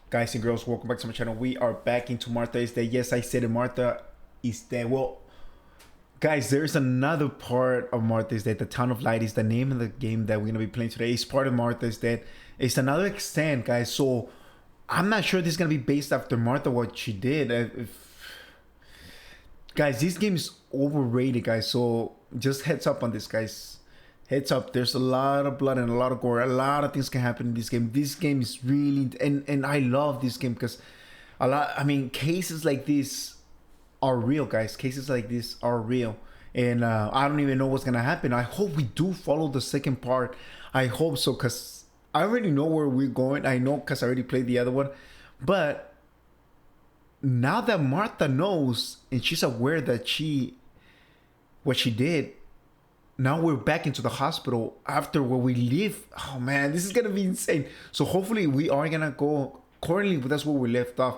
Guys and girls, welcome back to my channel. We are back into Martha is Dead. Yes, I said it. Martha is Dead. Well, guys, there's another part of Martha is Dead. The Town of Light is the name of the game that we're going to be playing today. It's part of Martha is Dead. It's another extent, guys. So, I'm not sure this is going to be based after Martha, what she did. Guys, this game is overrated, guys. So, just heads up on this, guys. Heads up, there's a lot of blood and a lot of gore. A lot of things can happen in this game. This game is really, and I love this game because cases like this are real, guys. Cases like this are real. And I don't even know what's going to happen. I hope we do follow the second part. I hope so, because I already know where we're going. I know because I already played the other one. But now that Martha knows and she's aware that what she did, now we're back into the hospital after where we live. Oh man, this is gonna be insane. So hopefully we are gonna go. Currently, that's where we left off.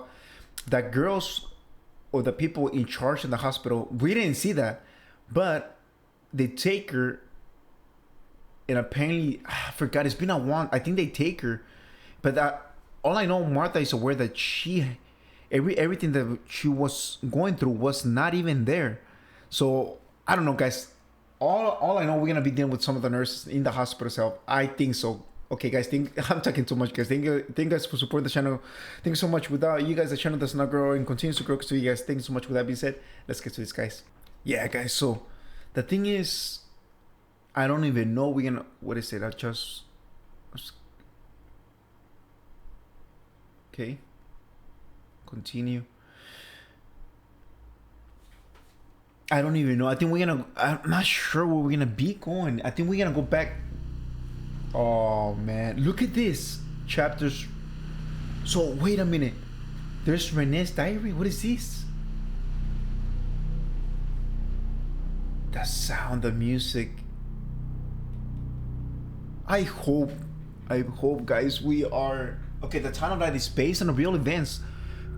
That girls or the people in charge in the hospital, we didn't see that, but they take her, and apparently I forgot. It's been a while. I think they take her, but all I know, Martha is aware that everything that she was going through was not even there. So I don't know, guys. All I know, we're gonna be dealing with some of the nurses in the hospital's help. I think so. Okay, guys. I'm talking too much, guys. Thank you guys for supporting the channel. Thank you so much. Without you guys, the channel does not grow and continues to grow. So you guys, thank you so much. With that being said, let's get to this, guys. Yeah, guys. So the thing is, I don't even know. We're gonna, what is it? Okay. Continue. I don't even know. I think I'm not sure where we're gonna be going. I think we're gonna go back. Oh man, look at this chapters. So wait a minute. There's Renee's diary. What is this? The sound, the music. I hope, guys, we are okay. The Town of Light is based on real events,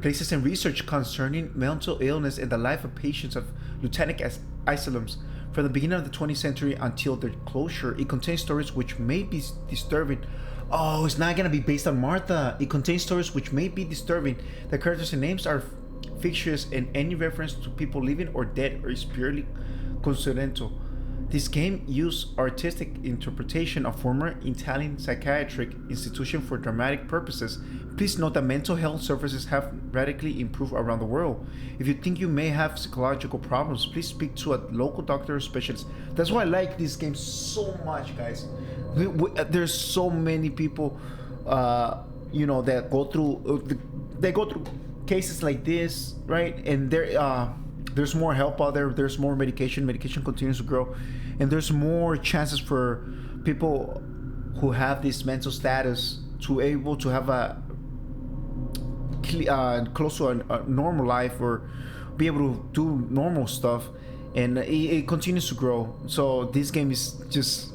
places and research concerning mental illness and the life of patients of Lieutenant asylums. From the beginning of the 20th century until their closure, it contains stories which may be disturbing. Oh, it's not going to be based on Martha. It contains stories which may be disturbing. The characters and names are fictitious, and any reference to people living or dead is purely coincidental. This game used artistic interpretation of former Italian psychiatric institution for dramatic purposes. Please note that mental health services have radically improved around the world. If you think you may have psychological problems, please speak to a local doctor or specialist. That's why I like this game so much, guys. There's so many people, that go through cases like this, right? And there's more help out there. There's more medication. Medication continues to grow, and there's more chances for people who have this mental status to able to have a close to a normal life, or be able to do normal stuff, and it continues to grow. So this game is just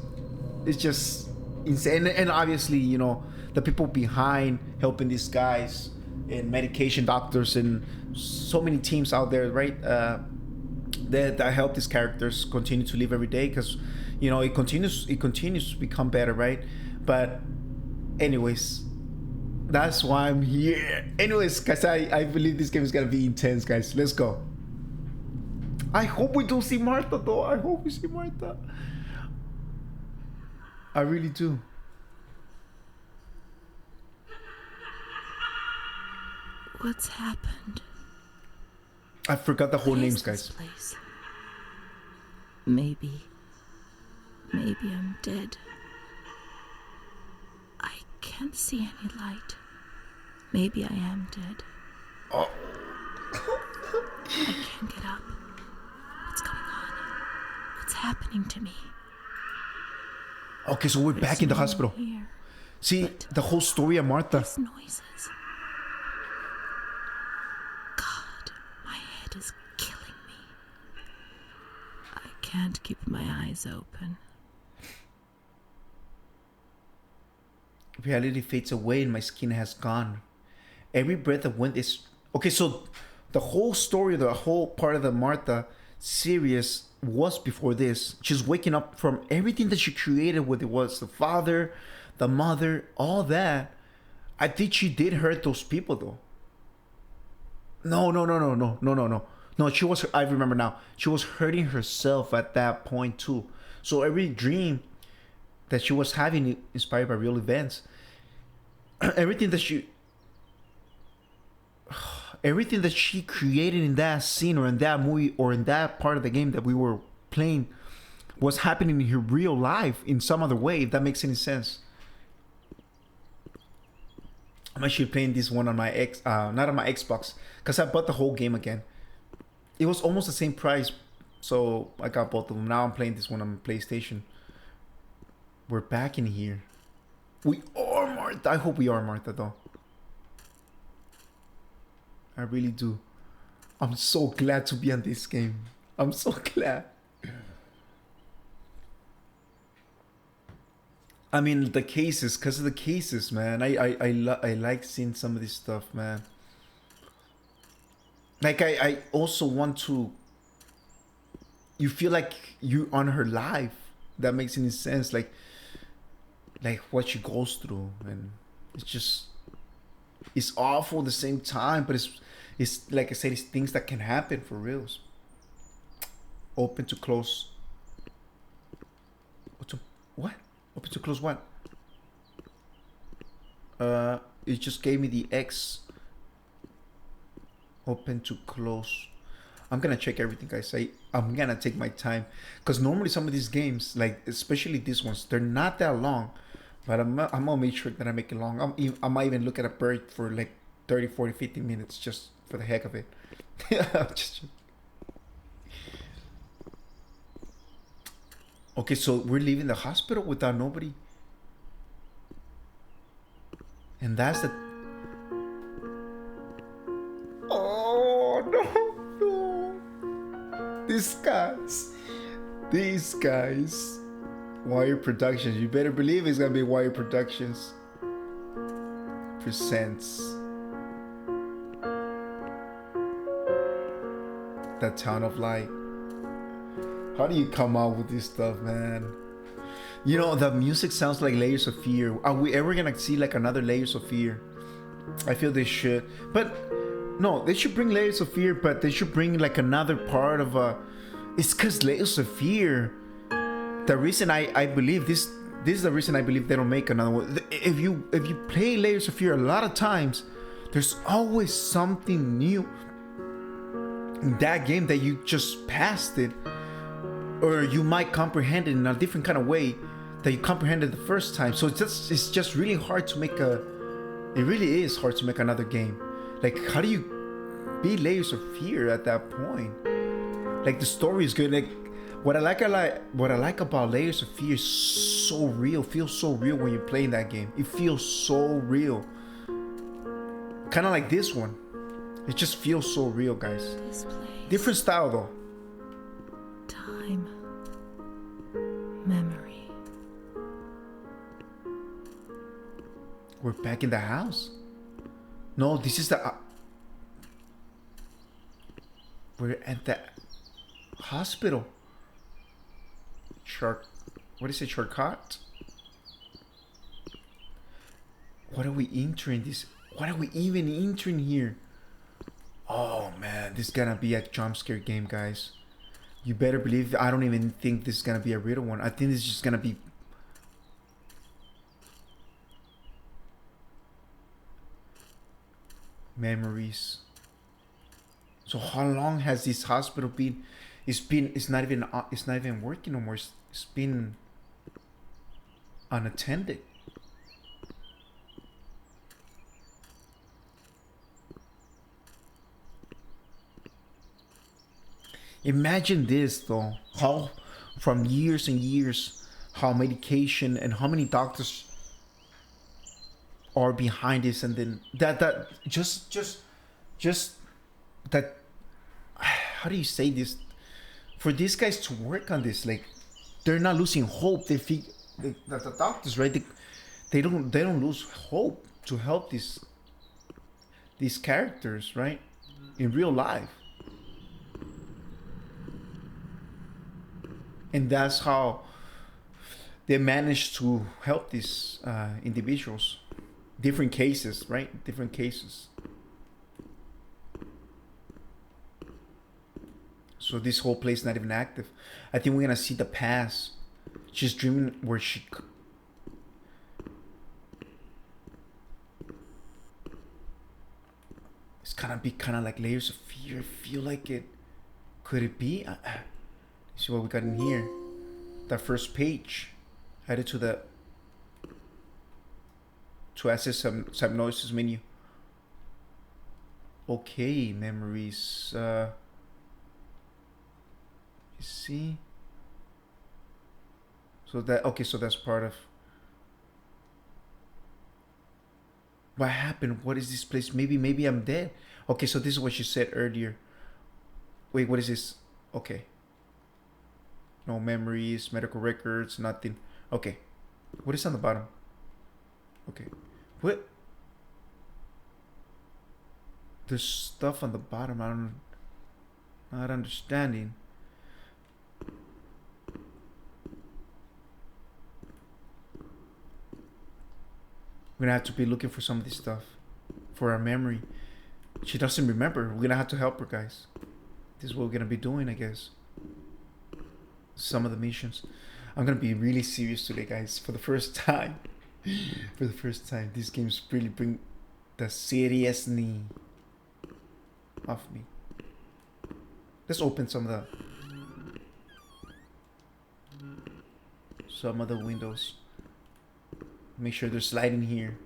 insane, and obviously the people behind helping these guys and medication doctors and so many teams out there, right, that help these characters continue to live every day, because it continues to become better, right? But anyways, that's why I'm here. Anyways, guys, I believe this game is gonna be intense, guys. Let's go. I hope we do see Martha, though. I hope we see Martha. I really do. What's happened? I forgot the whole What names, is this guys. place? Maybe I'm dead. I can't see any light. Maybe I am dead. Oh. I can't get up. What's going on? What's happening to me? Okay, so we're back in the no one hospital. here, See but the whole story of Martha. These noises. God, my head is killing me. I can't keep my eyes open. Reality fades away and my skin has gone. Every breath of wind is... Okay, so the whole story, the whole part of the Martha series was before this. She's waking up from everything that she created, whether it was the father, the mother, all that. I think she did hurt those people though. No, she was, I remember now, she was hurting herself at that point too. So every dream that she was having inspired by real events, everything that she created in that scene or in that movie or in that part of the game that we were playing was happening in her real life in some other way, if that makes any sense. I'm actually playing this one on my not on my Xbox, because I bought the whole game again. It was almost the same price, so I got both of them. Now I'm playing this one on PlayStation. We're back in here. We are Martha. I hope we are Martha though. I really do. I'm so glad to be on this game. I'm so glad. I mean, the cases, because of the cases, man. I like seeing some of this stuff, man. Like, I also want to... You feel like you're on her life. That makes any sense. Like what she goes through. And it's just... It's awful at the same time, but it's like I said, it's things that can happen for reals. Open to close. What? Open to close what? It just gave me the X. Open to close. I'm gonna check everything, guys. I'm gonna take my time, because normally some of these games, like especially these ones, they're not that long. But I'm gonna make sure that I make it long. I might even look at a bird for like 30, 40, 50 minutes just for the heck of it. Okay, so we're leaving the hospital without nobody. And that's the... Oh, no. These guys. Wire Productions. You better believe it's gonna be Wire Productions. Presents The Town of Light. How do you come out with this stuff, man? You know, the music sounds like Layers of Fear. Are we ever gonna see like another Layers of Fear? I feel they should. But no, they should bring Layers of Fear, but they should bring like another part of a... It's because Layers of Fear... The reason I believe this is the reason I believe they don't make another one. If you play Layers of Fear a lot of times, there's always something new in that game that you just passed it, or you might comprehend it in a different kind of way that you comprehended the first time. So it's just really hard to make it really is hard to make another game. Like, how do you beat Layers of Fear at that point? Like, the story is good. Like, what I like about Layers of Fear is so real. It feels so real when you're playing that game. It feels so real. Kind of like this one. It just feels so real, guys. This place. Different style though. Time. Memory. We're back in the house. No, this is the... we're at the hospital. What is it? Shortcut? What are we entering this? What are we even entering here? Oh man, this is gonna be a jump scare game, guys. You better believe. I don't even think this is gonna be a real one. I think this is just gonna be... memories. So how long has this hospital been? It's not even working no more. It's been unattended. Imagine this though, how from years and years, how medication and how many doctors are behind this, and then that just that, how do you say this, for these guys to work on this, like they're not losing hope. They feel that the doctors, right, they don't lose hope to help these characters, right, in real life. And that's how they manage to help these individuals different cases, right? Different cases. So this whole place is not even active. I think we're gonna see the past. She's dreaming where she. It's gonna be kind of like layers of fear. I feel like it. Could it be? See what we got in here. That first page. Added to the. To access some hypnosis menu. Okay, memories. You see. So that okay. So that's part of. What happened? What is this place? Maybe I'm dead. Okay, so this is what she said earlier. Wait, what is this? Okay. No memories, medical records, nothing. Okay. What is on the bottom? Okay. What? There's stuff on the bottom. I'm not understanding. We're gonna have to be looking for some of this stuff for our memory. She doesn't remember. We're gonna have to help her, guys. This is what we're gonna be doing, I guess. Some of the missions. I'm gonna be really serious today, guys. For the first time. For the first time. These games really bring the seriousness off me. Let's open some of the windows. Make sure there's light in here.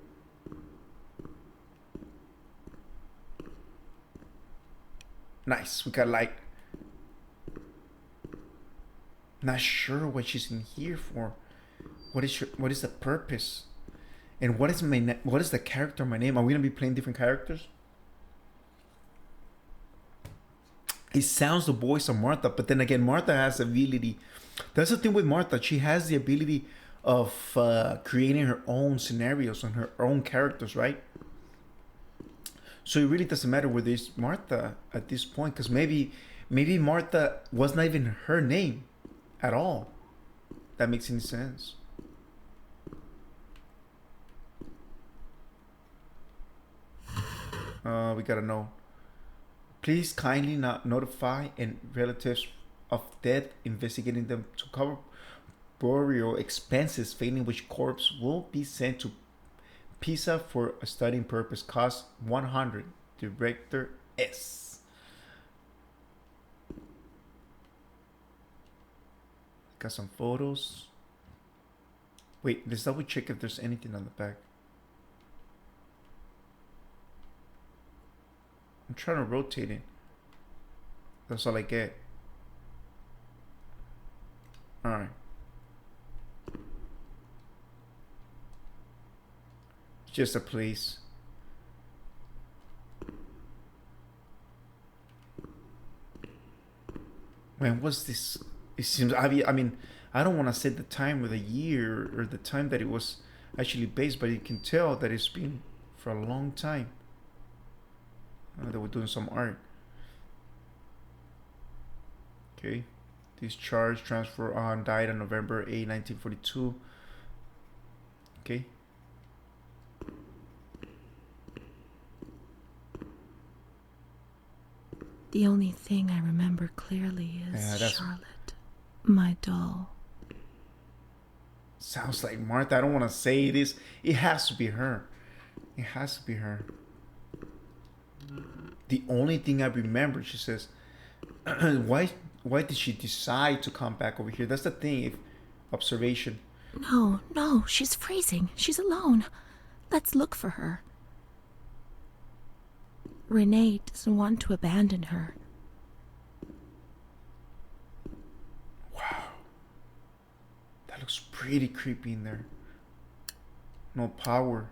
Nice, we got light. Not sure what she's in here for. What is the purpose? And what is the character of my name? Are we gonna be playing different characters? It sounds the voice of Martha, but then again, Martha has ability. That's the thing with Martha. She has the ability of creating her own scenarios and her own characters, right? So it really doesn't matter whether it's Martha at this point, because maybe Martha was not even her name at all. That makes any sense. We gotta know. Please kindly not notify and relatives of death, investigating them to cover burial expenses, failing which corpse will be sent to Pisa for a studying purpose. Cost 100. Director S. Got some photos. Wait, let's double check if there's anything on the back. I'm trying to rotate it. That's all I get. Alright. Just a place. Man, what's this? It seems, I mean, I don't want to say the time or the year or the time that it was actually based, but you can tell that it's been for a long time. They were doing some art. Okay. Discharge, transfer on, died on November 8, 1942. Okay. The only thing I remember clearly is Charlotte, my doll. Sounds like Martha. I don't want to say this. It has to be her. It has to be her. The only thing I remember, she says, why did she decide to come back over here? That's the thing. If observation. No, she's freezing. She's alone. Let's look for her. Renee doesn't want to abandon her. Wow. That looks pretty creepy in there. No power.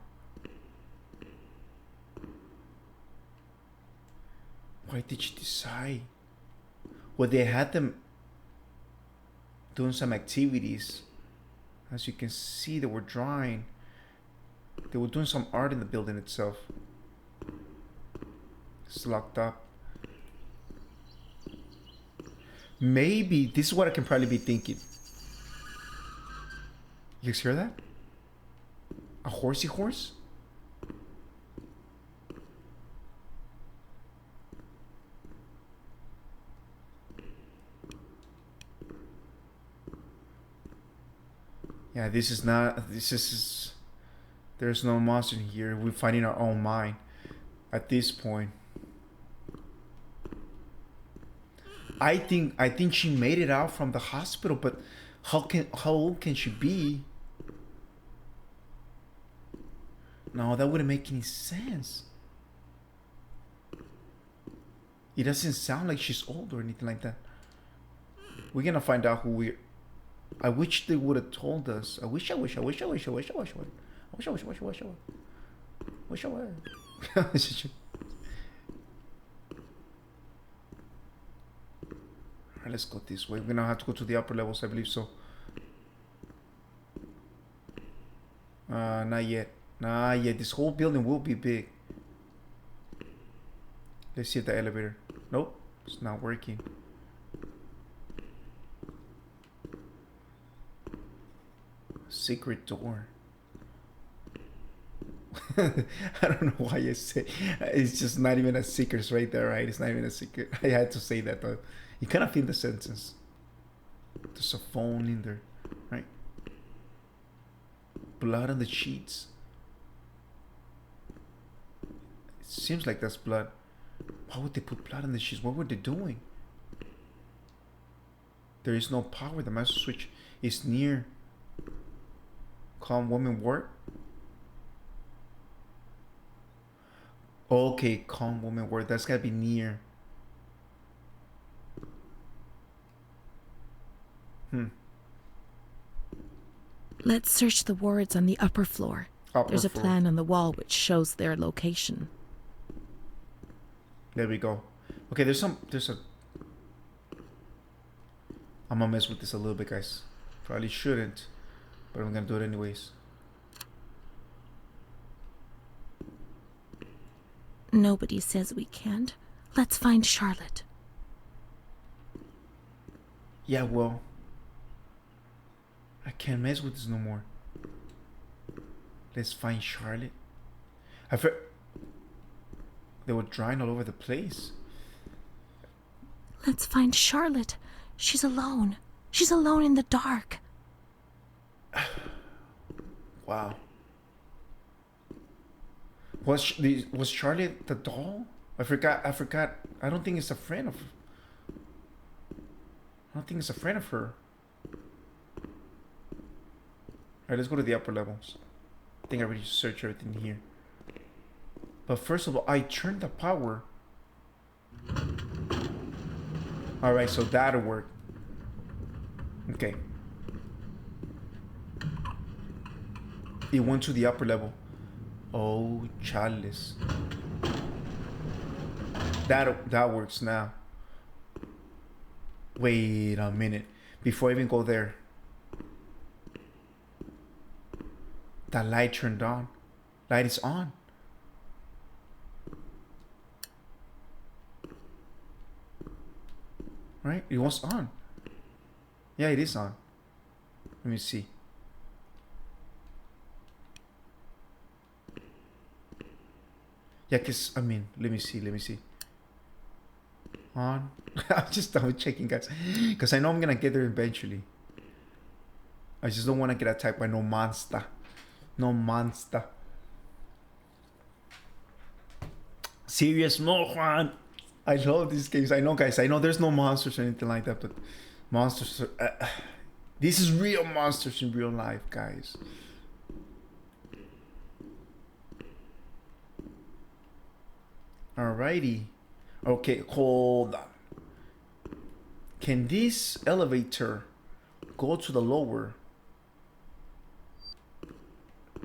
Why did she decide? Well, they had them doing some activities. As you can see, they were drawing. They were doing some art in the building itself. It's locked up. Maybe this is what I can probably be thinking. You guys hear that? A horsey horse? Yeah, this is not. This is. There's no monster in here. We're fighting our own mind at this point. I think she made it out from the hospital, but how old can she be? No, that wouldn't make any sense. It doesn't sound like she's old or anything like that. We're gonna find out who we. I wish they would have told us. I wish. Alright, let's go this way. We're gonna have to go to the upper levels, I believe so. Not yet. Not yet. This whole building will be big. Let's see if the elevator. Nope, it's not working. Secret door. I don't know why I say it's just not even a secret. It's right there, right? It's not even a secret. I had to say that though. You kind of feel the sentence. There's a phone in there, right? Blood on the sheets. It seems like that's blood. Why would they put blood on the sheets? What were they doing? There is no power. The master switch is near. Calm woman ward. Okay, calm woman ward. That's gotta be near. Let's search the wards on the upper floor. There's a plan on the wall which shows their location. There we go. Okay, there's a... I'm gonna mess with this a little bit, guys. Probably shouldn't, but I'm gonna do it anyways. Nobody says we can't. Let's find Charlotte. Yeah, well... I can't mess with this no more. Let's find Charlotte. I've heard... They were drying all over the place. Let's find Charlotte. She's alone. She's alone in the dark. Wow. Was Charlotte the doll? I forgot. I don't think it's a friend of... I don't think it's a friend of her. Alright, let's go to the upper levels. I think I already searched everything here. But first of all, I turned the power. Alright, so that'll work. Okay. It went to the upper level. Oh, Charles. That works now. Wait a minute. Before I even go there. That light turned on. Light is on. Right? It was on. Yeah, it is on. Let me see. Yeah, cause let me see. On. I'm just double checking, guys, cause I know I'm gonna get there eventually. I just don't want to get attacked by no monster. No monster. Serious, no, Juan. I love these games. I know, guys. I know there's no monsters or anything like that, but monsters are... this is real monsters in real life, guys. Alrighty. Okay, hold on. Can this elevator go to the lower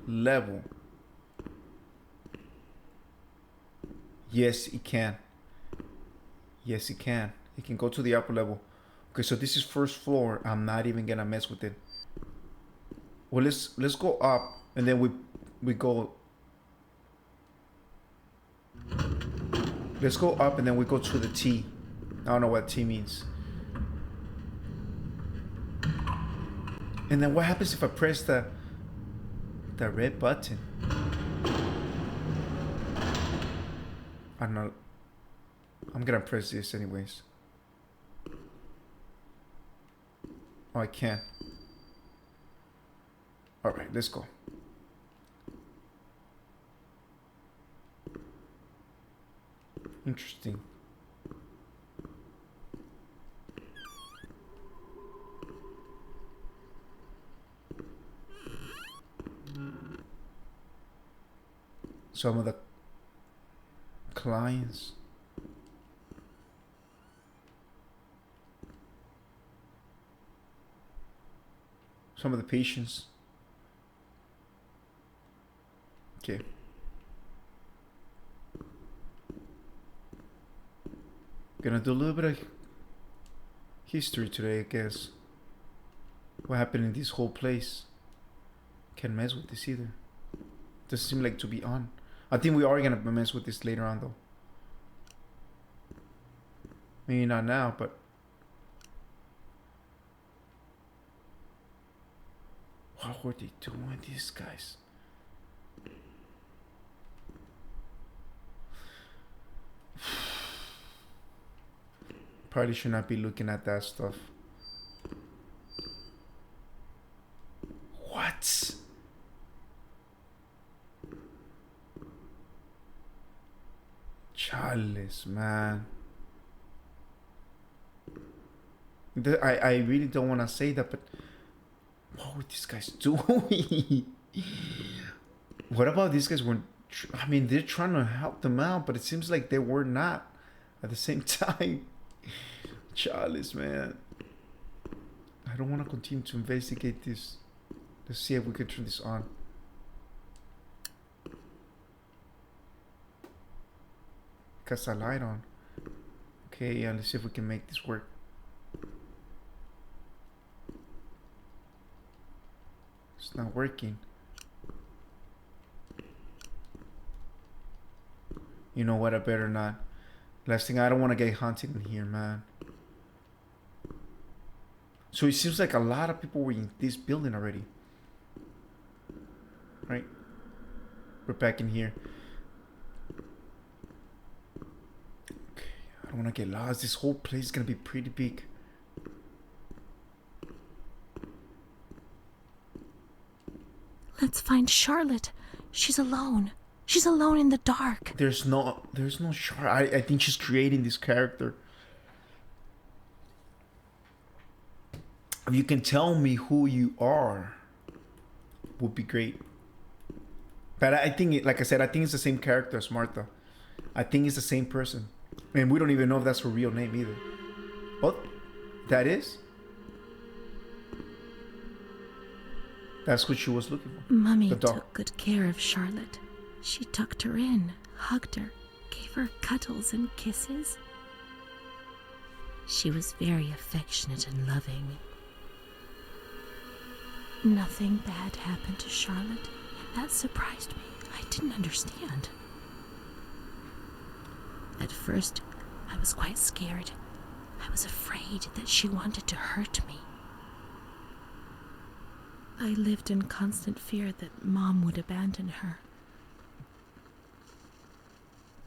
level? Yes, it can. Yes, it can. It can go to the upper level. Okay, so this is first floor. I'm not even gonna mess with it. Well, let's go up, and then we go. Let's go up, and then we go to the T. I don't know what T means. And then what happens if I press the red button? I don't know. I'm gonna press this anyways. Oh, I can't. All right, let's go. Interesting. Some of the clients. Some of the patients. Okay. Gonna do a little bit of history today, I guess. What happened in this whole place? Can't mess with this either. Doesn't seem like to be on. I think we are gonna mess with this later on though. Maybe not now, but what were they doing, these guys? Probably should not be looking at that stuff. What? Chalice, man. I really don't want to say that, but what were these guys doing? What about these guys weren't? I mean, they're trying to help them out, but it seems like they were not at the same time. Chalice, man. I don't want to continue to investigate this. Let's see if we can turn this on. Got a light on. Okay, yeah, let's see if we can make this work. It's not working. You know what? I better not. Last thing, I don't want to get haunted in here, man. So it seems like a lot of people were in this building already. Right? We're back in here. Okay, I don't want to get lost. This whole place is going to be pretty big. Let's find Charlotte. She's alone. She's alone in the dark. There's no Charlotte. I think she's creating this character. If you can tell me who you are, would be great. But I think, like I said, I think it's the same character as Martha. I think it's the same person. And we don't even know if that's her real name either. Oh, that is? That's what she was looking for. Mummy took good care of Charlotte. She tucked her in, hugged her, gave her cuddles and kisses. She was very affectionate and loving. Nothing bad happened to Charlotte, and that surprised me. I didn't understand. At first, I was quite scared. I was afraid that she wanted to hurt me. I lived in constant fear that Mom would abandon her.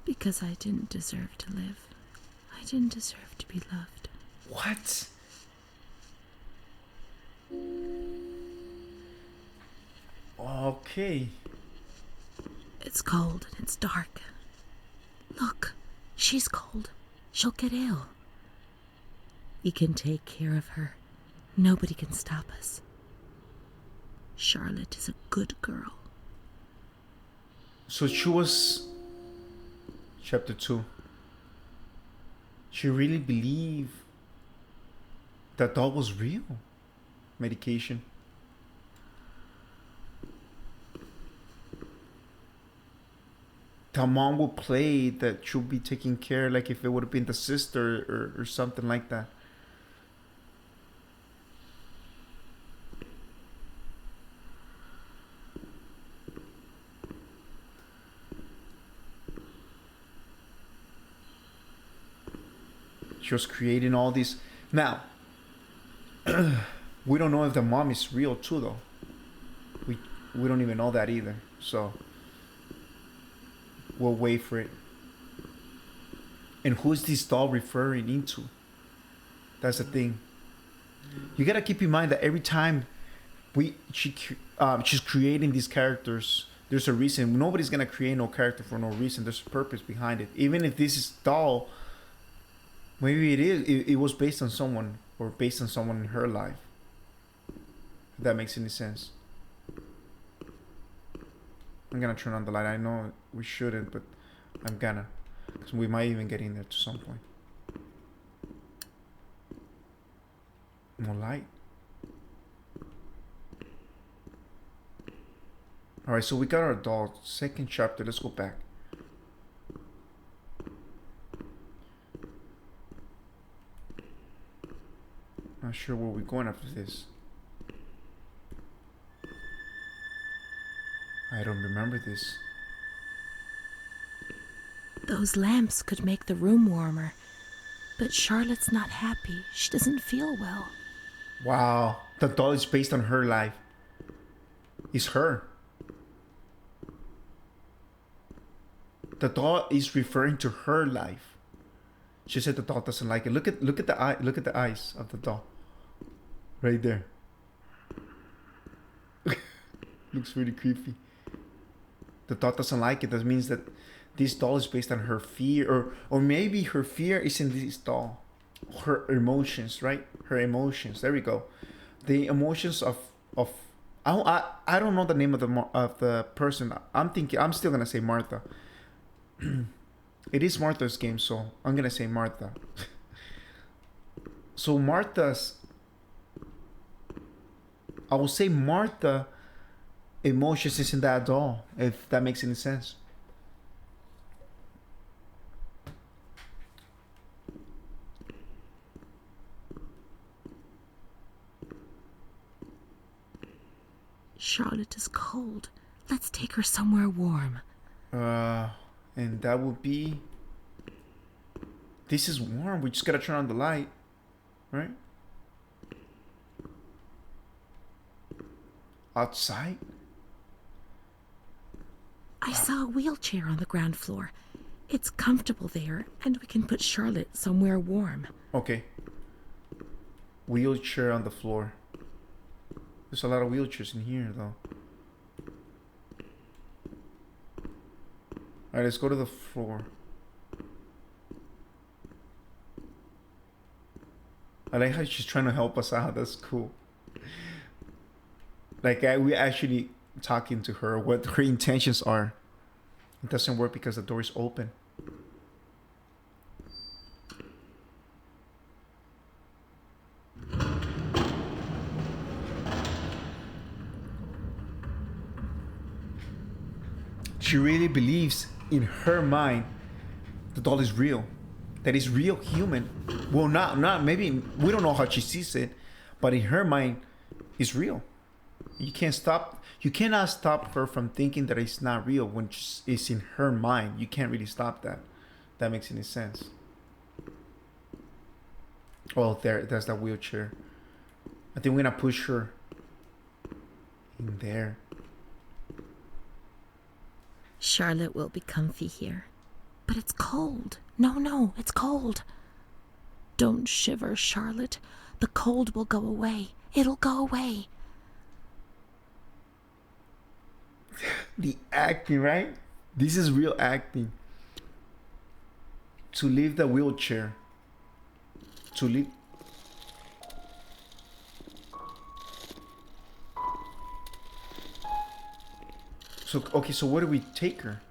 Because I didn't deserve to live. I didn't deserve to be loved. What? Okay. It's cold and it's dark. Look, she's cold. She'll get ill. We can take care of her. Nobody can stop us. Charlotte is a good girl. So she was... Chapter 2. She really believed that that was real. Medication. The mom would play that she'll be taking care, like if it would have been the sister or something like that. She was creating all these. Now, we don't know if the mom is real too, though. We don't even know that either. So we'll wait for it. And who's this doll referring into? That's the thing. You gotta keep in mind that every time she's creating these characters. There's a reason. Nobody's gonna create no character for no reason. There's a purpose behind it. Even if this is doll, maybe it was based on someone or based on someone in her life. If that makes any sense. I'm gonna turn on the light. I know we shouldn't, but I'm gonna, because we might even get in there to some point. More light. All right, so we got our doll. Second chapter. Let's go back. Not sure where we're going after this. I don't remember this. Those lamps could make the room warmer. But Charlotte's not happy. She doesn't feel well. Wow. The doll is based on her life. It's her. The doll is referring to her life. She said the doll doesn't like it. Look at the eyes of the doll. Right there. Looks really creepy. The doll doesn't like it. That means that this doll is based on her fear, or maybe her fear is in this doll. Her emotions, right? Her emotions. There we go. The emotions of I don't know the name of the person. I'm still gonna say Martha. It is Martha's game, so I'm gonna say Martha. So I will say Martha emotions is in that doll, if that makes any sense. Charlotte is cold. Let's take her somewhere warm. And that would be... This is warm. We just gotta turn on the light. Right? Outside? I saw a wheelchair on the ground floor. It's comfortable there, and we can put Charlotte somewhere warm. Okay. Wheelchair on the floor. There's a lot of wheelchairs in here, though. Alright, let's go to the floor. I like how she's trying to help us out. That's cool. Like, we actually talking to her what her intentions are. It doesn't work because the door is open. She really believes in her mind the doll is real. That is real human. Well, not maybe we don't know how she sees it, but in her mind, it's real. You cannot stop her from thinking that it's not real when it's in her mind. You can't really stop that. That makes any sense. Oh, that's that wheelchair. I think we're gonna push her in there. Charlotte will be comfy here. But it's cold. No, it's cold. Don't shiver, Charlotte. The cold will go away. It'll go away. The acting, right? This is real acting. To leave the wheelchair. To leave. So, okay, so where do we take her?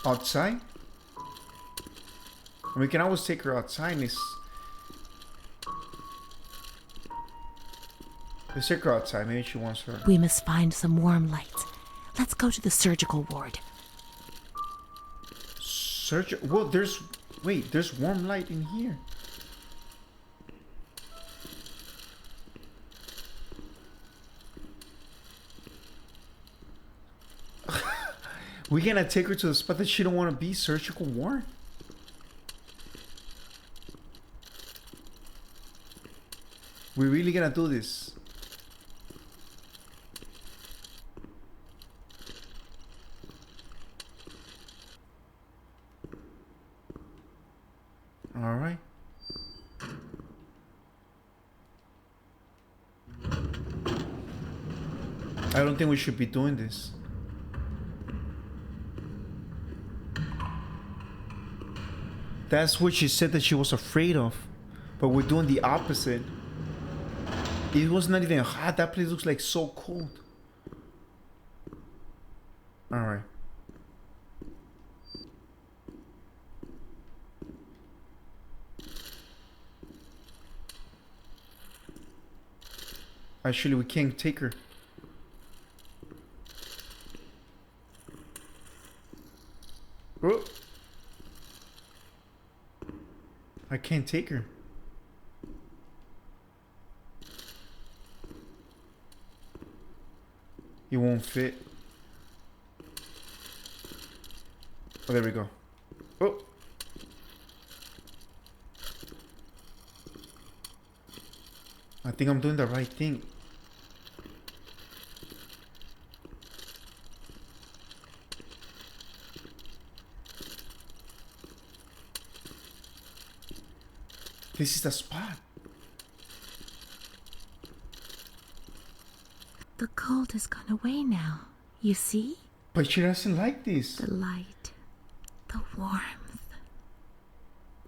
Outside? We can always take her outside. Let's take her outside. Maybe she wants her. We must find some warm lights. Let's go to the surgical ward. Well, there's warm light in here. We're gonna take her to the spot that she don't want to be, surgical ward. We're really gonna do this. All right. I don't think we should be doing this. That's what she said that she was afraid of. But we're doing the opposite. It was not even hot. That place looks like so cold. Alright. Actually, we can't take her. Oh. I can't take her. It won't fit. Oh, there we go. Oh. I think I'm doing the right thing. This is the spot. The cold has gone away now. You see? But she doesn't like this. The light. The warmth.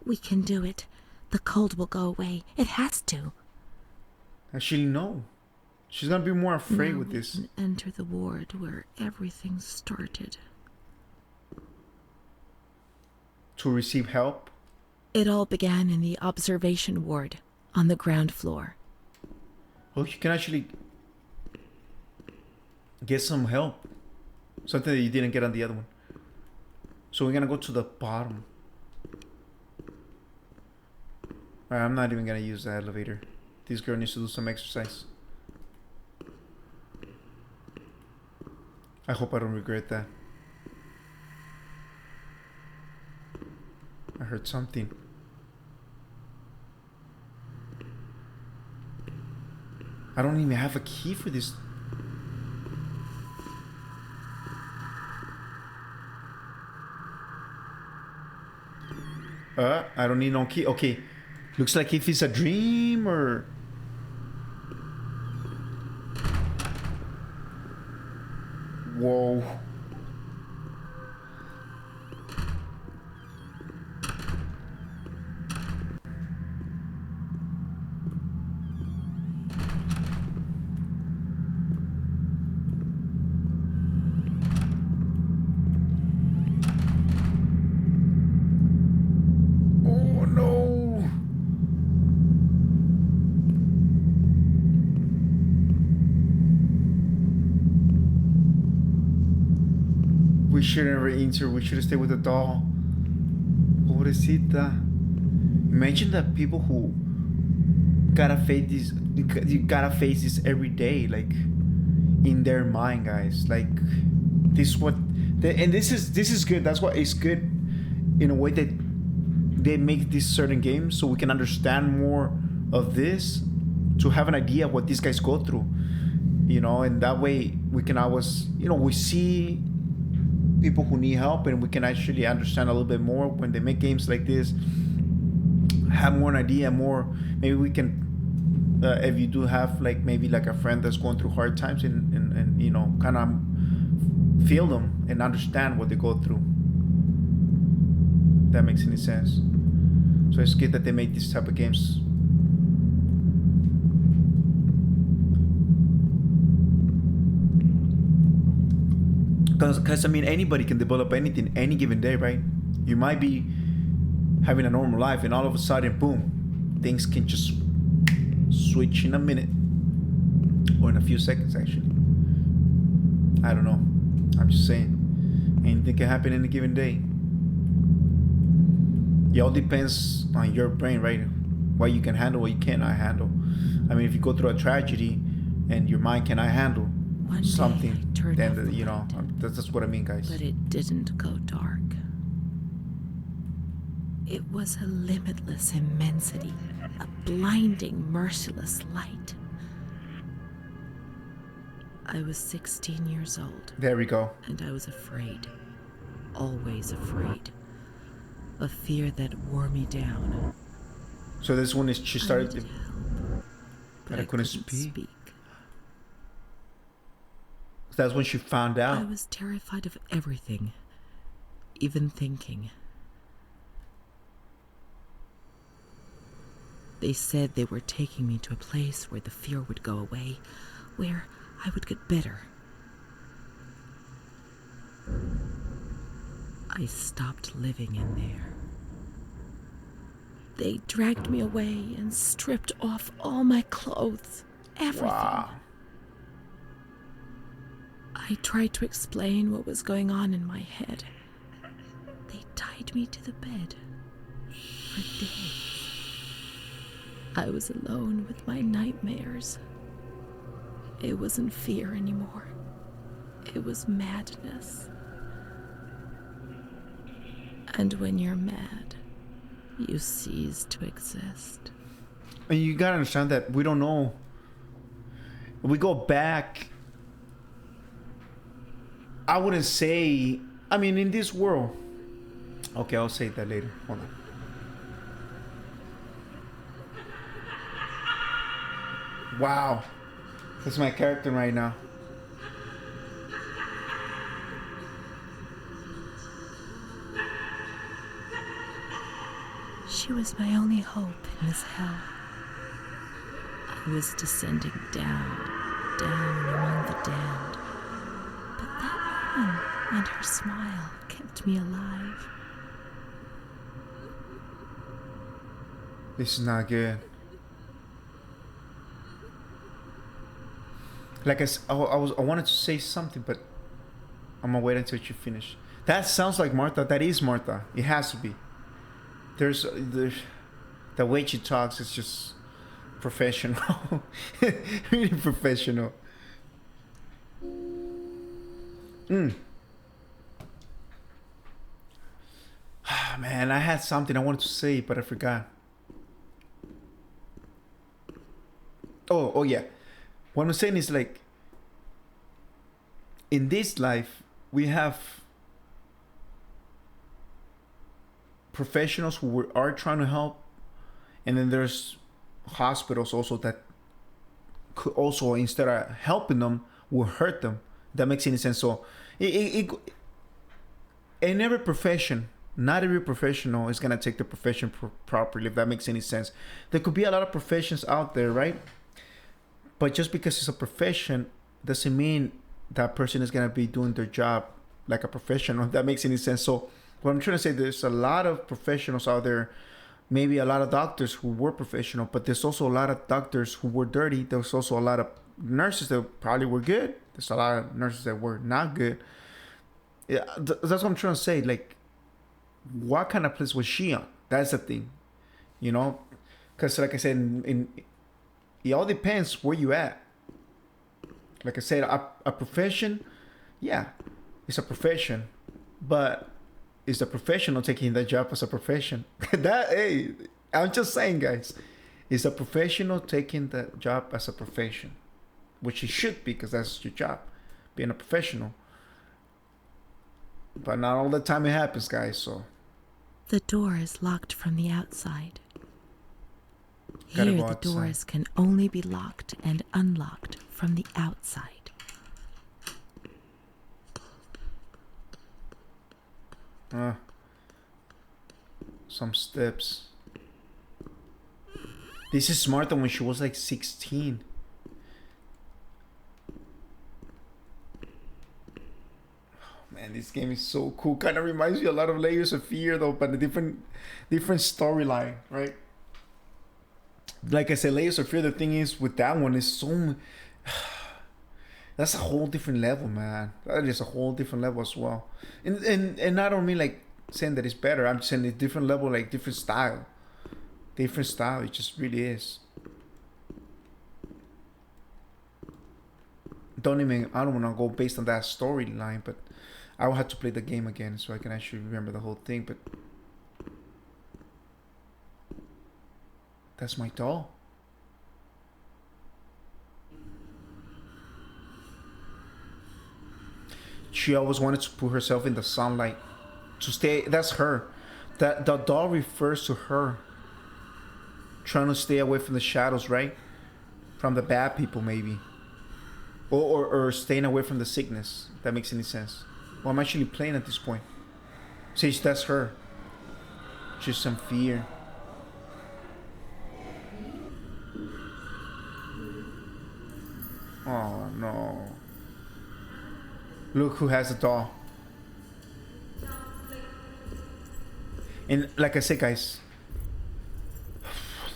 We can do it. The cold will go away. It has to. Actually, no. She's gonna be more afraid Now with we this. can enter the ward where everything started. To receive help. It all began in the observation ward on the ground floor. Oh, you can actually get some help. Something that you didn't get on the other one. So we're gonna go to the bottom. Alright, I'm not even gonna use the elevator. This girl needs to do some exercise. I hope I don't regret that. I heard something. I don't even have a key for this. I don't need no key. Okay. Looks like if it's a dream or... Whoa. Oh no. We shouldn't ever enter. We should stay with the doll. Pobrecita. Imagine the people who gotta face this. You gotta face this every day, like in their mind, guys. Like this is what, and this is good. That's why it's good in a way that they make these certain games so we can understand more of this, to have an idea of what these guys go through, you know, and that way we can always, you know, we see people who need help and we can actually understand a little bit more when they make games like this, have more an idea, more, maybe we can, if you do have like maybe like a friend that's going through hard times and you know, kind of feel them and understand what they go through. That makes any sense. So it's good that they make these type of games. Because I mean, anybody can develop anything any given day, right? You might be having a normal life and all of a sudden, boom, things can just switch in a minute or in a few seconds, actually. I don't know. I'm just saying, anything can happen any given day. It all depends on your brain, right? What you can handle, what you cannot handle. I mean, if you go through a tragedy and your mind cannot handle One something, day I turned off then the you know, light, that's what I mean, guys. but it didn't go dark. It was a limitless immensity, a blinding, merciless light. I was 16 years old, There we go. and I was afraid, always afraid, a fear that wore me down. So this one is she I started, needed help, but but I couldn't speak. That's when she found I out. was terrified of everything, even thinking. They said they were taking me to a place where the fear would go away, where I would get better. I stopped living in there. They dragged me away and stripped off all my clothes, everything. Wow. I tried to explain what was going on in my head. They tied me to the bed for days. I was alone with my nightmares. It wasn't fear anymore. It was madness. And when you're mad, you cease to exist. And you gotta understand that we don't know. We go back. I wouldn't say. I mean, in this world. Okay, I'll say that later. Hold on. Wow. That's my character right now. She was my only hope in this hell. I was descending down, down among the damned. But that woman and her smile kept me alive. This is not good. Like I wanted to say something, but I'm gonna wait until you finish. That sounds like Martha. That is Martha. It has to be. There's the way she talks is just professional. Really professional. Man, I had something I wanted to say, but I forgot. Oh yeah. What I'm saying is, like, in this life, we have professionals who are trying to help, and then there's hospitals also that could also, instead of helping them, will hurt them. That makes any sense? So, in every profession, not every professional is gonna take the profession properly. If that makes any sense, there could be a lot of professions out there, right? But just because it's a profession doesn't mean that person is gonna be doing their job like a professional. If that makes any sense. So what I'm trying to say, there's a lot of professionals out there, maybe a lot of doctors who were professional, but there's also a lot of doctors who were dirty. There's also a lot of nurses that probably were good. There's a lot of nurses that were not good. Yeah, that's what I'm trying to say. Like, what kind of place was she on? That's the thing, you know? Because like I said, it all depends where you at. Like I said, a profession, yeah, it's a profession, but is the professional taking that job as a profession? Hey, I'm just saying, guys, is a professional taking the job as a profession, which it should be, because that's your job, being a professional. But not all the time it happens, guys. So the door is locked from the outside. Gotta Here, go the outside. doors can only be locked and unlocked from the outside. Some steps. This is Martha when she was like 16. Man, this game is so cool. Kind of reminds me a lot of Layers of Fear, though, but a different storyline, right? Like I said, Layers of Fear, the thing is with that one is so... That's a whole different level, man. That is a whole different level as well. And I don't mean like saying that it's better. I'm just saying it's different level, like different style. Different style, it just really is. I don't want to go based on that storyline, but I will have to play the game again so I can actually remember the whole thing. But that's my doll. She always wanted to put herself in the sunlight to stay. That's her. That the doll refers to her trying to stay away from the shadows, right? From the bad people, maybe. or staying away from the sickness. If that makes any sense. Well, I'm actually playing at this point. See, that's her. Just some fear. Oh no. Look who has the doll. And like I said, guys,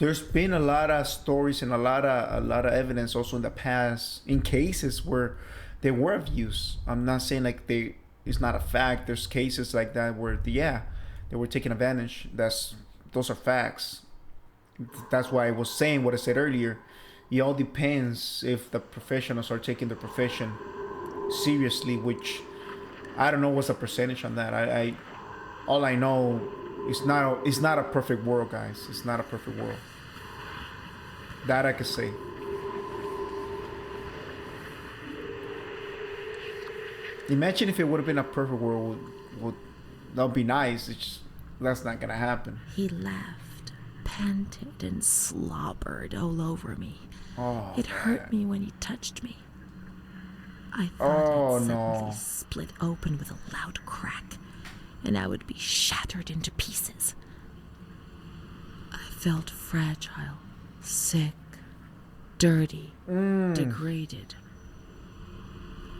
there's been a lot of stories and a lot of evidence also in the past in cases where they were abused. I'm not saying like it's not a fact. There's cases like that where they were taking advantage. Those are facts. That's why I was saying what I said earlier. It all depends if the professionals are taking the profession seriously, which I don't know what's the percentage on that. I all I know it's not a perfect world, guys. It's not a perfect world. That I could say. Imagine if it would have been a perfect world. That would be nice. That's not gonna happen. He laughed, panted, and slobbered all over me. Oh, it hurt me when he touched me. I thought I'd suddenly split open with a loud crack, and I would be shattered into pieces. I felt fragile, sick, dirty, degraded.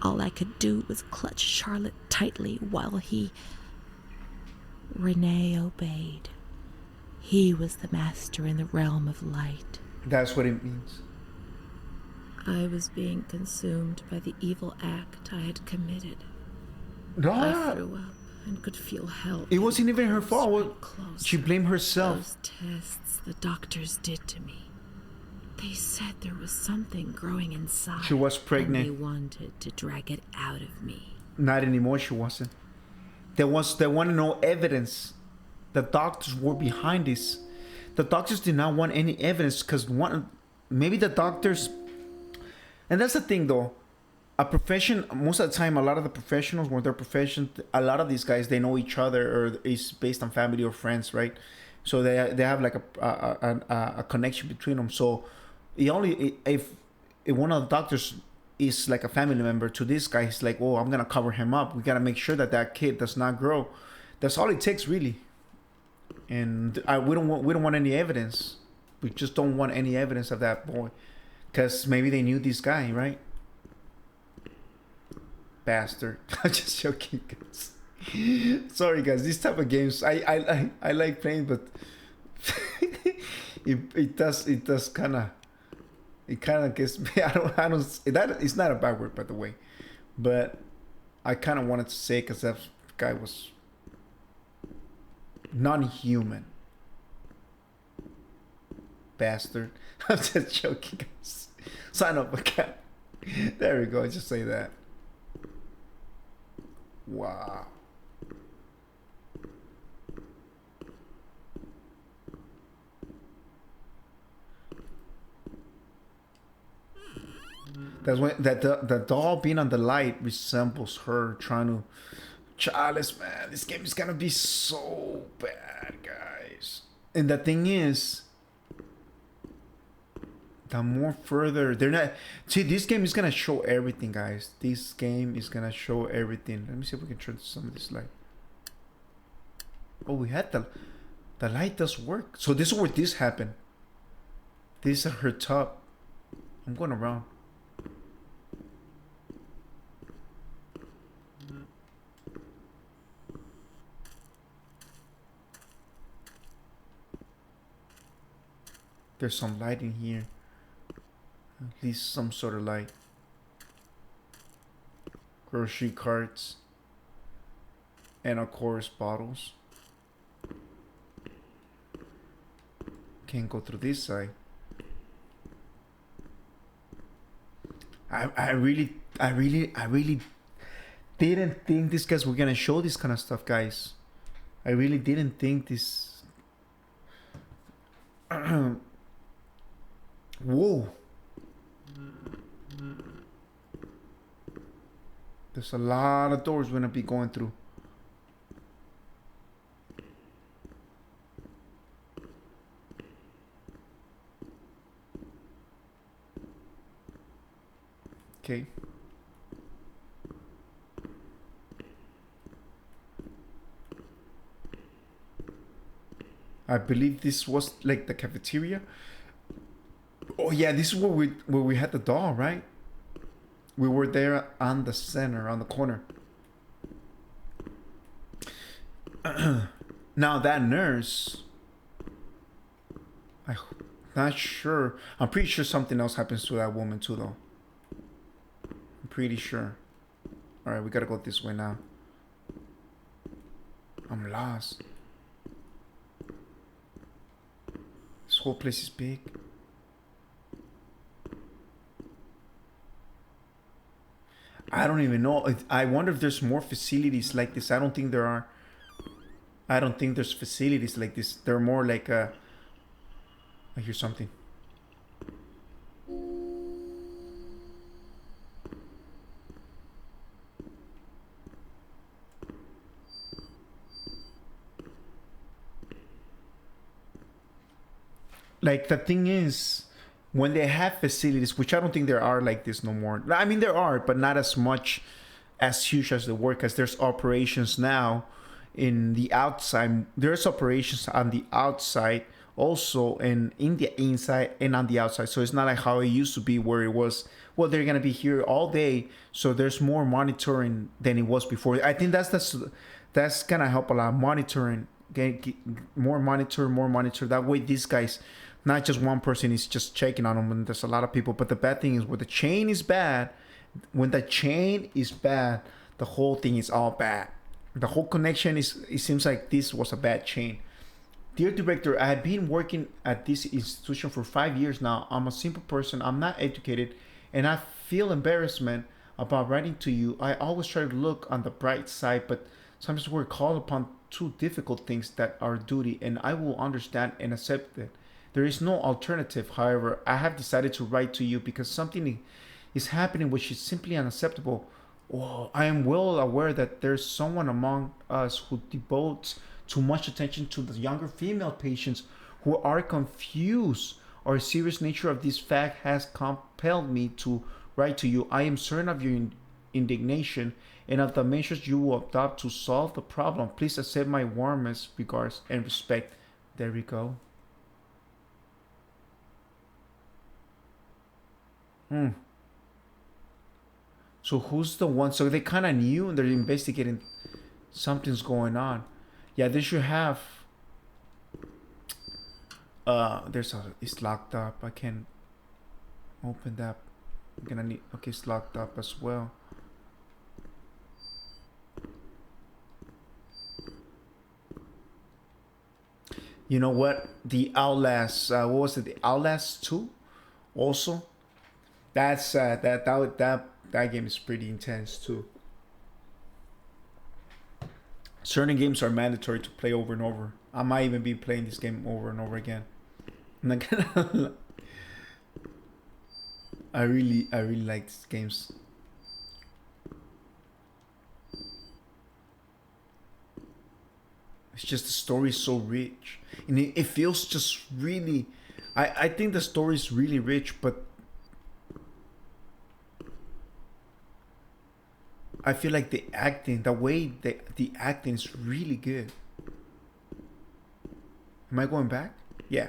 All I could do was clutch Charlotte tightly while Renee obeyed. He was the master in the realm of light. That's what it means. I was being consumed by the evil act I had committed. No. I threw up and could feel hell. It wasn't even her fault. She blamed herself. Those tests the doctors did to me. They said there was something growing inside. She was pregnant. And they wanted to drag it out of me. Not anymore, she wasn't. They want to know evidence. The doctors were behind this. The doctors did not want any evidence because maybe the doctors. And that's the thing, though. A profession, most of the time, a lot of the professionals, when they're profession, a lot of these guys, they know each other or it's based on family or friends, right? So they have like a connection between them. So if one of the doctors is like a family member to this guy, he's like, oh, I'm gonna cover him up. We gotta make sure that kid does not grow. That's all it takes, really. And we don't want any evidence. We just don't want any evidence of that boy, because maybe they knew this guy, right? Bastard. I'm just joking, guys. Sorry, guys. These type of games I like playing, but it does kind of gets me. It's not a bad word, by the way, but I kind of wanted to say because that guy was non-human. Bastard. I'm just joking, guys. Sign up a cat. There we go. Just say that. Wow. That's when the doll being on the light resembles her trying to. Chalice, man, this game is gonna be so bad, guys. And the thing is, the more further they're not. See, this game is gonna show everything, guys. This game is gonna show everything. Let me see if we can turn some of this light. Oh, we had the light does work. So this is where this happened. This is her top. I'm going around. There's some light in here. At least some sort of light. Grocery carts. And of course bottles. Can't go through this side. I really didn't think these guys were gonna show this kind of stuff, guys. I really didn't think this. Whoa. There's a lot of doors we're gonna be going through. Okay. I believe this was like the cafeteria. Oh yeah, this is where we had the doll, right? We were there on the center, on the corner. Now that nurse, I'm not sure. I'm pretty sure something else happens to that woman too, though. I'm pretty sure. All right, we gotta go this way now. I'm lost. This whole place is big. I don't even know. I wonder if there's more facilities like this. I don't think there are. I don't think there's facilities like this. They're more like I hear something. Like the thing is, when they have facilities, which I don't think there are like this no more. I mean, there are, but not as much, as huge as they were, because there's operations now in the outside. There's operations on the outside also, and in the inside and on the outside. So it's not like how it used to be, where it was, well, they're gonna be here all day. So there's more monitoring than it was before. I think that's gonna help a lot. Monitoring, get more monitor. That way, these guys, not just one person is just checking on them, and there's a lot of people. But the bad thing is, when the chain is bad, the whole thing is all bad. The whole connection is, it seems like this was a bad chain. Dear director, I have been working at this institution for 5 years now. I'm a simple person, I'm not educated, and I feel embarrassment about writing to you. I always try to look on the bright side, but sometimes we're called upon to difficult things that are duty, and I will understand and accept it. There is no alternative. However, I have decided to write to you because something is happening which is simply unacceptable. Oh, I am well aware that there's someone among us who devotes too much attention to the younger female patients who are confused. Our serious nature of this fact has compelled me to write to you. I am certain of your indignation and of the measures you will adopt to solve the problem. Please accept my warmest regards and respect. There we go. So who's the one? So they kind of knew, and they're investigating. Something's going on. Yeah, they should have. It's locked up. I can't open that. I'm gonna need. Okay, it's locked up as well. You know what? The Outlast. What was it? The Outlast 2. Also, that's that game is pretty intense too. Certain games are mandatory to play over and over. I might even be playing this game over and over again. I'm not gonna. I really like these games. It's just the story is so rich, and it feels just really. I think the story is really rich, but I feel like the acting, the way the acting is really good. Am I going back? Yeah.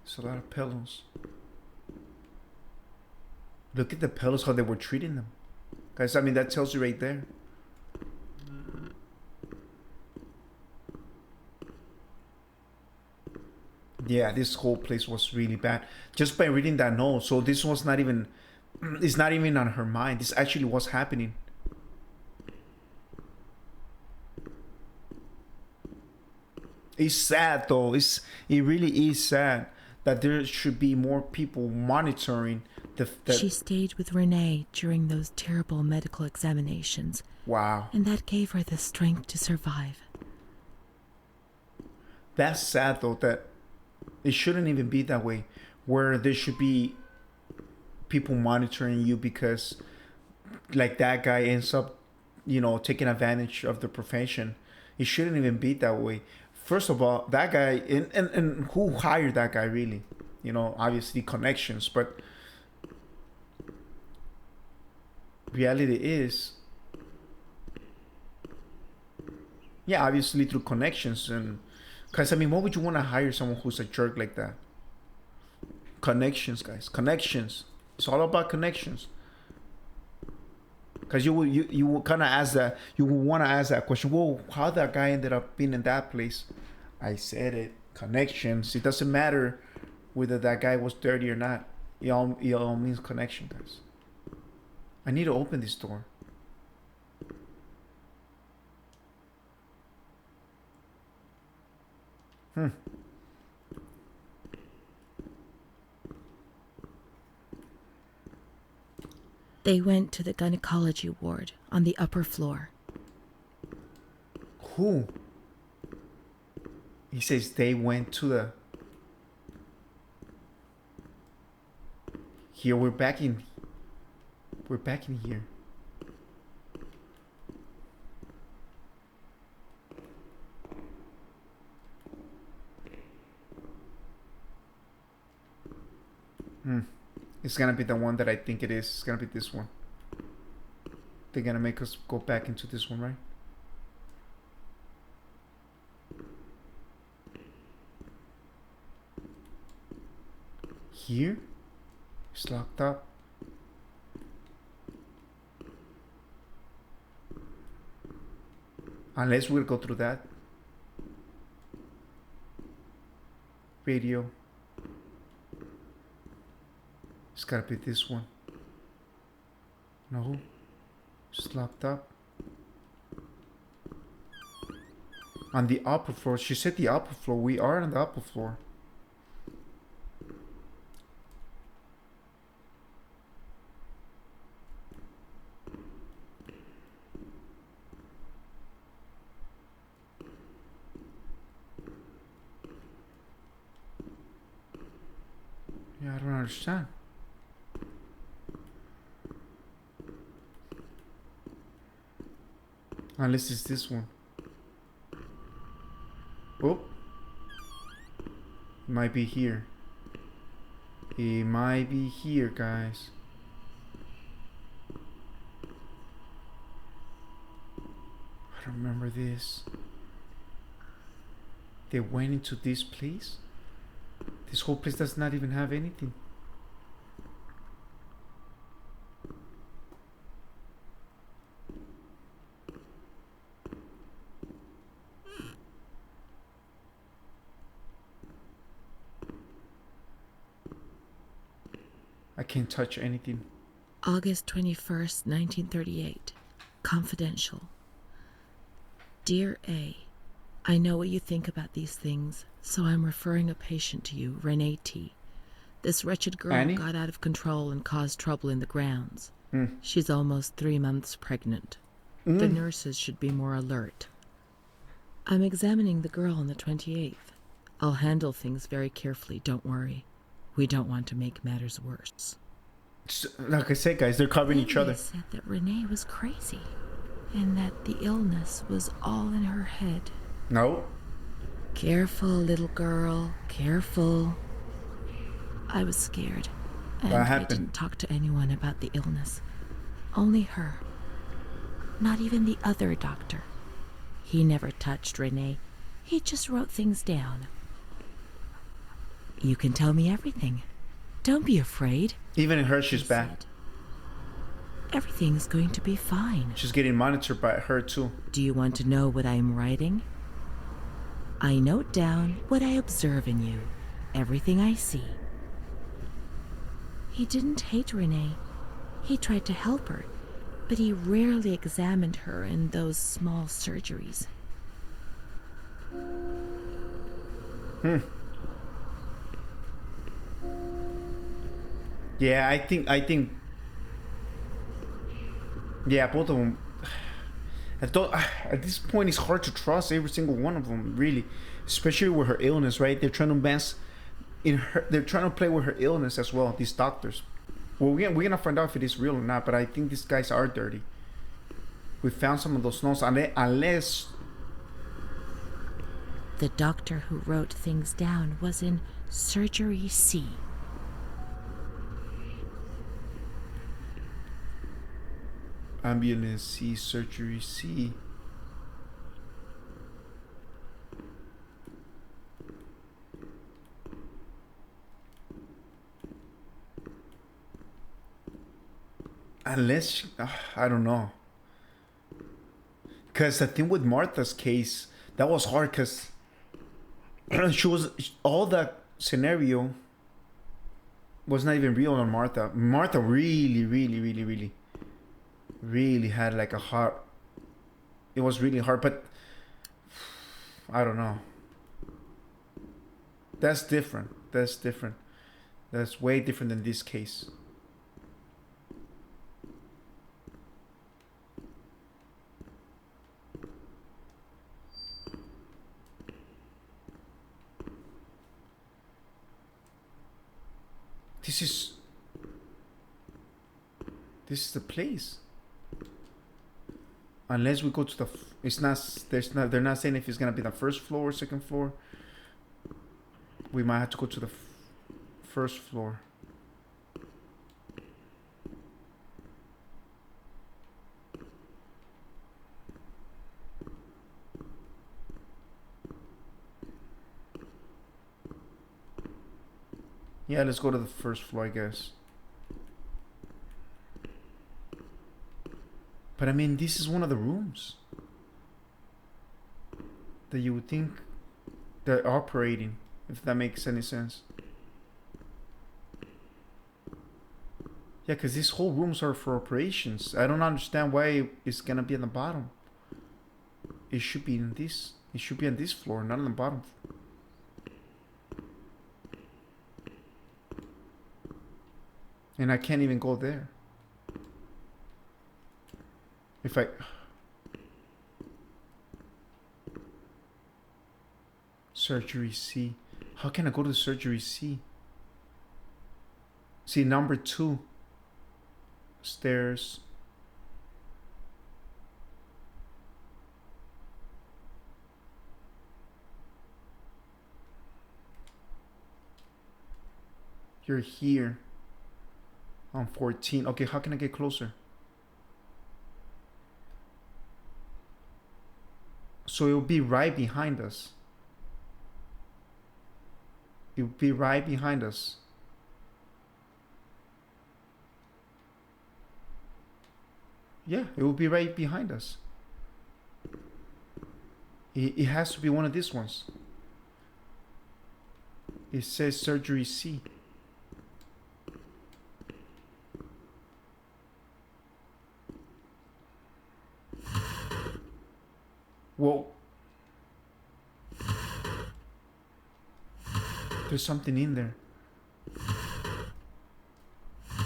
It's a lot of pillows. Look at the pillows, how they were treating them. Guys, I mean, that tells you right there. Yeah, this whole place was really bad. Just by reading that note, so this was not even, it's not even on her mind. This actually was happening. It's sad though. It really is sad that there should be more people monitoring the. She stayed with Renee during those terrible medical examinations. Wow. And that gave her the strength to survive. That's sad though, that it shouldn't even be that way, where there should be people monitoring you because, like, that guy ends up taking advantage of the profession. It shouldn't even be that way. First of all, that guy, and who hired that guy really? Obviously connections, but reality is, yeah, obviously through connections. And because, I mean, what would you want to hire someone who's a jerk like that? Connections, guys. Connections. It's all about connections. Because you will kind of ask that. You will want to ask that question. Well, how that guy ended up being in that place? I said it. Connections. It doesn't matter whether that guy was dirty or not. It all means connection, guys. I need to open this door. They went to the gynecology ward on the upper floor. Who? He says they went to the... Here, we're back in here. It's gonna be the one that I think it is. It's gonna be this one. They're gonna make us go back into this one, right? Here? It's locked up. Unless we'll go through that. Radio. It's gotta be this one. No. It's locked up. On the upper floor. She said the upper floor. We are on the upper floor. Yeah, I don't understand. Unless it's this one. Oh. It might be here. It might be here, guys. I don't remember this. They went into this place? This whole place does not even have anything. I can't touch anything. August 21st, 1938. Confidential. Dear A, I know what you think about these things, so I'm referring a patient to you, Renee T. This wretched girl Annie? got out of control and caused trouble in the grounds. She's almost 3 months pregnant. The nurses should be more alert. I'm examining the girl on the 28th. I'll handle things very carefully, don't worry. We don't want to make matters worse. Like I said, guys, they're covering each other. They said that Renee was crazy and that the illness was all in her head. No. Careful, little girl, careful. I was scared, and I didn't talk to anyone about the illness. Only her. Not even the other doctor. He never touched Renee. He just wrote things down. You can tell me everything. Don't be afraid. Even in her, she's bad. Said. Everything's going to be fine. She's getting monitored by her too. Do you want to know what I'm writing? I note down what I observe in you, everything I see. He didn't hate Renee. He tried to help her, but he rarely examined her in those small surgeries. Yeah, I think. Yeah, both of them. At this point, it's hard to trust every single one of them, really, especially with her illness, right? They're trying to mess in her. They're trying to play with her illness as well. These doctors. Well, we're gonna find out if it is real or not, but I think these guys are dirty. We found some of those notes, unless The doctor who wrote things down was in Surgery C. ambulance C, surgery C. Unless, I don't know. Because the thing with Martha's case, that was hard because she was, all that scenario was not even real on Martha. Martha really had like a hard, it was really hard, but I don't know. That's different. That's way different than this case. This is the place. Unless we go to the, they're not saying if it's gonna be the first floor or second floor. We might have to go to the first floor. Yeah, let's go to the first floor, I guess. But I mean, this is one of the rooms that you would think they're operating, if that makes any sense. Yeah, because these whole rooms are for operations. I don't understand why it's gonna be on the bottom. It should be in this. It should be on this floor, not on the bottom. And I can't even go there. If I... Surgery C. How can I go to surgery C? See, number 2. Stairs. You're here. On 14. Okay, how can I get closer? So it will be right behind us. It will be right behind us. Yeah, it will be right behind us. It has to be one of these ones. It says surgery C. Whoa. There's something in there.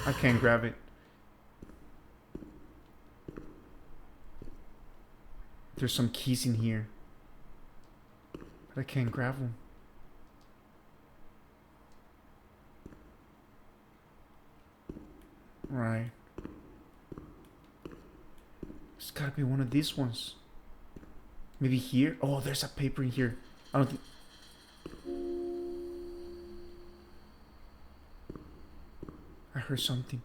I can't grab it. There's some keys in here. But I can't grab them. Right. It's gotta be one of these ones. Maybe here? Oh, there's a paper in here. I don't think... I heard something.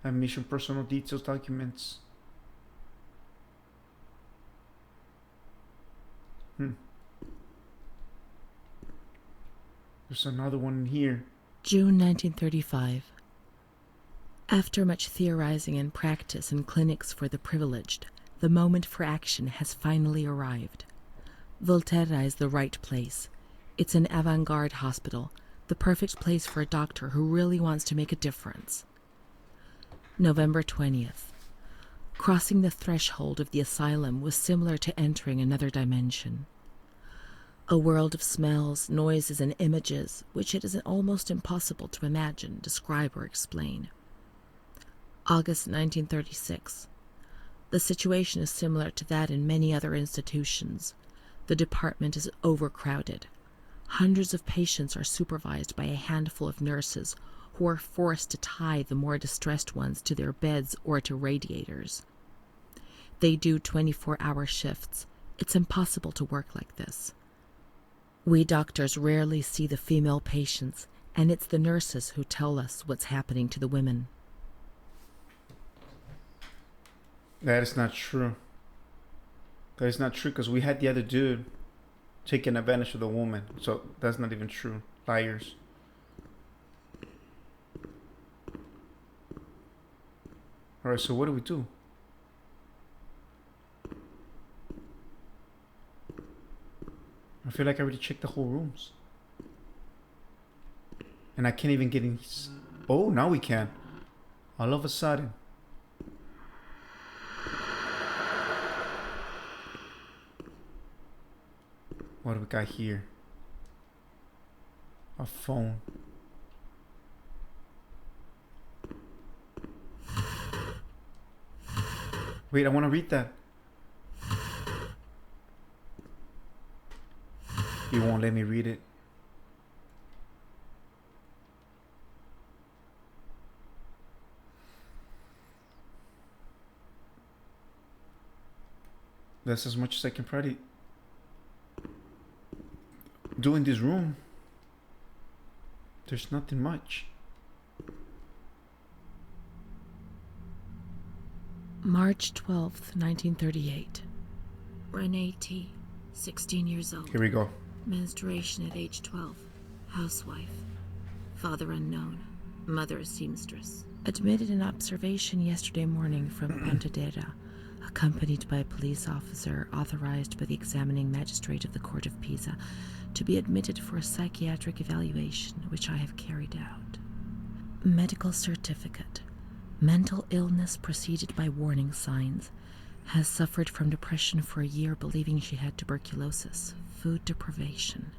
Admission personal details documents. There's another one in here. June 1935. After much theorizing in practice and clinics for the privileged, the moment for action has finally arrived. Volterra is the right place. It's an avant-garde hospital, the perfect place for a doctor who really wants to make a difference. November 20th. Crossing the threshold of the asylum was similar to entering another dimension. A world of smells, noises, and images which it is almost impossible to imagine, describe, or explain. August 1936. The situation is similar to that in many other institutions. The department is overcrowded. Hundreds of patients are supervised by a handful of nurses who are forced to tie the more distressed ones to their beds or to radiators. They do 24-hour shifts. It's impossible to work like this. We doctors rarely see the female patients, and it's the nurses who tell us what's happening to the women. That is not true. That is not true because we had the other dude taking advantage of the woman. So that's not even true. Liars. Alright, so what do we do? I feel like I already checked the whole rooms. And I can't even get in. Oh, now we can. All of a sudden. What do we got here? A phone. Wait, I want to read that. You won't let me read it. That's as much as I can probably do in this room. There's nothing much. March 12th, 1938. Renee T., 16 years old. Here we go. Menstruation at age 12. Housewife. Father unknown. Mother a seamstress. Admitted in observation yesterday morning from Pontedera, accompanied by a police officer authorized by the examining magistrate of the Court of Pisa to be admitted for a psychiatric evaluation, which I have carried out. Medical certificate. Mental illness preceded by warning signs. Has suffered from depression for a year, believing she had tuberculosis. Food deprivation.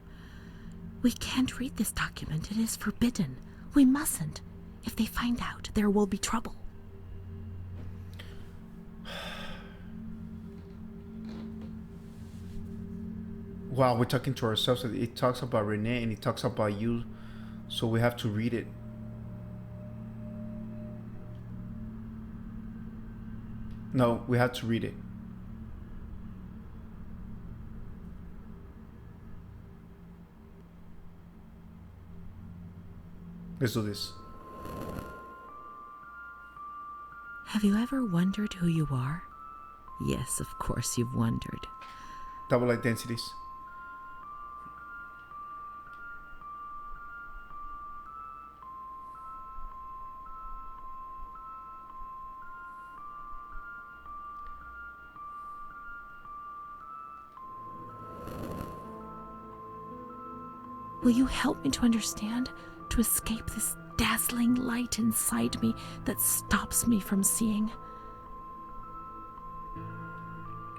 We can't read this document. It is forbidden. We mustn't. If they find out, there will be trouble. Wow, we're talking to ourselves. It talks about Renee and it talks about you. So we have to read it. No, we have to read it. Let's do this. Have you ever wondered who you are? Yes, of course you've wondered. Double identities. Will you help me to understand, to escape this dazzling light inside me that stops me from seeing?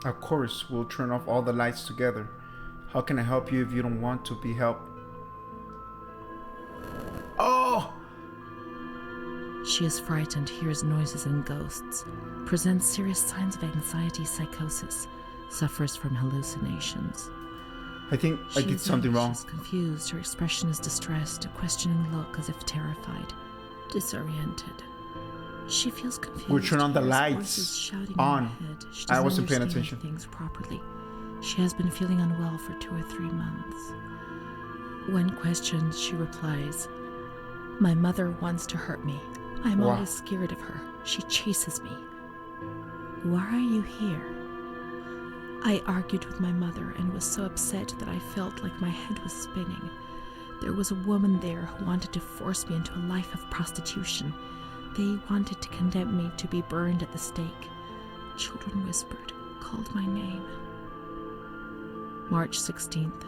Of course, we'll turn off all the lights together. How can I help you if you don't want to be helped? Oh! She is frightened, hears noises and ghosts, presents serious signs of anxiety, psychosis, suffers from hallucinations. I think I did something wrong. She's confused, her expression is distressed, a questioning look as if terrified, disoriented. She feels confused. We'll turn on the lights. On. I wasn't paying attention. Things properly. She has been feeling unwell for 2 or 3 months. When questioned, she replies, "My mother wants to hurt me. I'm always scared of her. She chases me. Why are you here?" I argued with my mother and was so upset that I felt like my head was spinning. There was a woman there who wanted to force me into a life of prostitution. They wanted to condemn me to be burned at the stake. Children whispered, called my name. March 16th.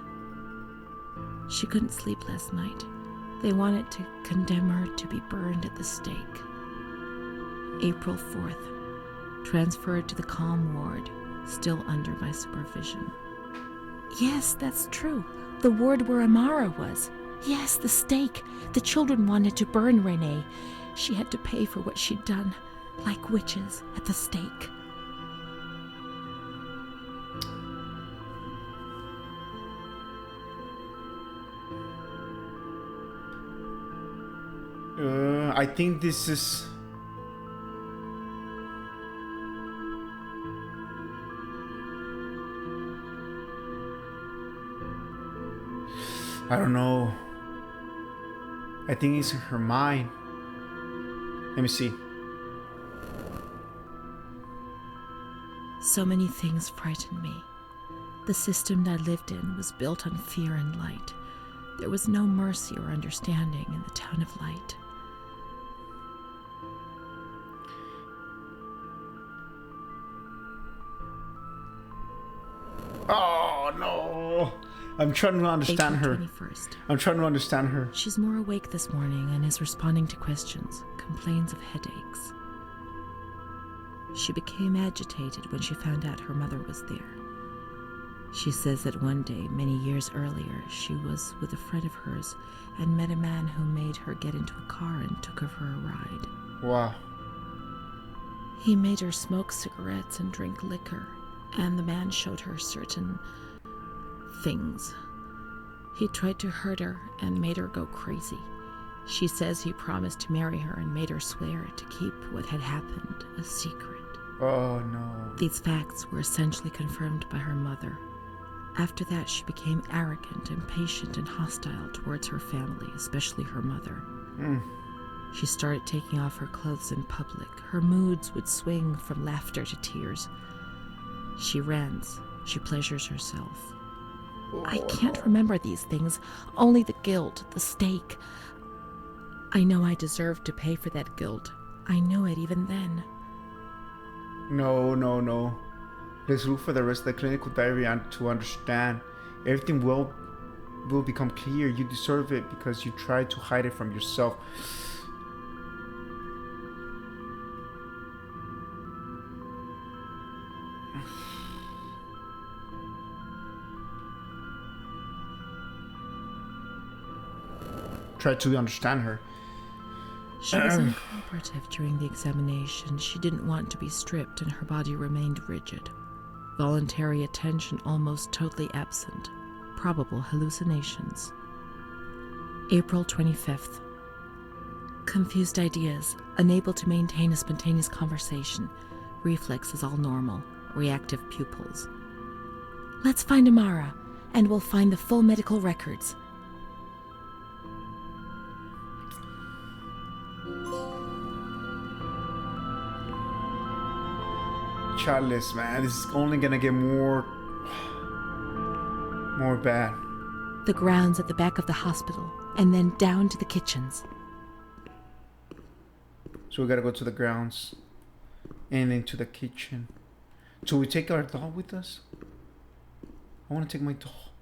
She couldn't sleep last night. They wanted to condemn her to be burned at the stake. April 4th. Transferred to the calm ward, still under my supervision. Yes, that's true. The ward where Amara was. Yes, the stake. The children wanted to burn Renee. She had to pay for what she'd done, like witches at the stake. I think this is... I don't know. I think it's in her mind. Let me see. So many things frightened me. The system I lived in was built on fear and light. There was no mercy or understanding in the town of light. Oh no! I'm trying to understand April her. 21st. I'm trying to understand her. She's more awake this morning and is responding to questions, complains of headaches. She became agitated when she found out her mother was there. She says that one day, many years earlier, she was with a friend of hers and met a man who made her get into a car and took her for a ride. Wow. He made her smoke cigarettes and drink liquor, and the man showed her certain things. He tried to hurt her and made her go crazy. She says he promised to marry her and made her swear to keep what had happened a secret. Oh no. These facts were essentially confirmed by her mother. After that, she became arrogant, impatient, and hostile towards her family, especially her mother. She started taking off her clothes in public. Her moods would swing from laughter to tears. She rants. She pleasures herself. I can't remember these things, only the guilt, the stake. I know I deserved to pay for that guilt. I knew it even then. No. Let's look for the rest of the clinical diary and to understand. Everything will become clear. You deserve it because you tried to hide it from yourself. Try to understand her. She was uncooperative during the examination. She didn't want to be stripped and her body remained rigid. Voluntary attention almost totally absent. Probable hallucinations. April 25th. Confused ideas. Unable to maintain a spontaneous conversation. Reflexes all normal. Reactive pupils. Let's find Amara, and we'll find the full medical records. Childless, man. This is only gonna get more bad. The grounds at the back of the hospital, and then down to the kitchens. So we gotta go to the grounds and into the kitchen. So we take our doll with us? I wanna take my doll.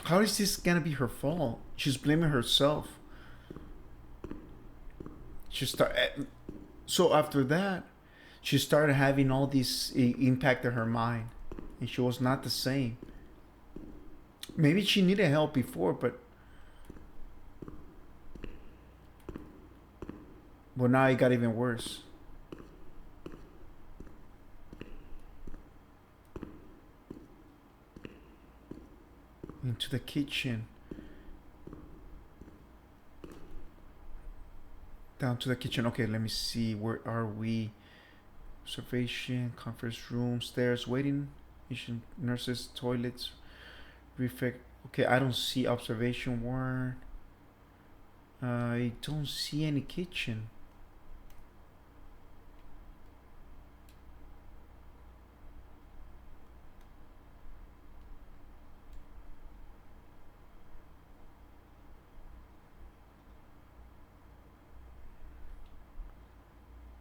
How is this gonna be her fault? She's blaming herself. So after that, she started having all this impact on her mind, and she was not the same. Maybe she needed help before, but now it got even worse. Into the kitchen. Down to the kitchen. Okay, let me see. Where are we? Observation, conference room, stairs, waiting, patient, nurses, toilets, reflect. Okay, I don't see observation ward. I don't see any kitchen.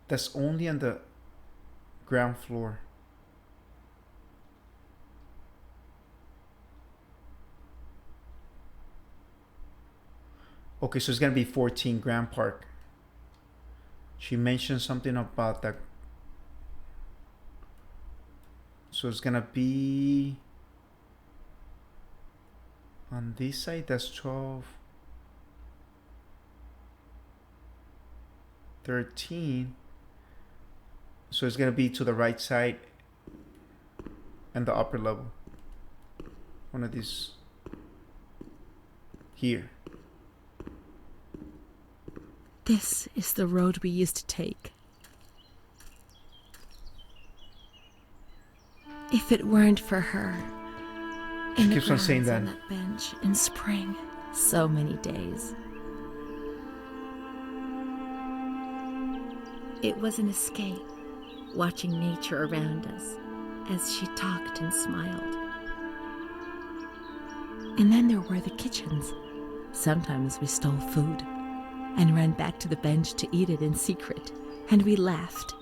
That's only on the ground floor. Okay, so it's gonna be 14 Grand Park. She mentioned something about that. So it's gonna be on this side. That's 12. 13. So it's gonna be to the right side and the upper level. One of these. Here. This is the road we used to take. If it weren't for her, She in the keeps on saying grounds that. on that bench in spring, so many days. It was an escape, watching nature around us as she talked and smiled. And then there were the kitchens. Sometimes we stole food and ran back to the bench to eat it in secret, and we laughed.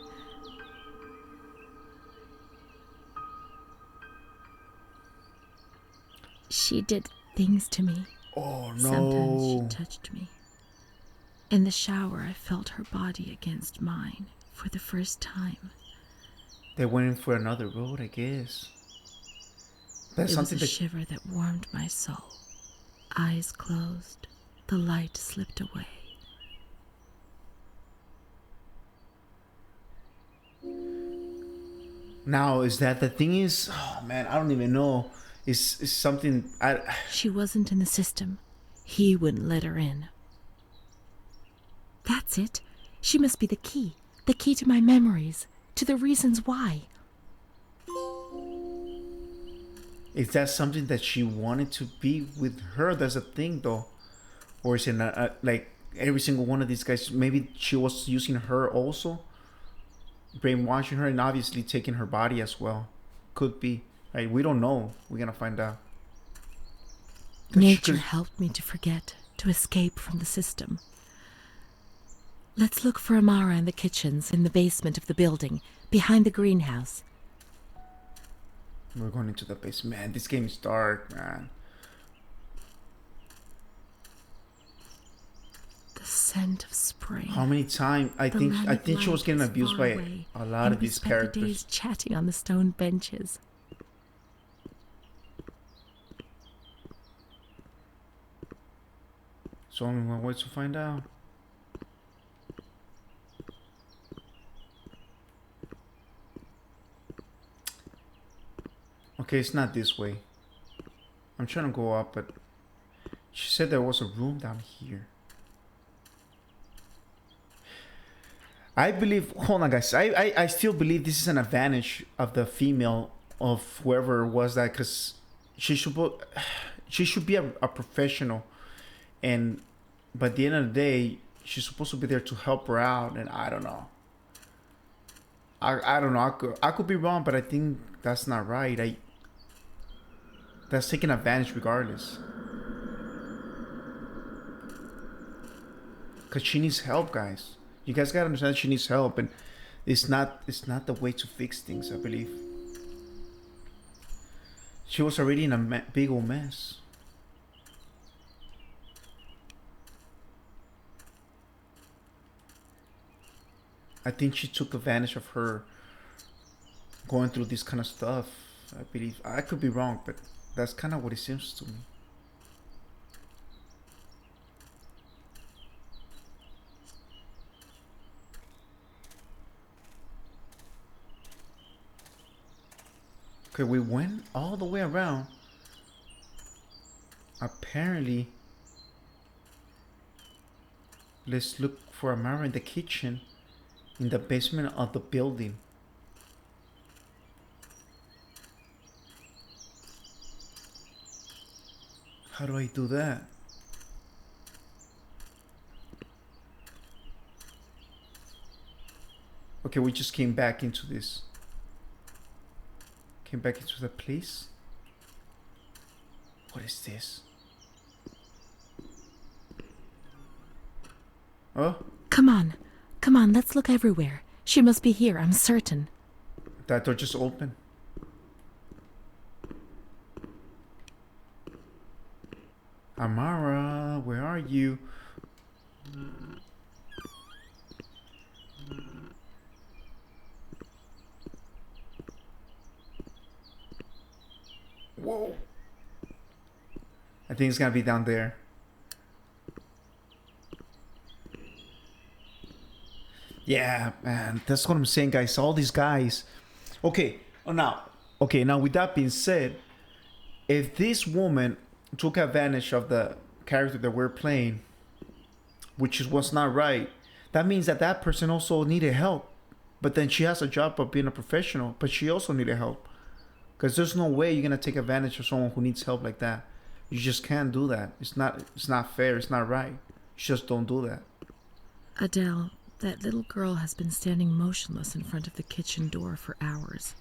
She did things to me. Oh no. Sometimes she touched me. In the shower, I felt her body against mine for the first time. They went in for another road, I guess. That's It was something a that shiver that warmed my soul. Eyes closed, the light slipped away. now is that the thing is, oh man, I don't even know. It's something She wasn't in the system. He wouldn't let her in. That's it. She must be the key to my memories, to the reasons why. is that something that she wanted to be with her? That's a thing though. Or is it not, like every single one of these guys, maybe she was using her also, brainwashing her, and obviously taking her body as well. Could be. Right? We don't know. We're gonna find out. Nature helped me to forget, to escape from the system. Let's look for Amara in the kitchens, in the basement of the building, behind the greenhouse. We're going into the basement. Man, this game is dark, man. The scent of spring. How many times? I think she was getting abused by a lot of these characters. The days chatting on the stone benches. So only one way to find out. Okay, it's not this way. I'm trying to go up, but she said there was a room down here. I believe, hold on guys, I still believe this is an advantage of the female, of whoever was that, because she should be a professional, and but at the end of the day, she's supposed to be there to help her out, and I don't know. I don't know. I could be wrong, but I think that's not right. That's taking advantage regardless. Cause she needs help, guys. You guys gotta understand she needs help, and it's not the way to fix things. I believe she was already in a big old mess. I think she took advantage of her going through this kind of stuff. I believe. I could be wrong, but that's kind of what it seems to me. Okay, we went all the way around. Apparently, let's look for Amara in the kitchen, in the basement of the building. How do I do that? Okay, we just came back into this. Came back into the place. What is this? Oh? Come on, let's look everywhere. She must be here, I'm certain. That door just opened. Amara, where are you? Whoa. I think it's gonna be down there. Yeah, man, that's what I'm saying, guys. All these guys. Okay, now with that being said, if this woman took advantage of the character that we're playing, which is what's not right, that means that that person also needed help. But then she has a job of being a professional, but she also needed help. Because there's no way you're gonna take advantage of someone who needs help like that. You just can't do that. It's not fair. It's not right. You just don't do that. Adele, that little girl has been standing motionless in front of the kitchen door for hours.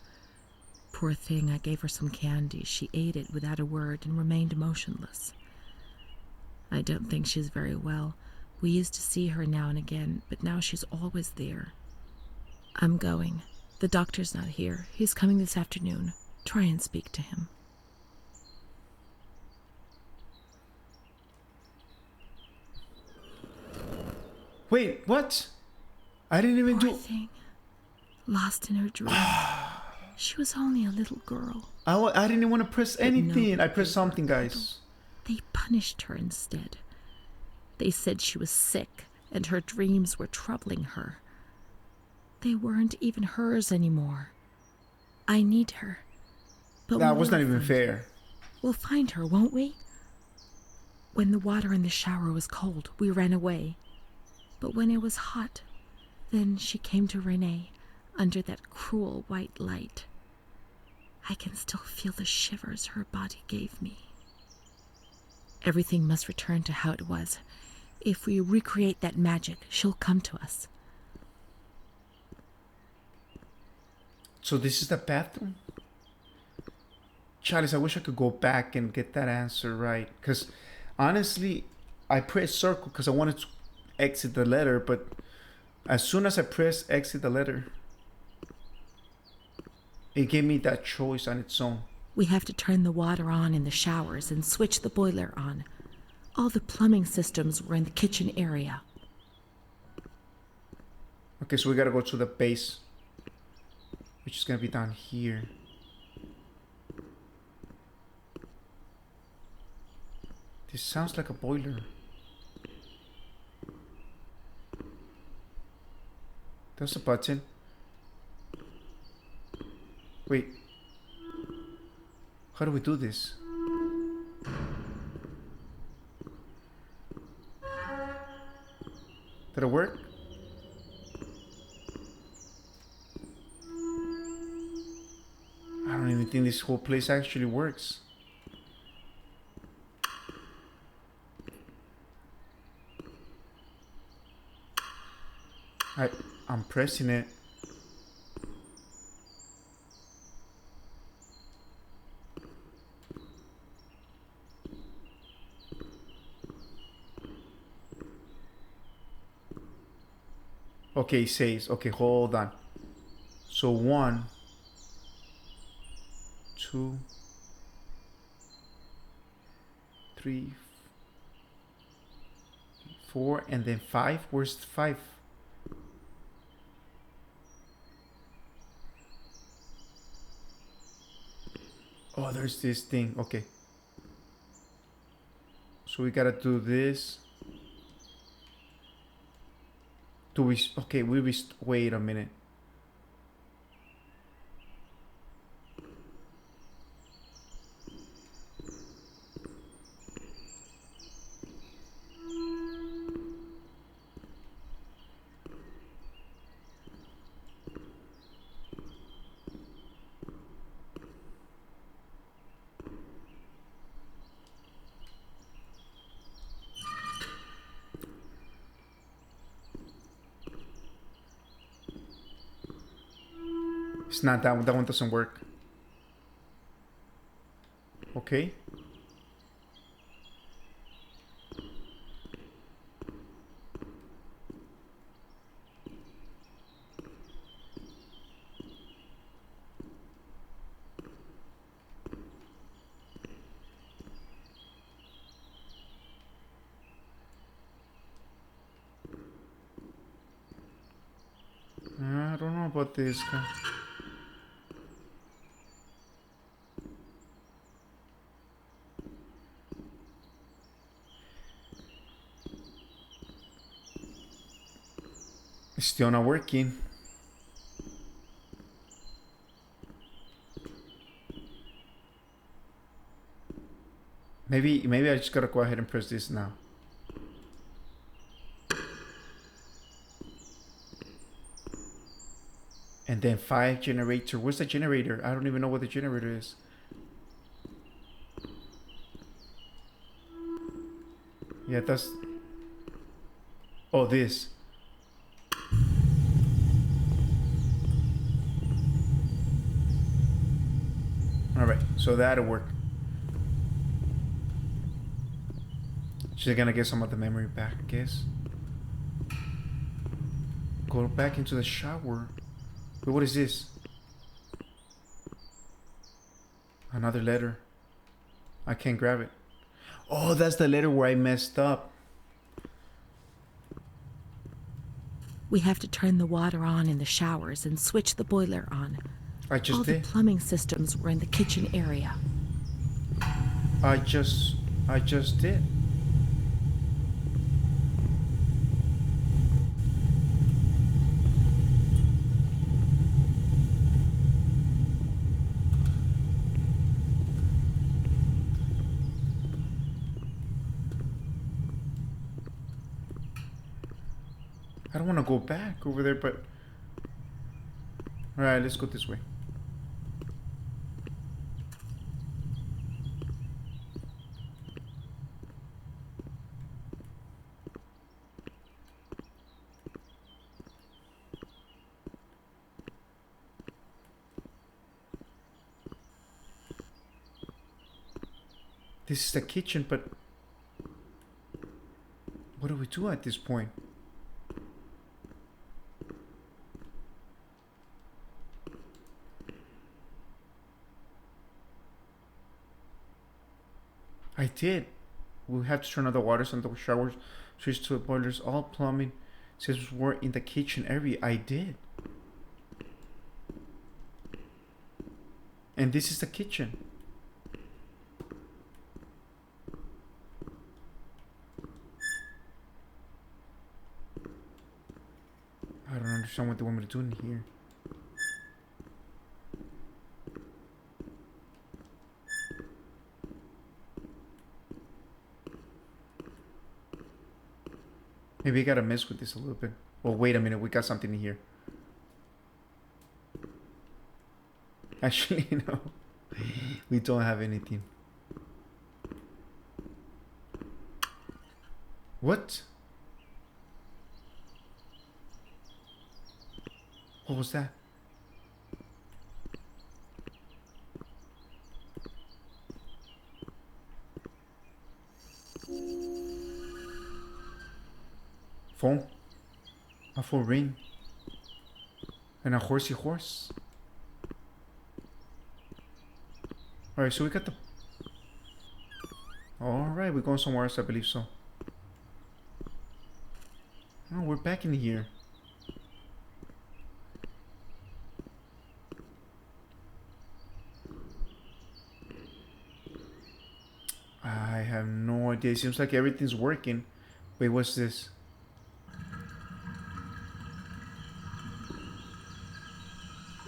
Poor thing, I gave her some candy. She ate it without a word and remained motionless. I don't think she's very well. We used to see her now and again, but now she's always there. I'm going. The doctor's not here. He's coming this afternoon. Try and speak to him. Wait, what? I didn't even Poor do... thing. Lost in her dreams. She was only a little girl. I didn't want to press anything. I pressed something, guys. They punished her instead. They said she was sick and her dreams were troubling her. They weren't even hers anymore. I need her. But That was not even fair. We'll find her, won't we? When the water in the shower was cold, we ran away. But when it was hot, then she came to Renee under that cruel white light. I can still feel the shivers her body gave me. Everything must return to how it was. If we recreate that magic, she'll come to us. So this is the bathroom? Chalice, I wish I could go back and get that answer right. Because honestly, I pressed circle because I wanted to exit the letter, but as soon as I pressed exit the letter, it gave me that choice on its own. We have to turn the water on in the showers and switch the boiler on. All the plumbing systems were in the kitchen area. Okay, so we gotta go to the base, which is gonna be down here. This sounds like a boiler. There's a button. Wait. How do we do this? Did it work? I don't even think this whole place actually works. I'm pressing it. Okay, it says, okay, hold on. So 1, 2, 3, 4, and then 5. Where's 5? Oh, there's this thing. Okay. So we gotta do this. Do we? Okay, wait a minute. It's not that one. That one doesn't work. Okay. I don't know about this guy. It's still not working. Maybe I just gotta go ahead and press this now. And then 5 generator. Where's the generator? I don't even know what the generator is. Yeah, that's... Oh, this. Alright, so that'll work. She's gonna get some of the memory back, I guess. Go back into the shower. Wait, what is this? Another letter. I can't grab it. Oh, that's the letter where I messed up. We have to turn the water on in the showers and switch the boiler on. I just All did. the plumbing systems were in the kitchen area. I just did. I don't want to go back over there, but... Alright, let's go this way. This is the kitchen, but... What do we do at this point? I did. We have to turn on the waters and the showers, switch to the boilers, all plumbing systems were in the kitchen area. I did. And this is the kitchen. I don't understand what they want me to do in here. Maybe I gotta mess with this a little bit. Well, wait a minute. We got something in here. Actually, no. We don't have anything. What? What was that? Phone. A full ring. And a horsey horse. Alright, so we got the... Alright, we're going somewhere else, I believe so. Oh, we're back in here. I have no idea. It seems like everything's working. Wait, what's this?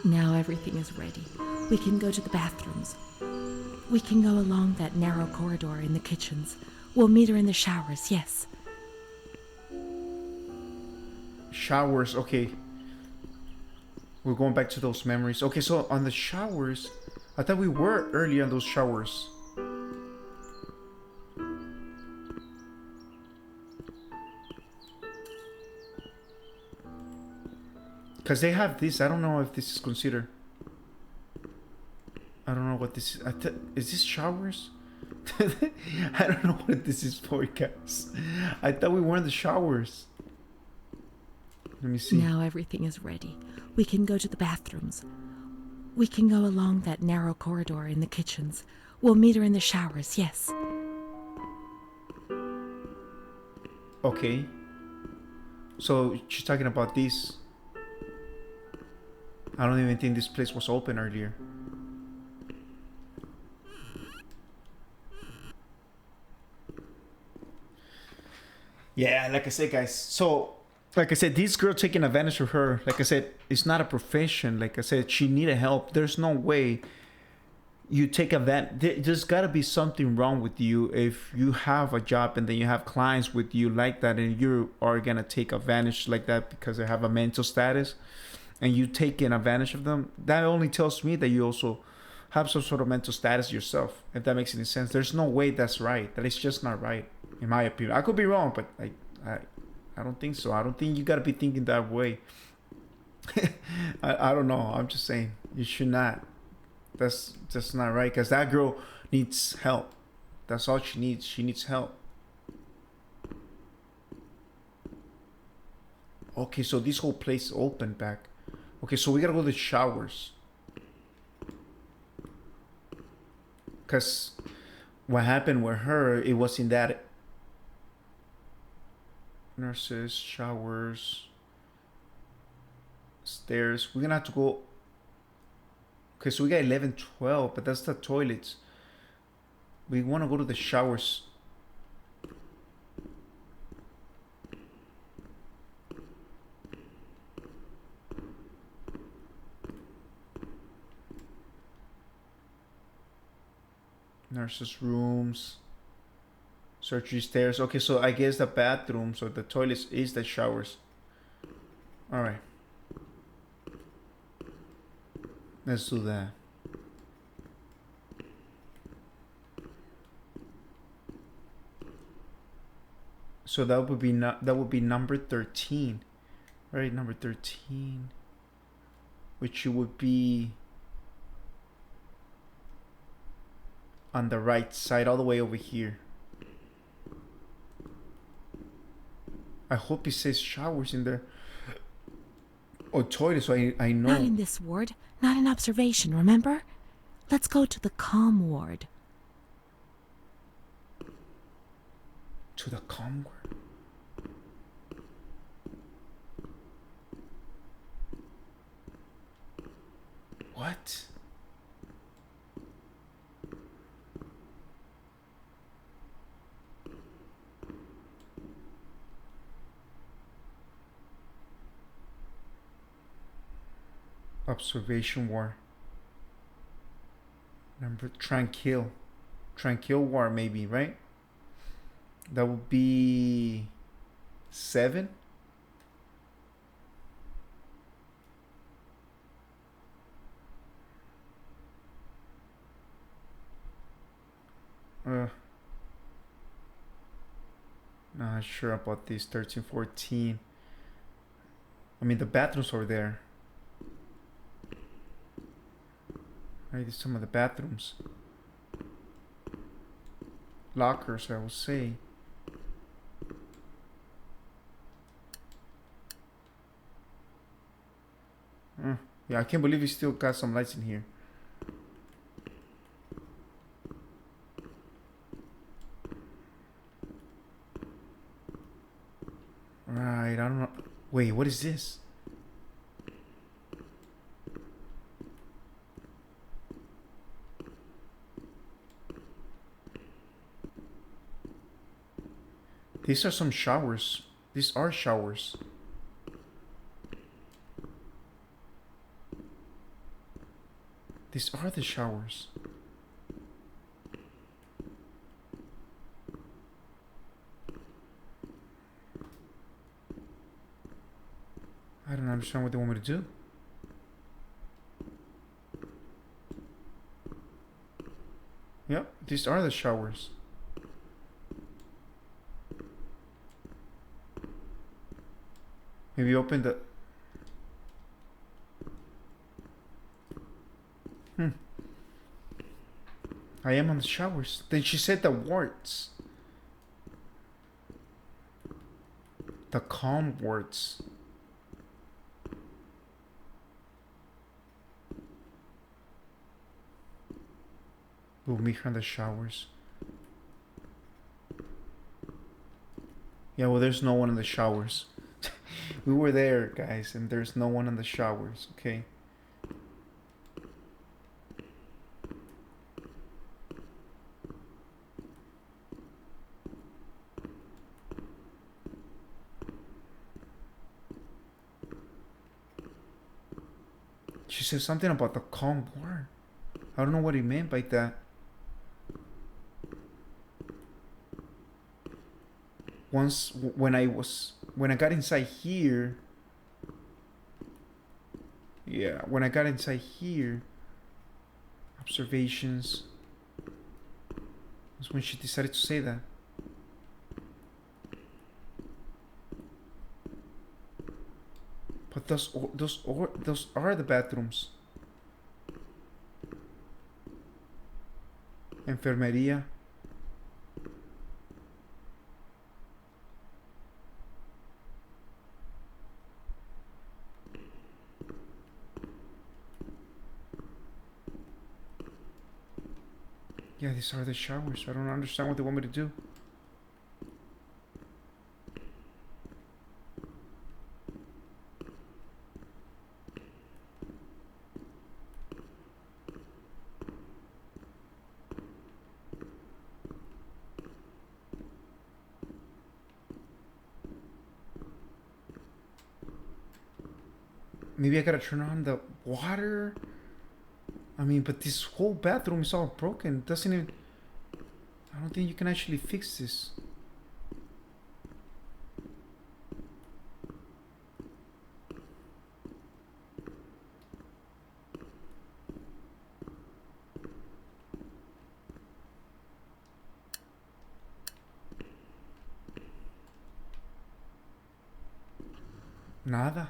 Now everything is ready. We can go to the bathrooms. We can go along that narrow corridor in the kitchens. We'll meet her in the showers, yes. Showers, okay. We're going back to those memories. Okay, so on the showers, I thought we were early on those showers. Because they have this. I don't know if this is considered. I don't know what this is. Is this showers? I don't know what this is for, guys. I thought we were in the showers. Let me see. Now everything is ready. We can go to the bathrooms. We can go along that narrow corridor in the kitchens. We'll meet her in the showers, yes. Okay. So she's talking about this. I don't even think this place was open earlier. Yeah, like I said, guys. So, like I said, this girl taking advantage of her. Like I said, it's not a profession. Like I said, she needed help. There's no way you take advantage. There's got to be something wrong with you if you have a job and then you have clients with you like that, and you are gonna take advantage like that because they have a mental status, and you taking advantage of them. That only tells me that you also have some sort of mental status yourself. If that makes any sense, there's no way that's right. That is just not right, in my opinion. I could be wrong, but I, I don't think so. I don't think you gotta be thinking that way. I don't know. I'm just saying you should not. That's just not right because that girl needs help. That's all she needs. She needs help. Okay, so this whole place is open back. Okay, so we gotta go to the showers. Because what happened with her, it was in that nurses, showers, stairs. We're gonna have to go. Okay, so we got 11, 12, but that's the toilets. We want to go to the showers. Nurses' rooms. Surgery stairs. Okay, so I guess the bathrooms or the toilets is the showers. Alright. Let's do that. So that would be number 13. Right, number 13. Which would be on the right side, all the way over here. I hope it says showers in there. Or toilet, so I know. Not in this ward. Not in observation, remember? Let's go to the calm ward. To the calm ward? What? Observation war. Number tranquil war, maybe, right? That would be 7. Not sure about this. 13, 14. I mean, the bathrooms are there. Right, these are some of the bathrooms. Lockers, I will say. Yeah, I can't believe we still got some lights in here. Right, I don't know. Wait, what is this? These are some showers. These are showers. These are the showers. I don't understand what they want me to do. Yep, these are the showers. Maybe open the... I am on the showers. Then she said the wards. The calm wards. We'll meet her in the showers. Yeah, well, there's no one in the showers. We were there, guys, and there's no one in the showers, okay? She said something about the calm ward. I don't know what he meant by that. Once, when I got inside here, yeah, when I got inside here, observations, that's when she decided to say that. But those are the bathrooms. Enfermería. Yeah, these are the showers. I don't understand what they want me to do. Maybe I gotta turn on the water. I mean, but this whole bathroom is all broken. It doesn't even... I don't think you can actually fix this. Nada.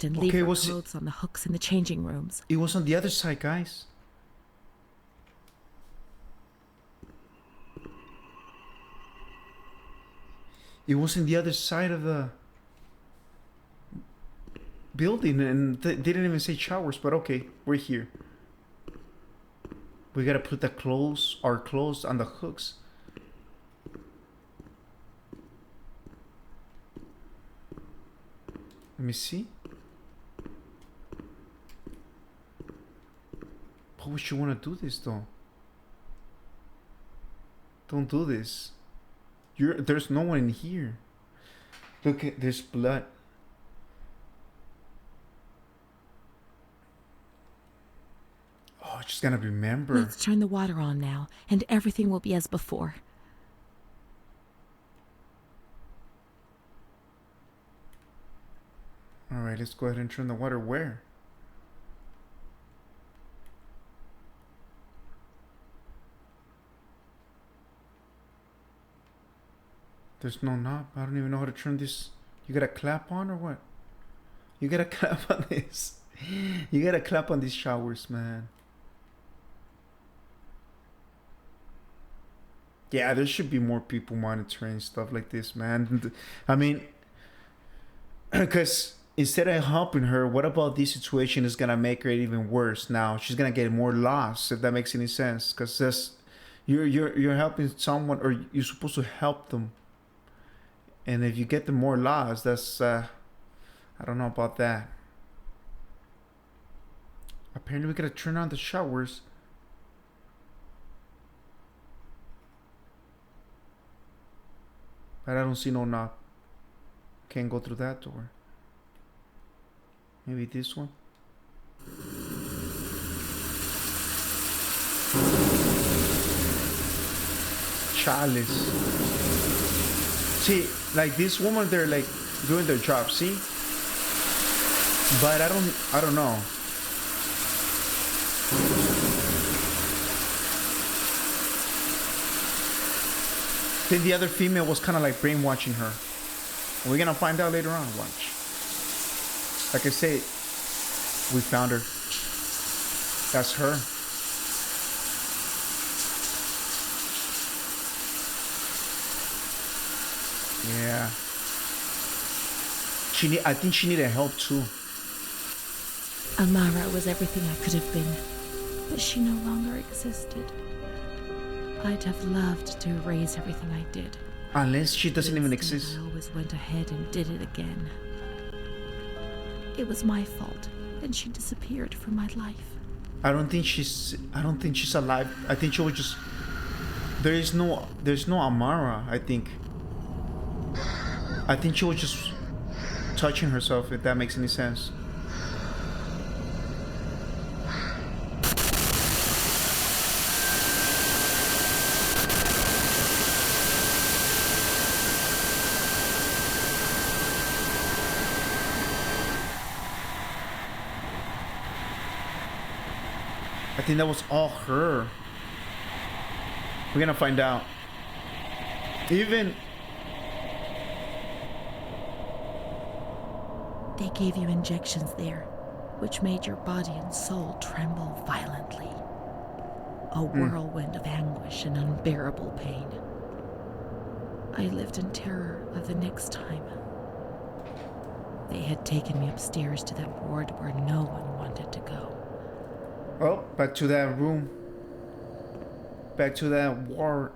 And leave her clothes on the hooks in the changing rooms. It was on the other side, guys. It was in the other side of the building, and they didn't even say showers, but okay, we're here. We gotta put our clothes on the hooks. Let me see. Why would you want to do this though? Don't do this. There's no one in here. Look at this blood. Oh, she's gonna remember. Let's turn the water on now, and everything will be as before. Alright, let's go ahead and turn the water where? There's no knob. I don't even know how to turn this. You gotta clap on or what? You gotta clap on this. You gotta clap on these showers, man. Yeah, there should be more people monitoring stuff like this, man. I mean, because instead of helping her, what about this situation is gonna make her even worse? Now she's gonna get more lost, if that makes any sense. Because you're helping someone, or you're supposed to help them. And if you get them more lost, that's, I don't know about that. Apparently we gotta turn on the showers. But I don't see no knob. Can't go through that door. Maybe this one? Chalice. See, like this woman, they're like doing their job, see? But I don't know. Then the other female was kind of like brainwashing her. We're gonna find out later on. Watch. Like I say, we found her. That's her. Yeah. I think she needed help too. Amara was everything I could have been, but she no longer existed. I'd have loved to erase everything I did. Unless she doesn't even exist. I always went ahead and did it again. It was my fault, and she disappeared from my life. I don't think she's alive. I think she was just... There's no Amara, I think. I think she was just touching herself, if that makes any sense. I think that was all her. We're gonna find out. Even... They gave you injections there, which made your body and soul tremble violently. A whirlwind of anguish and unbearable pain. I lived in terror of the next time. They had taken me upstairs to that ward where no one wanted to go. Well, back to that room. Back to that ward.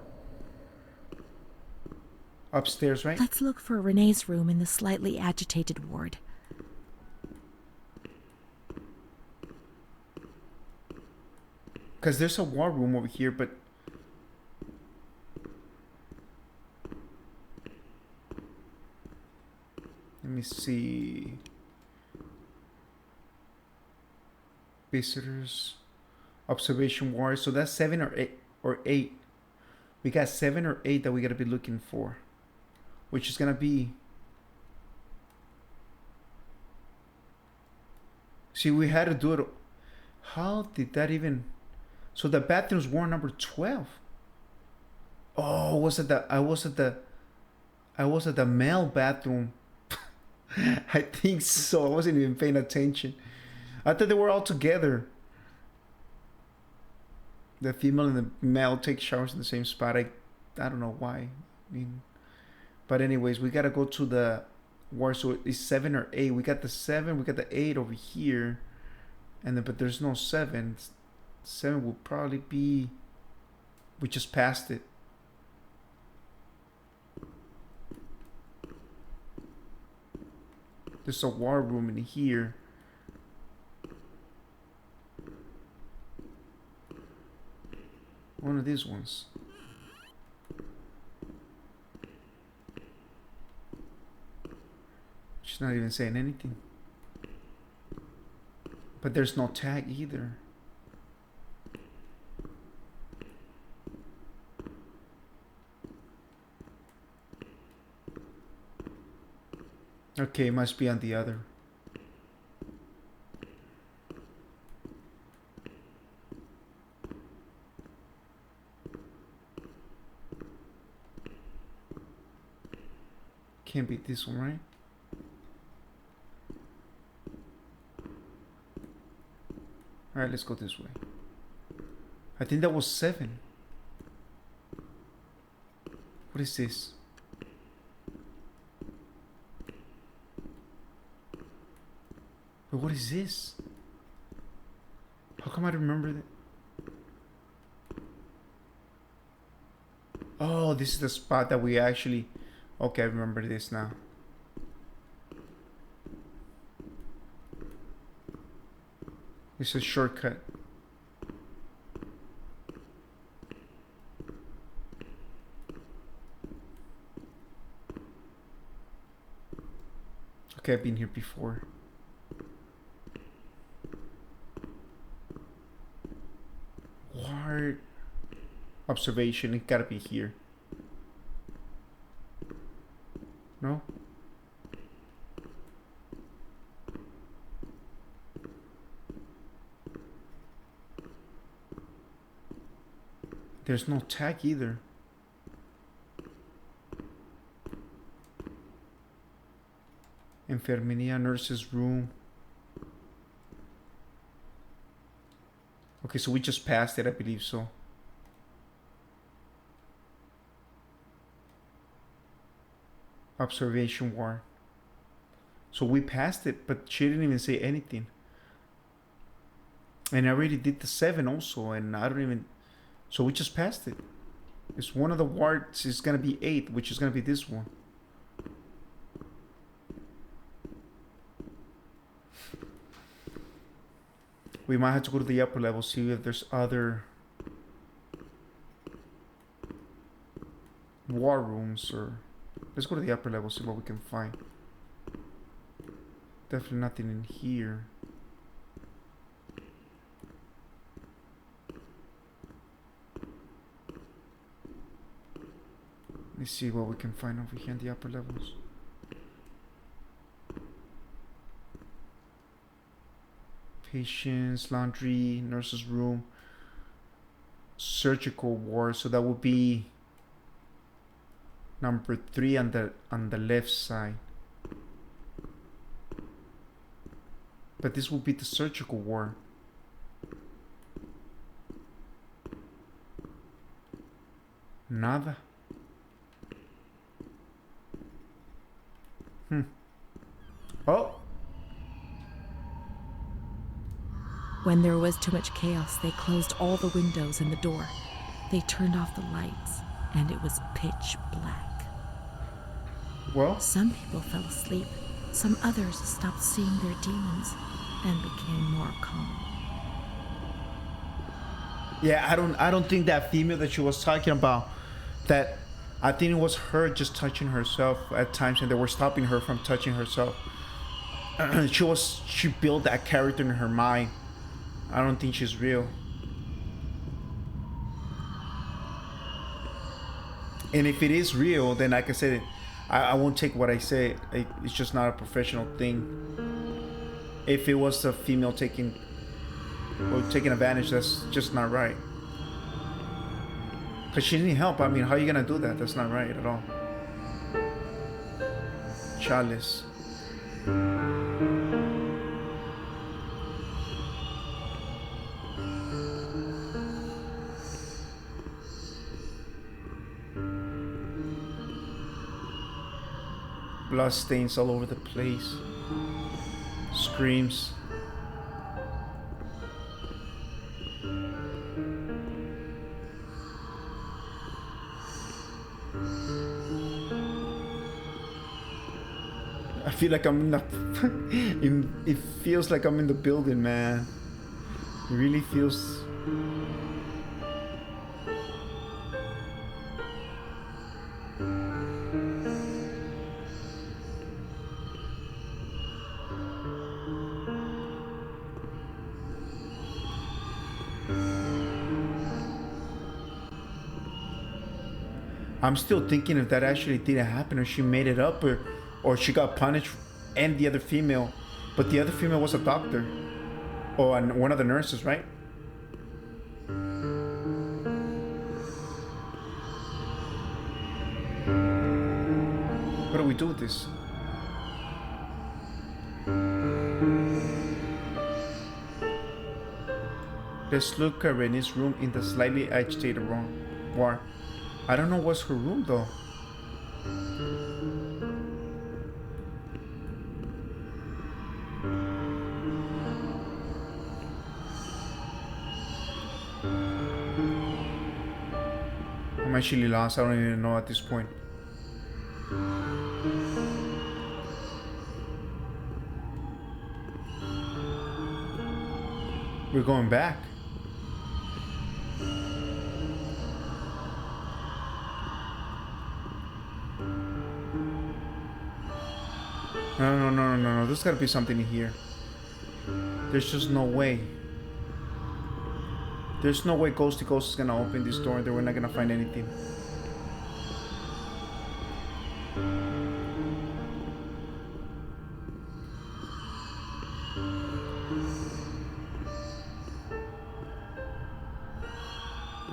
Upstairs, right? Let's look for Renee's room in the slightly agitated ward. Because there's a war room over here, but... Let me see... Visitors... Observation ward. So that's 7 or 8. We got 7 or 8 that we gotta be looking for. Which is gonna be... See, we had to do it... How did that even... So the bathroom's ward number 12. Oh, was it I was at the male bathroom. I think so. I wasn't even paying attention. I thought they were all together. The female and the male take showers in the same spot. I don't know why. I mean, but anyways, we gotta go to the ward. So it's 7 or 8. We got the 7. We got the 8 over here, and then but there's no 7. 7 will probably be... We just passed it. There's a war room in here. One of these ones. She's not even saying anything. But there's no tag either. Okay, it must be on the other. Can't be this one, right? Alright, let's go this way. I think that was 7. What is this? But what is this? How come I remember that? Oh, this is the spot that we actually... Okay, I remember this now. It's a shortcut. Okay, I've been here before. Ward observation, it gotta be here. No? There's no tag either. Enfermería, nurse's room. Okay, so we just passed it, I believe so. Observation ward. So we passed it, but she didn't even say anything. And I already did the 7 also, and I don't even... So we just passed it. It's one of the wards is gonna be 8, which is gonna be this one. We might have to go to the upper level, see if there's other war rooms or... Let's go to the upper level, see what we can find. Definitely nothing in here. Let's see what we can find over here in the upper levels. Patients, laundry, nurse's room, surgical ward. So that would be number 3 on the left side. But this will be the surgical ward. Nada. Oh. When there was too much chaos, they closed all the windows and the door. They turned off the lights, and it was pitch black. Well. Some people fell asleep. Some others stopped seeing their demons and became more calm. Yeah, I don't think that female that she was talking about, that I think it was her just touching herself at times, and they were stopping her from touching herself. She built that character in her mind. I don't think she's real. And if it is real, then like I said, I won't take what I say. It's just not a professional thing. If it was a female taking advantage, that's just not right. Because she didn't help. I mean, how are you gonna do that? That's not right at all. Chalice. Blood stains all over the place. Screams. I feel like I'm in the it feels like I'm in the building, man. It really feels. I'm still thinking if that actually didn't happen, or she made it up, or she got punished, and the other female, but the other female was a doctor, or one of the nurses, right? What do we do with this? Let's look at Renee's room in the slightly agitated ward. I don't know what's her room though. I'm actually lost. I don't even know at this point. We're going back. No. There's gotta be something in here. There's just no way. There's no way Ghosty Ghost is gonna open this door and we're not gonna find anything.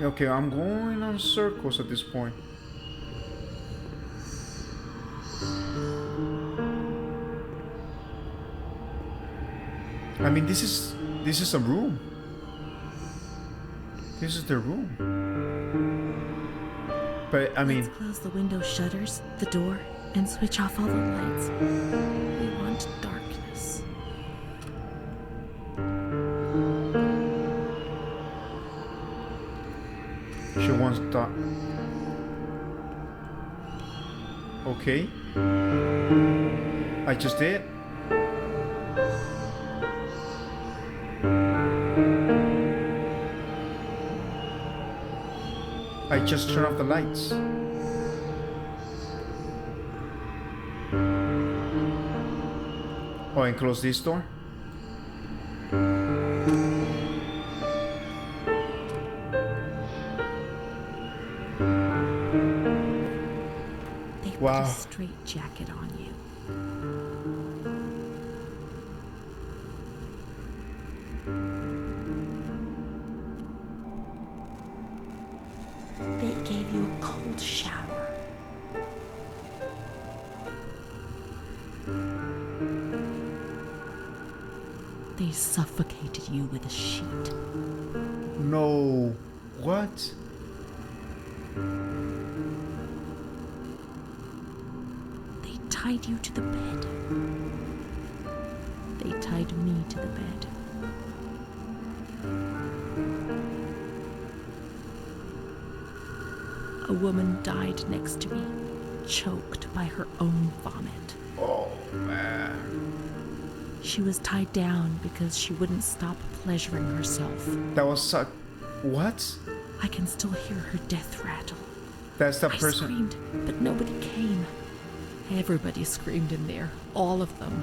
Okay, I'm going on circles at this point. I mean, this is a room. This is the room. But I mean, let's close the window shutters, the door, and switch off all the lights. We want darkness. She wants dark. Okay. I just did. I just turned off the lights. Oh, and close this door. They put Wow. a straight jacket on you. gave you a cold shower. They suffocated you with a sheet. No. What? They tied you to the bed. They tied me to the bed. A woman died next to me, choked by her own vomit. Oh, man. She was tied down because she wouldn't stop pleasuring herself. That was such... What? I can still hear her death rattle. That's the I person... screamed, but nobody came. Everybody screamed in there, all of them.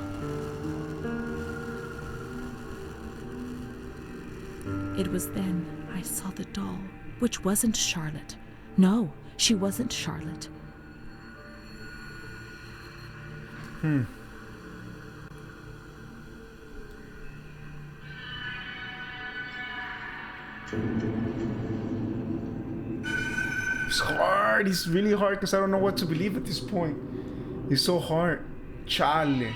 It was then I saw the doll, which wasn't Charlotte. No, she wasn't Charlotte. It's hard. It's really hard because I don't know what to believe at this point. It's so hard. Chales.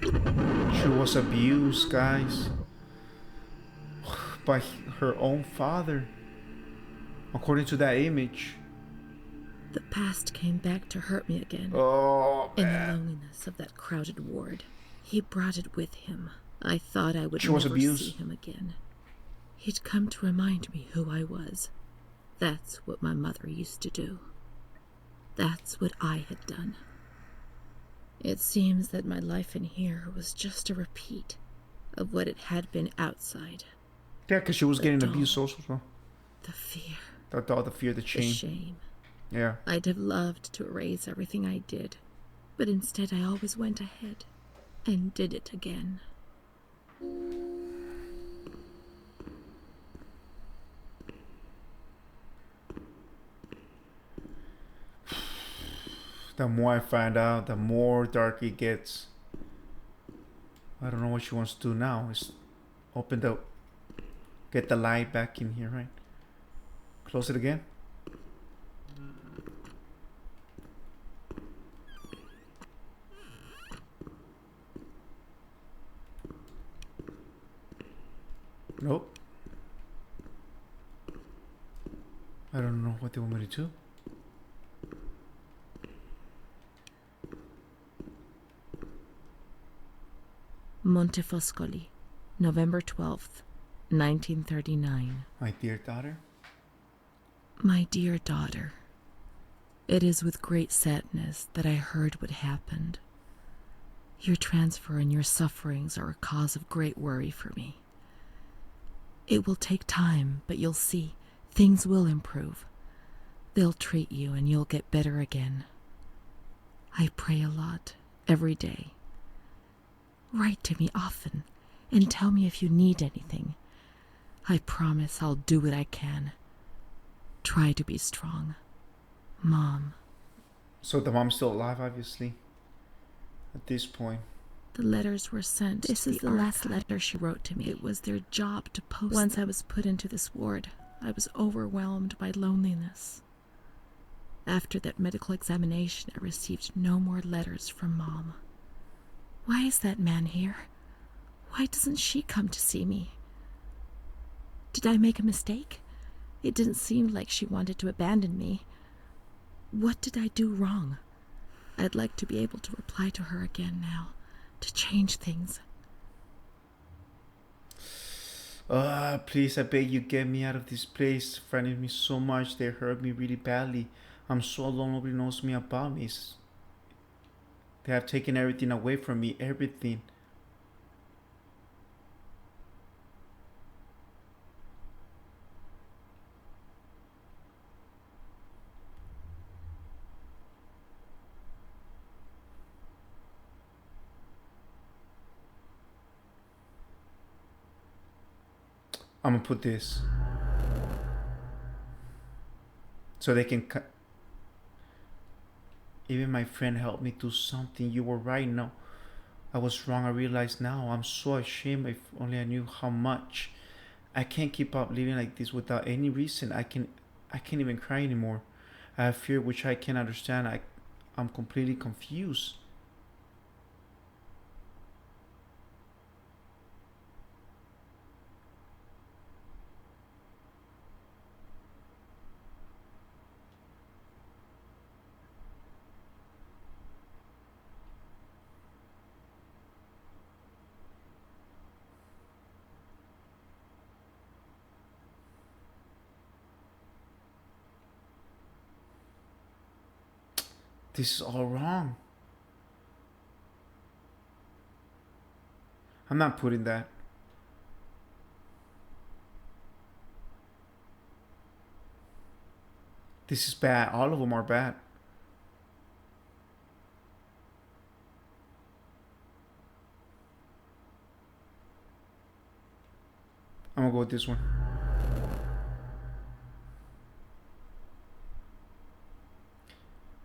She was abused, guys, by her own father, according to that image. The past came back to hurt me again. Oh, In the man. loneliness of that crowded ward. He brought it with him. I thought I would She was never abused. see him again. He'd come to remind me who I was. That's what my mother used to do. That's what I had done. It seems that my life in here was just a repeat of what it had been outside. Yeah, because she was getting doll. abused also as well. The fear, All the fear, the the shame. shame. Yeah. I'd have loved to erase everything I did, but instead I always went ahead and did it again. The more I find out, the more dark it gets. I don't know what she wants to do now. Is open the... Get the light back in here, right? Close it again. Nope. I don't know what they want me to do. Montefoscoli, November 12th, 1939. My dear daughter. My dear daughter, it is with great sadness that I heard what happened. Your transfer and your sufferings are a cause of great worry for me. It will take time, but you'll see, things will improve. They'll treat you and you'll get better again. I pray a lot, every day. Write to me often and tell me if you need anything. I promise I'll do what I can. Try to be strong. Mom. So the mom's still alive, obviously. At this point. The letters were sent. This is the last letter she wrote to me. It was their job to post. Once I was put into this ward, I was overwhelmed by loneliness. After that medical examination, I received no more letters from Mom. Why is that man here? Why doesn't she come to see me? Did I make a mistake? It didn't seem like she wanted to abandon me. What did I do wrong? I'd like to be able to reply to her again now, to change things. Please, I beg you, get me out of this place. Frightening me so much. They hurt me really badly. I'm so alone. Nobody knows me about me. They have taken everything away from me. Everything. I'm gonna put this so they can even my friend helped me do something. You were right. No, I was wrong. I realize now. I'm so ashamed. If only I knew how much. I can't keep up living like this without any reason. I can't even cry anymore. I have fear which I can't understand. I'm completely confused. This is all wrong. I'm not putting that. This is bad. All of them are bad. I'm gonna go with this one.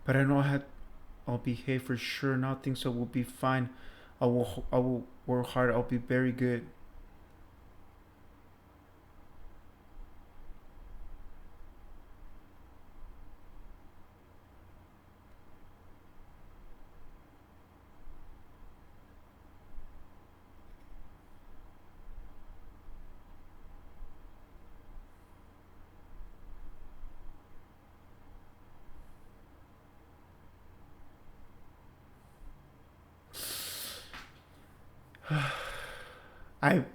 But I know I'll behave for sure. Now things will be fine. I will work hard. I'll be very good.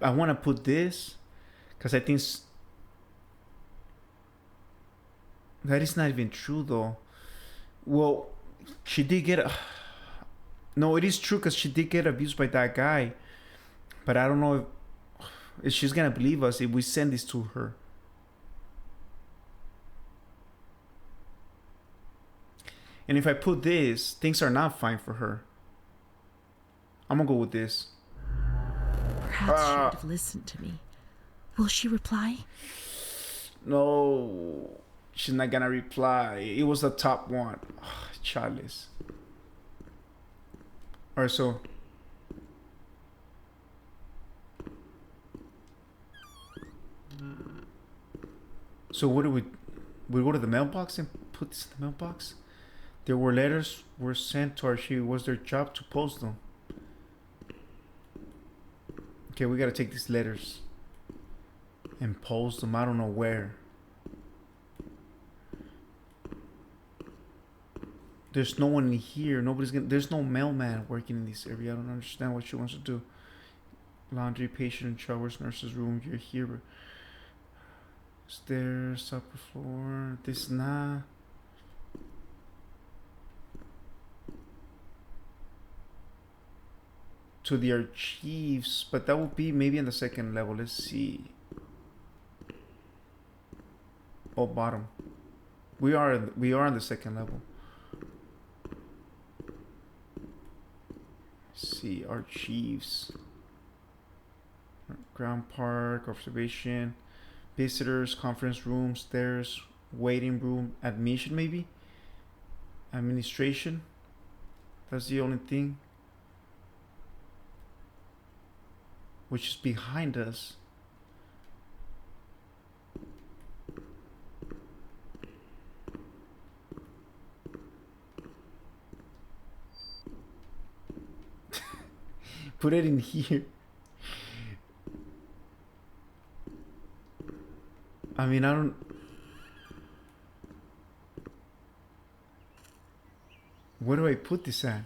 I want to put this because I think that is not even true though. Well, she did get no, it is true because she did get abused by that guy, but I don't know if she's gonna believe us if we send this to her. And if I put this, things are not fine for her. I'm gonna go with this. Perhaps she would have listened to me. Will she reply? No, she's not gonna reply. It was the top one. Chalice. Alright, so what do we go to the mailbox and put this in the mailbox? There were letters were sent to her. It was their job to post them. Okay, we gotta take these letters and post them. I don't know where. There's no one in here. There's no mailman working in this area. I don't understand what she wants to do. Laundry, patient, showers, nurse's room. You're here. Stairs, upper floor. This not. To the archives, but that would be maybe in the second level. Let's see. Oh, bottom. We are on the second level. Let's see, archives. Ground park, observation, visitors, conference room, stairs, waiting room, admission maybe. Administration. That's the only thing. Which is behind us. Put it in here. I mean, I don't. Where do I put this at?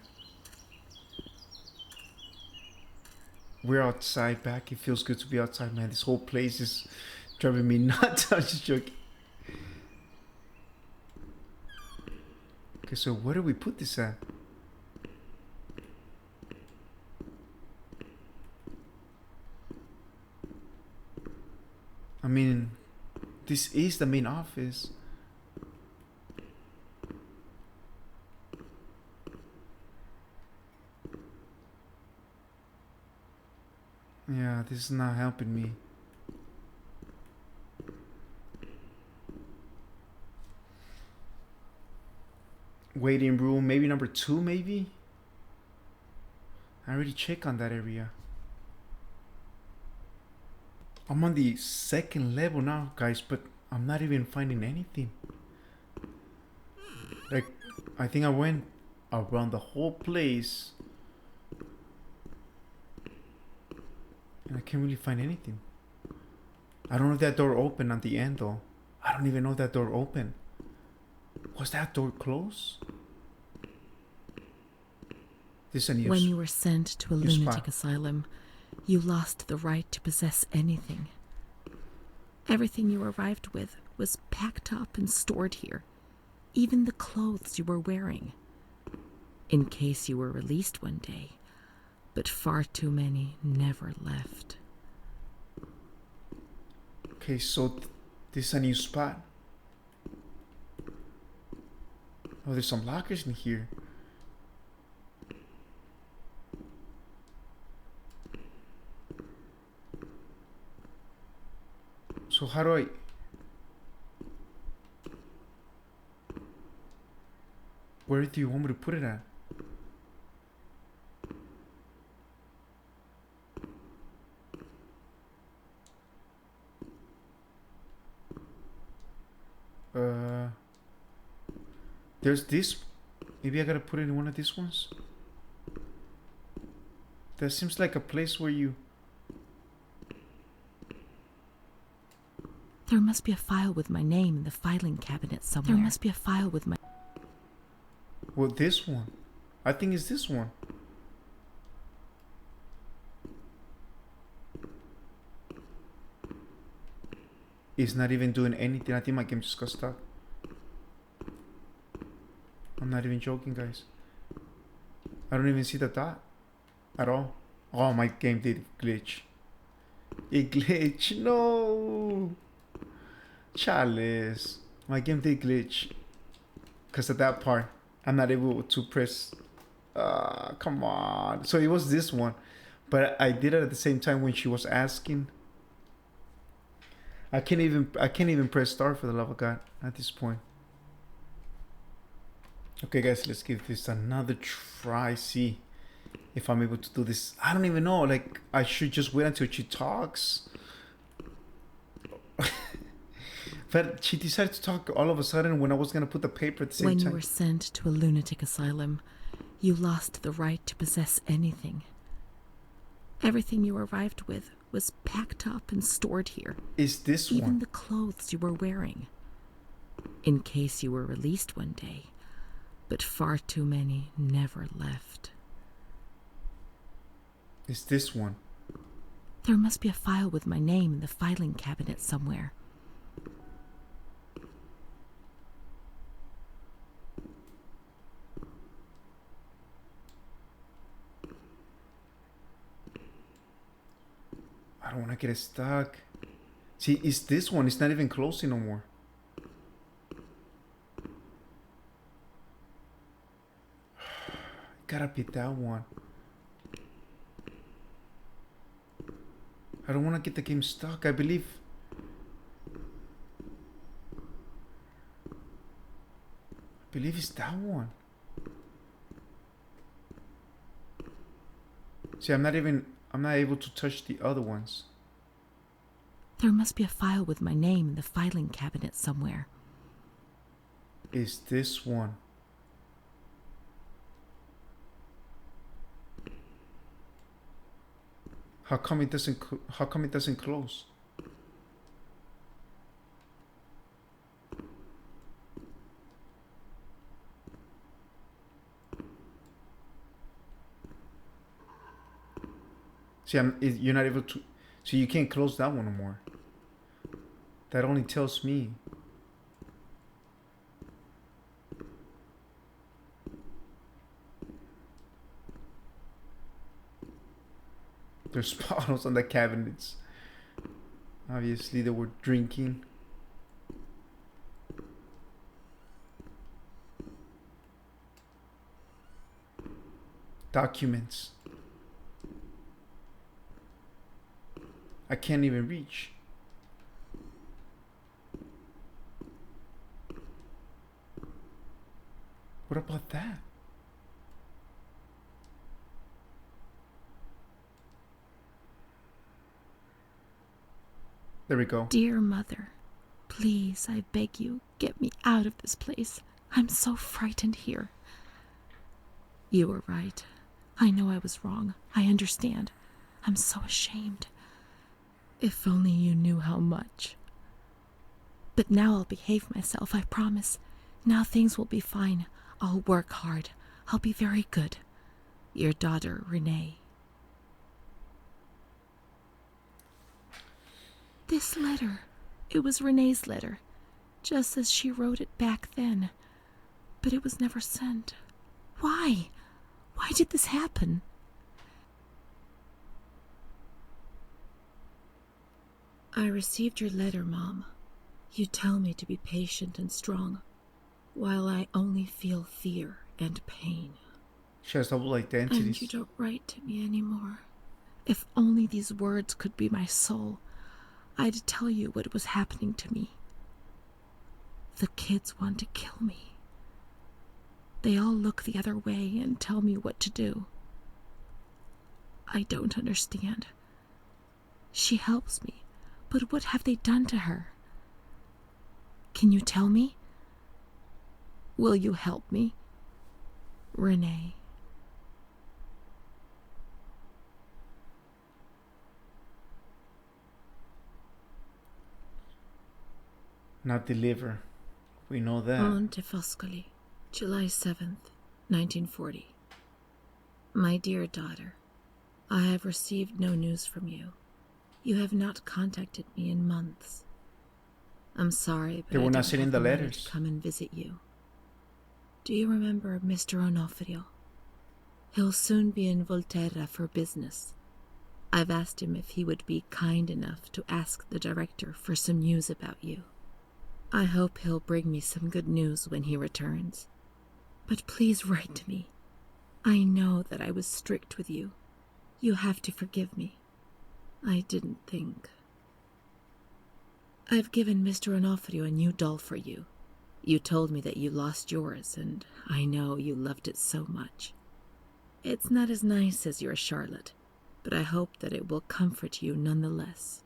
We're outside back. It feels good to be outside, man. This whole place is driving me nuts. I'm just joking. Okay, so where do we put this at? I mean, this is the main office. Yeah, this is not helping me. Waiting room, maybe number 2, maybe? I already checked on that area. I'm on the second level now, guys, but I'm not even finding anything. Like, I think I went around the whole place and I can't really find anything. I don't know if that door opened at the end though. I don't even know if that door opened. Was that door closed? This is a new When you were sent to a new lunatic spot. asylum, you lost the right to possess anything. Everything you arrived with was packed up and stored here, even the clothes you were wearing, in case you were released one day, but far too many never left. Okay, so this is a new spot. Oh, there's some lockers in here. So how do I... Where do you want me to put it at? There's this. Maybe I gotta put it in one of these ones. That seems like a place where you... There must be a file with my name in the filing cabinet somewhere. There must be a file with my... Well, this one. I think it's this one. It's not even doing anything. I think my game just got stuck. I'm not even joking, guys. I don't even see the dot at all. Oh, my game did glitch. It glitched. No. Chalice. My game did glitch. Because of that part. I'm not able to press. Come on. So it was this one. But I did it at the same time when she was asking. I can't even press start for the love of God at this point. Okay, guys, let's give this another try. See if I'm able to do this. I don't even know. Like, I should just wait until she talks. But she decided to talk all of a sudden when I was gonna put the paper at the same time. When you were sent to a lunatic asylum, you lost the right to possess anything. Everything you arrived with was packed up and stored here. Is this even one? the clothes you were wearing, in case you were released one day, but far too many never left. Is this one? There must be a file with my name in the filing cabinet somewhere. I don't want to get it stuck. See, it's this one. It's not even closing no more. Gotta be that one. I don't want to get the game stuck. I believe it's that one. See, I'm not able to touch the other ones. There must be a file with my name in the filing cabinet somewhere. Is this one? How come it doesn't close? See, you're not able to. So you can't close that one no more. That only tells me. There's bottles on the cabinets. Obviously, they were drinking. Documents. I can't even reach. What about that? There we go. Dear Mother, please, I beg you, get me out of this place. I'm so frightened here. You were right. I know I was wrong. I understand. I'm so ashamed. If only you knew how much. But now I'll behave myself, I promise. Now things will be fine. I'll work hard. I'll be very good. Your daughter, Renee. This letter. It was Renee's letter, just as she wrote it back then. But it was never sent. Why? Why did this happen? I received your letter, Mom. You tell me to be patient and strong, while I only feel fear and pain. She has double identities. And you don't write to me anymore. If only these words could be my soul, I'd tell you what was happening to me. The kids want to kill me. They all look the other way and tell me what to do. I don't understand. She helps me, but what have they done to her? Can you tell me? Will you help me? Renee. Not deliver. We know that. Monte Foscoli, July 7th, 1940. My dear daughter, I have received no news from you. You have not contacted me in months. I'm sorry, but They were I not don't sending have the money letters. to come and visit you. Do you remember Mr. Onofrio? He'll soon be in Volterra for business. I've asked him if he would be kind enough to ask the director for some news about you. I hope he'll bring me some good news when he returns. But please write to me. I know that I was strict with you. You have to forgive me. I didn't think. I've given Mr. Onofrio a new doll for you. You told me that you lost yours, and I know you loved it so much. It's not as nice as your Charlotte, but I hope that it will comfort you nonetheless.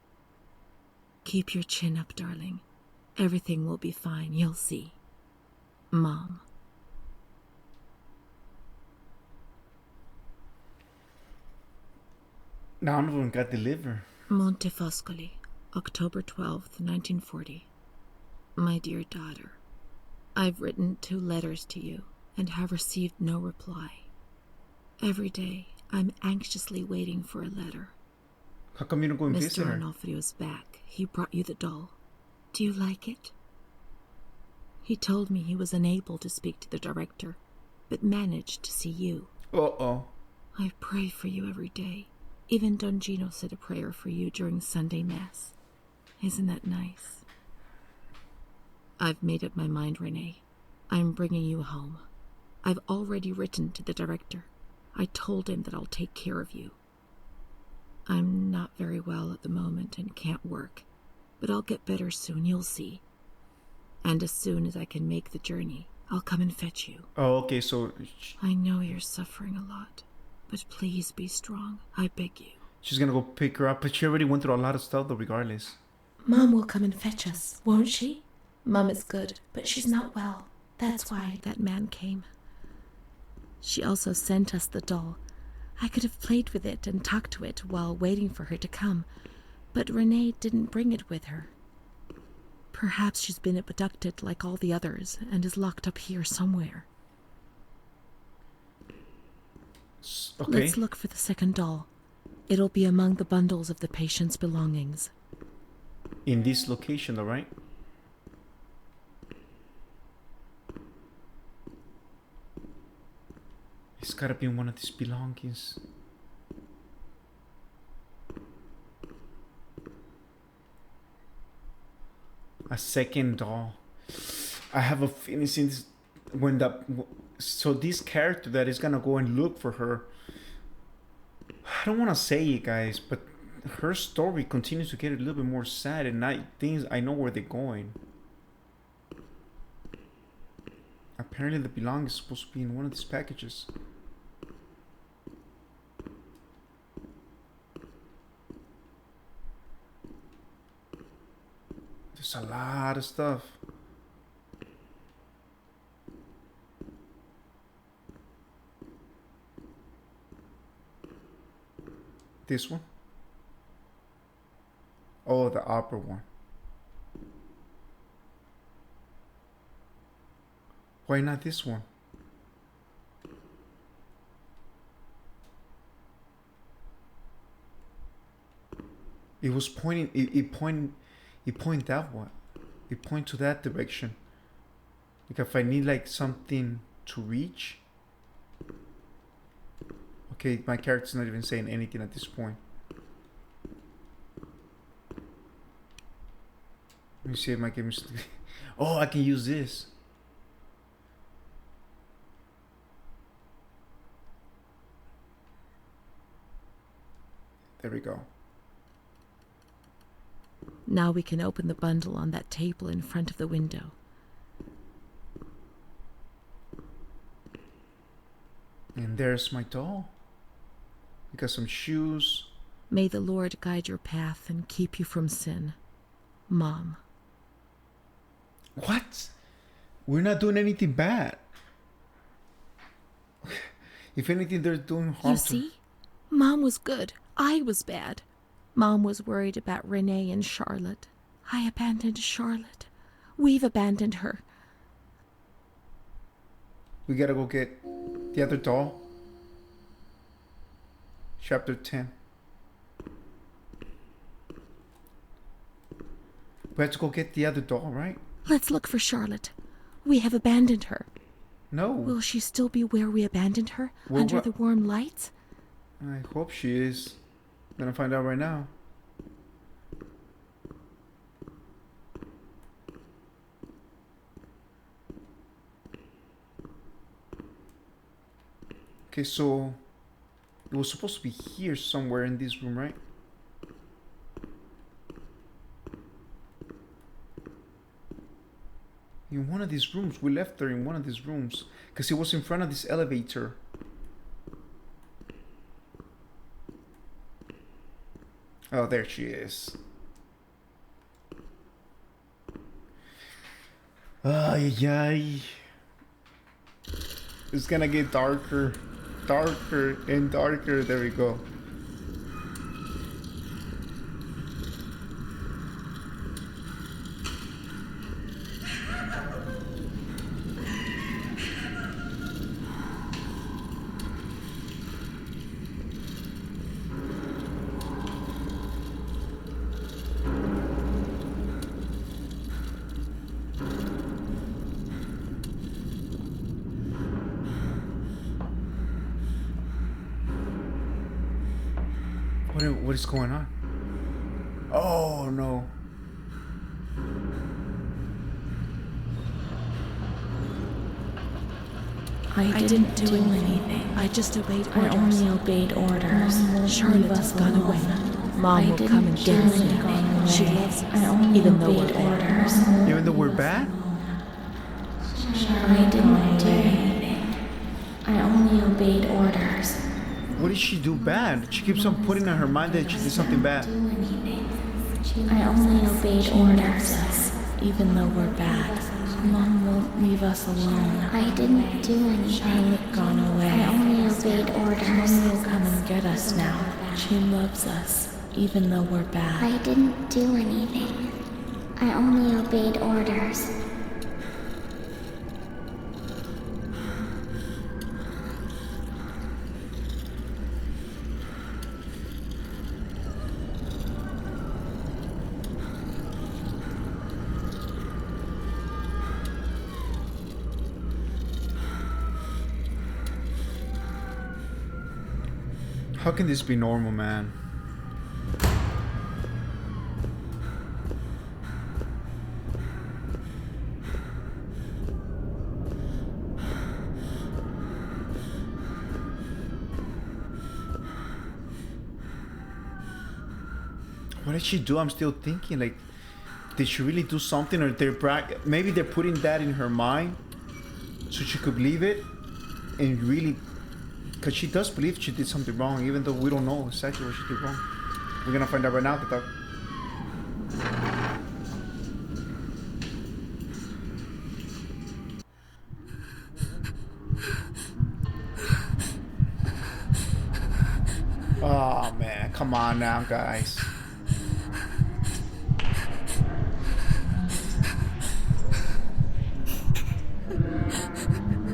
Keep your chin up, darling. Everything will be fine, you'll see. Mom. None of them got delivered. Monte Foscoli, October 12th, 1940. My dear daughter, I've written 2 letters to you and have received no reply. Every day, I'm anxiously waiting for a letter. How come you don't go and visit Mr. her? Onofrio's back. He brought you the doll. Do you like it? He told me he was unable to speak to the director, but managed to see you. Uh-oh. I pray for you every day. Even Don Gino said a prayer for you during Sunday Mass. Isn't that nice? I've made up my mind, Renee. I'm bringing you home. I've already written to the director. I told him that I'll take care of you. I'm not very well at the moment and can't work, but I'll get better soon, you'll see. And as soon as I can make the journey, I'll come and fetch you. Oh, okay, so I know you're suffering a lot, but please be strong, I beg you. she's gonna go pick her up, but she already went through a lot of stuff though, regardless. Mom will come and fetch us, won't she? Mom is good, but she's not well. That's why that man came. She also sent us the doll. I could have played with it and talked to it while waiting for her to come, but Renee didn't bring it with her. Perhaps she's been abducted like all the others and is locked up here somewhere. Okay. Let's look for the second doll. It'll be among the bundles of the patient's belongings. In this location though, right? It's gotta be in one of these belongings. A second doll. I have a feeling since when so this character that is gonna go and look for her, I don't want to say it, guys, but her story continues to get a little bit more sad, and I know where they're going. Apparently the belonging is supposed to be in one of these packages. There's a lot of stuff. This one? Oh, the opera one. Why not this one? It was pointing. It point that one. It point to that direction. Like if I need like something to reach. Okay, my character's not even saying anything at this point. Let me see if my game is. Oh, I can use this. There we go. Now we can open the bundle on that table in front of the window. And there's my doll. We got some shoes. May the Lord guide your path and keep you from sin. Mom. What? We're not doing anything bad. If anything, they're doing harm. You see? Mom was good. I was bad. Mom was worried about Renee and Charlotte. I abandoned Charlotte. We've abandoned her. We gotta go get the other doll. Chapter 10. We have to go get the other doll, right? Let's look for Charlotte. We have abandoned her. No. Will she still be where we abandoned her? Under the warm lights? I hope she is. I'm gonna find out right now. Okay, so it was supposed to be here somewhere in this room, right? In one of these rooms. We left her in one of these rooms because it was in front of this elevator. Oh, there she is. Ay, ay. It's gonna get darker. Darker and darker. There we go. What is going on? Oh no. I didn't do anything. I just obeyed orders. I only obeyed orders. Charlotte has gone away. Mom will come and get us. She loves us, even though we're orders. Even though we're bad? I didn't do anything. I only obeyed orders. What did she do bad? She keeps on putting in her mind that she did something bad. I only obeyed orders. Even though we're bad. Mom won't leave us alone. I didn't do anything. Charlotte gone away. I only obeyed orders. Mom will come and get us now. She loves us, even though we're bad. I didn't do anything. I only obeyed orders. How can this be normal, man? What did she do? I'm still thinking, like, did she really do something, or maybe they're putting that in her mind so she could believe it and really. Because she does believe she did something wrong, even though we don't know exactly what she did wrong. We're gonna find out right now, on now, guys.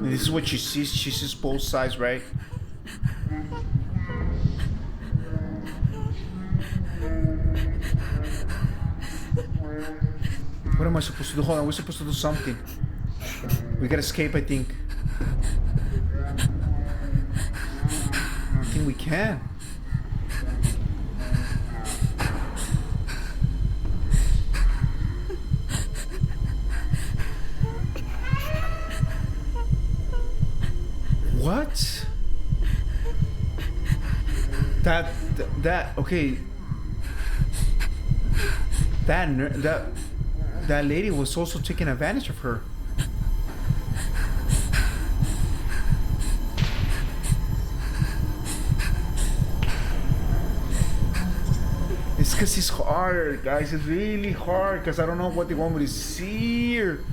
This is what she sees. She sees both sides, right? What am I supposed to do? Hold on, we're supposed to do something. We gotta escape, I think. I think we can. What? That okay. That lady was also taking advantage of her. It's because it's hard, guys. It's really hard because I don't know what they want me to see or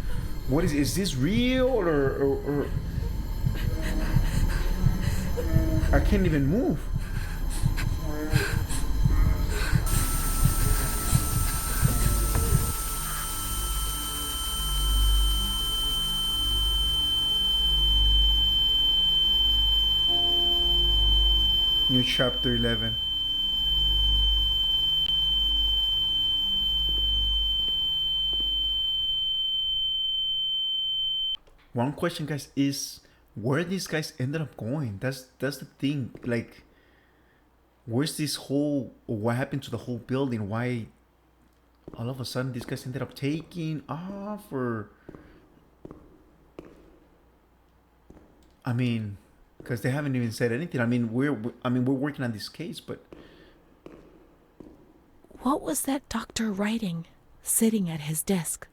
what is this real or I can't even move. New chapter 11. One question, guys, is where these guys ended up going. That's the thing. Like, where's this whole? What happened to the whole building? Why all of a sudden these guys ended up taking off? Or I mean, because they haven't even said anything. I mean, we're working on this case, but What was that doctor writing, sitting at his desk?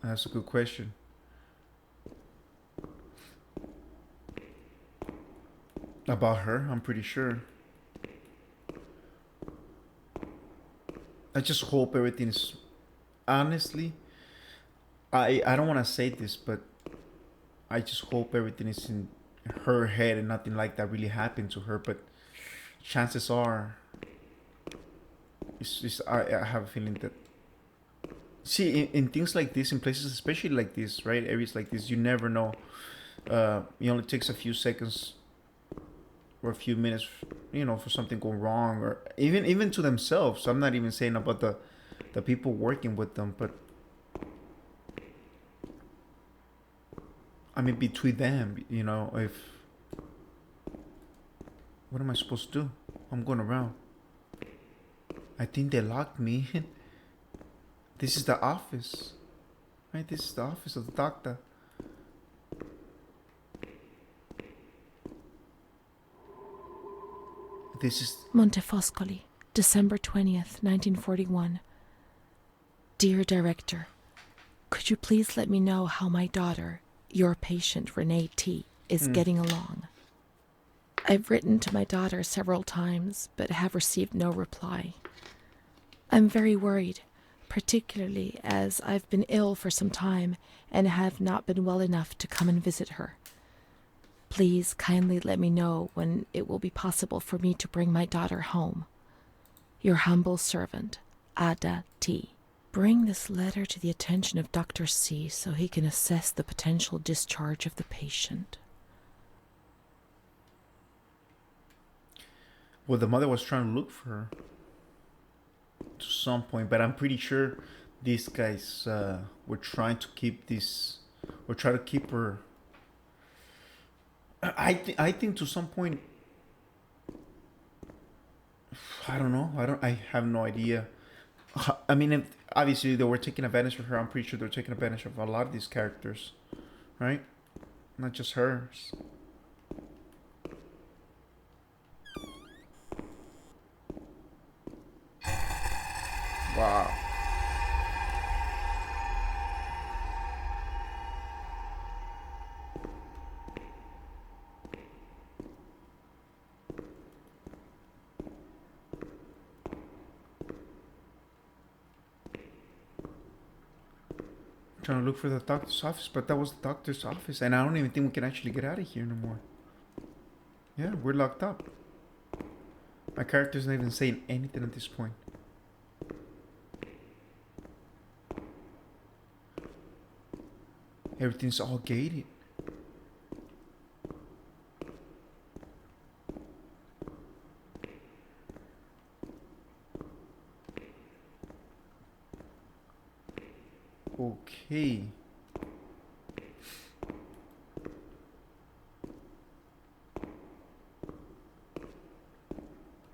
that's a good question. About her, I'm pretty sure. I just hope everything is honestly. I don't want to say this, but I just hope everything is in her head and nothing like that really happened to her. But chances are, I have a feeling that. See, in things like this, in places especially like this, right? Areas like this, you never know. It only takes a few seconds or a few minutes, for something going wrong, or even to themselves. I'm not even saying about the people working with them, but I mean between them, if what am I supposed to do? I'm going around. I think they locked me in. This is the office, right? This is the office of the doctor. This is Montefoscoli, December 20th, 1941. Dear Director, could you please let me know how my daughter, your patient Renee T., is getting along? I've written to my daughter several times, but have received no reply. I'm very worried, particularly as I've been ill for some time and have not been well enough to come and visit her. Please kindly let me know when it will be possible for me to bring my daughter home. Your humble servant, Ada T. Bring this letter to the attention of Dr. C so he can assess the potential discharge of the patient. Well, the mother was trying to look for her to some point, but I'm pretty sure these guys were trying to keep this, or try to keep her. I think to some point, I don't know. I have no idea. I mean, obviously they were taking advantage of her. I'm pretty sure they're taking advantage of a lot of these characters, right? Not just hers. Wow. Trying to look for the doctor's office, but that was the doctor's office, and I don't even think we can actually get out of here no more. Yeah, we're locked up. My character's not even saying anything at this point. Everything's all gated. Okay.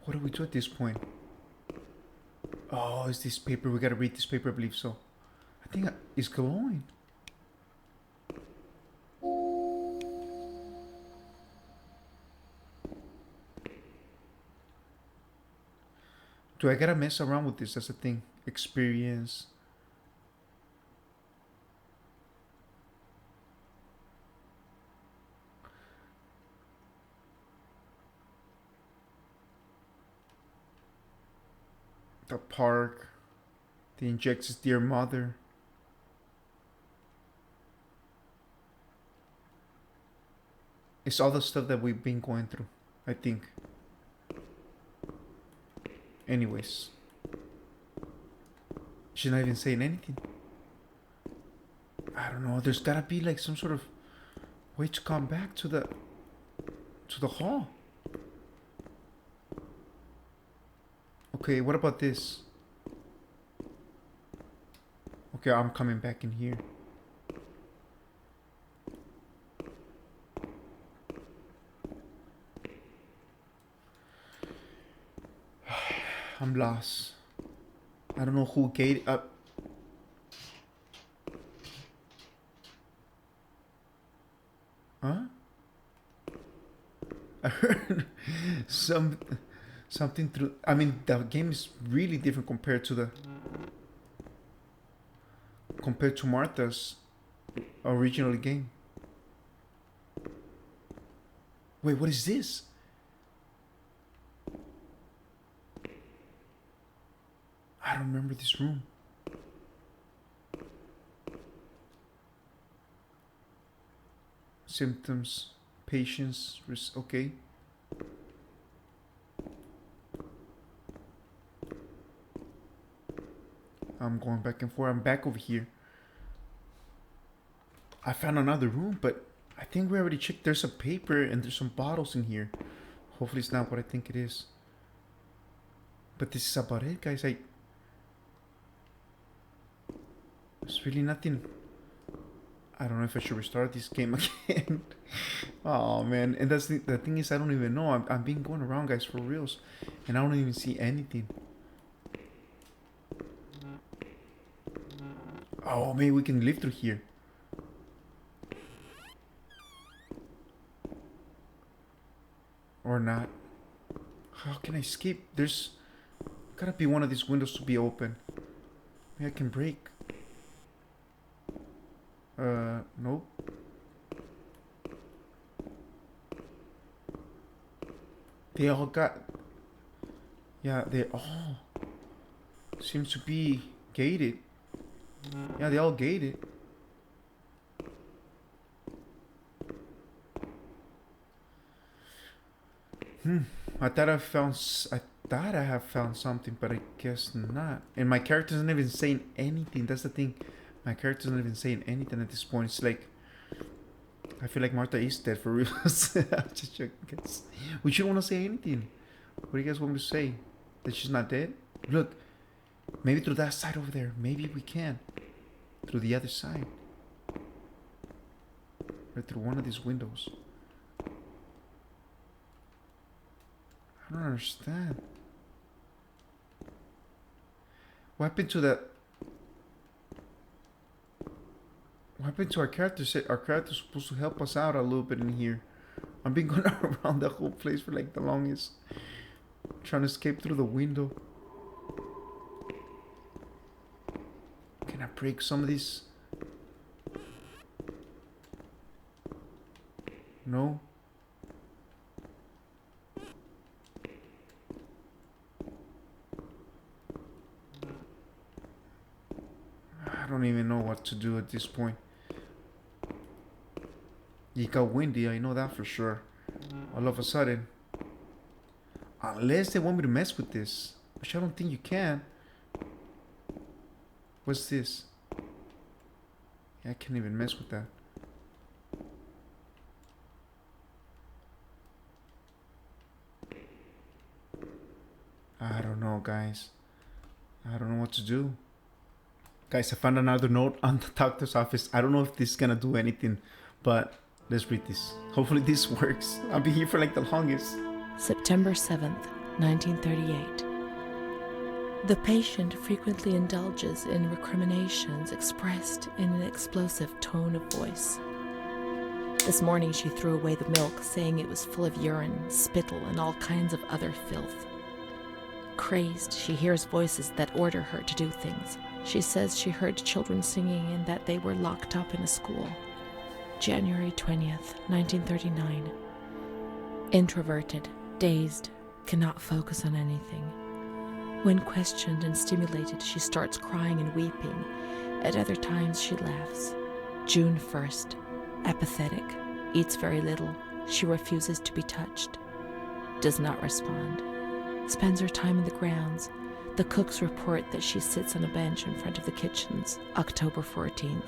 What do we do at this point? Oh, is this paper? We gotta read this paper, I believe so. I think it's glowing. Do I gotta mess around with this? That's the thing. Experience. The park. The injects his dear mother. It's all the stuff that we've been going through, I think. Anyways. She's not even saying anything. I don't know. There's gotta be like some sort of way to come back to the hall. Okay, what about this? Okay, I'm coming back in here. I'm lost. I don't know who gated up. Huh? I heard something through. I mean, the game is really different compared to Martha's original game. Wait, what is this? I don't remember this room. Symptoms, patience, okay. I'm going back and forth. I'm back over here. I found another room, but I think we already checked. There's a paper and there's some bottles in here. Hopefully it's not what I think it is. But this is about it, guys. There's really nothing. I don't know if I should restart this game again. Oh man, and that's the thing is I don't even know. I'm being going around, guys, for reals, and I don't even see anything. Oh, maybe we can live through here. Or not. How can I escape? There's gotta be one of these windows to be open. Maybe I can break. Nope. They all got... Yeah, they all seem to be gated. Yeah, they all gated. I thought I have found something, but I guess not. And my character's not even saying anything. That's the thing. My character's not even saying anything at this point. It's like I feel like Martha is dead for real. Just joking, guys. We shouldn't want to say anything. What do you guys want me to say? That she's not dead? Look, maybe through that side over there. Maybe we can. Through the other side. Or through one of these windows. I don't understand. What happened to that? What happened to our character? Our character's supposed to help us out a little bit in here. I've been going around the whole place for like the longest. Trying to escape through the window. Can I break some of these? No. I don't even know what to do at this point. It got windy, I know that for sure. all of a sudden. Unless they want me to mess with this, which I don't think you can. What's this? Yeah, I can't even mess with that. I don't know, guys. I don't know what to do. Guys, I found another note on the doctor's office. I don't know if this is gonna do anything, but let's read this. Hopefully this works. I'll be here for like the longest. September 7th, 1938. The patient frequently indulges in recriminations expressed in an explosive tone of voice. This morning she threw away the milk, saying it was full of urine, spittle, and all kinds of other filth. Crazed, she hears voices that order her to do things. She says she heard children singing and that they were locked up in a school. January 20th, 1939. Introverted, dazed, cannot focus on anything. When questioned and stimulated, she starts crying and weeping. At other times, she laughs. June 1st. Apathetic, eats very little. She refuses to be touched. Does not respond. Spends her time in the grounds. The cooks report that she sits on a bench in front of the kitchens. October 14th.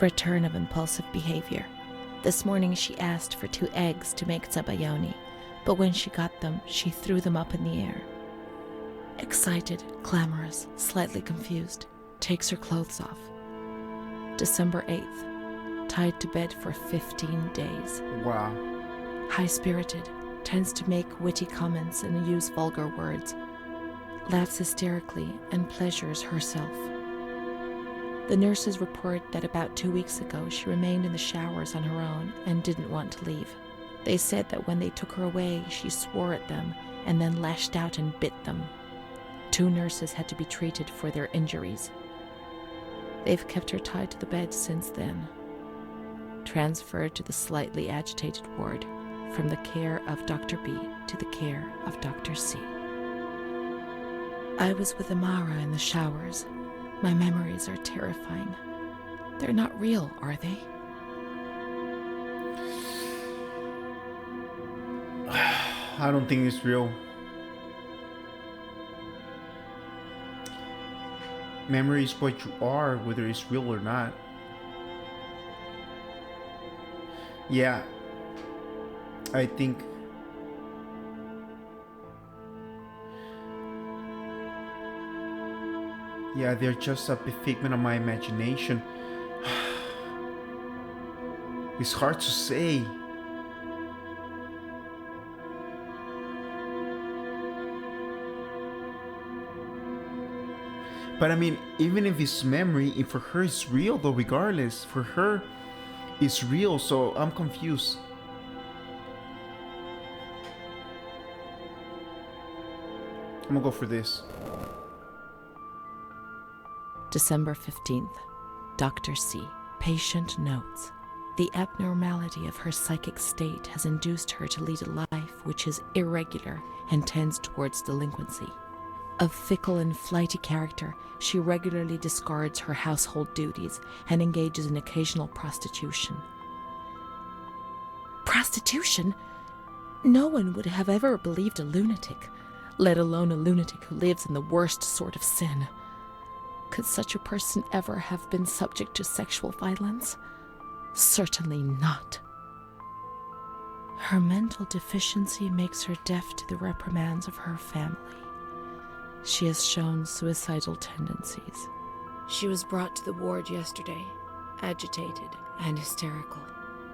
Return of impulsive behavior. This morning she asked for 2 eggs to make zabayoni, but when she got them, she threw them up in the air. Excited, clamorous, slightly confused, takes her clothes off. December 8th. Tied to bed for 15 days. Wow. High-spirited, tends to make witty comments and use vulgar words, laughs hysterically and pleasures herself. The nurses report that about 2 weeks ago she remained in the showers on her own and didn't want to leave. They said that when they took her away, she swore at them and then lashed out and bit them. 2 nurses had to be treated for their injuries. They've kept her tied to the bed since then. Transferred to the slightly agitated ward, from the care of Dr. B to the care of Dr. C. I was with Amara in the showers. My memories are terrifying. They're not real, are they? I don't think it's real. Memory is what you are, whether it's real or not. Yeah, I think they're just a figment of my imagination. It's hard to say. But I mean, even if it's memory, if for her it's real though, regardless, for her it's real, so I'm confused. I'm gonna go for this. December 15th. Dr. C. Patient notes. The abnormality of her psychic state has induced her to lead a life which is irregular and tends towards delinquency. Of fickle and flighty character, she regularly discards her household duties and engages in occasional prostitution. Prostitution? No one would have ever believed a lunatic, let alone a lunatic who lives in the worst sort of sin. Could such a person ever have been subject to sexual violence? Certainly not. Her mental deficiency makes her deaf to the reprimands of her family. She has shown suicidal tendencies. She was brought to the ward yesterday, agitated and hysterical.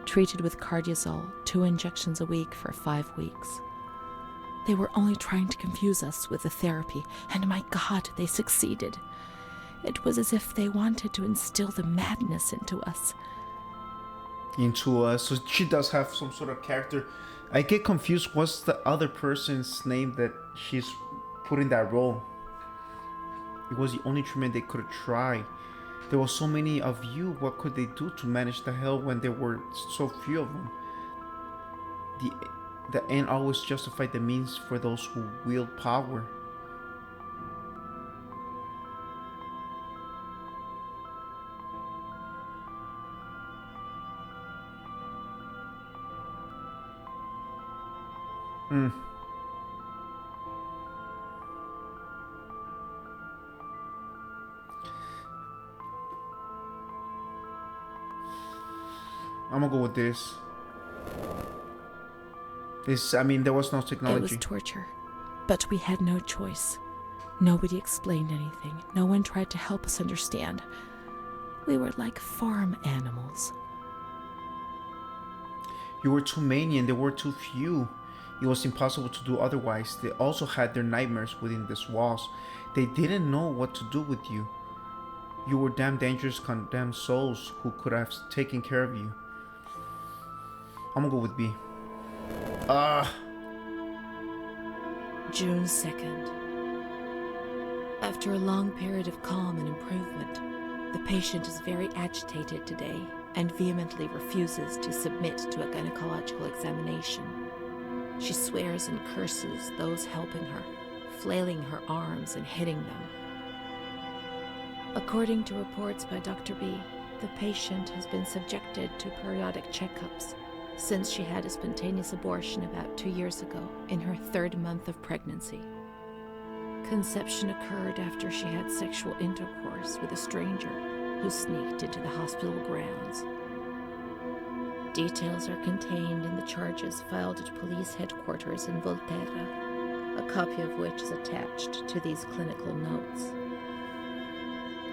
Treated with cardiazol, 2 injections a week for 5 weeks. They were only trying to confuse us with the therapy, and my God, they succeeded. It was as if they wanted to instill the madness into us. So she does have some sort of character. I get confused. What's the other person's name that she's put in that role? It was the only treatment they could try. There were so many of you. What could they do to manage the hell when there were so few of them? The end always justified the means for those who wield power. Mm. I'm gonna go with this. I mean, there was no It was technology. torture, but we had no choice. Nobody explained anything. No one tried to help us understand. We were like farm animals. You were too many and there were too few. It was impossible to do otherwise. They also had their nightmares within these walls. They didn't know what to do with you. You were damn dangerous, condemned souls who could have taken care of you. I'm gonna go with B. June 2nd. After a long period of calm and improvement, the patient is very agitated today and vehemently refuses to submit to a gynecological examination. She swears and curses those helping her, flailing her arms and hitting them. According to reports by Dr. B, the patient has been subjected to periodic checkups since she had a spontaneous abortion about 2 years ago in her 3rd month of pregnancy. Conception occurred after she had sexual intercourse with a stranger who sneaked into the hospital grounds. Details are contained in the charges filed at police headquarters in Volterra, a copy of which is attached to these clinical notes.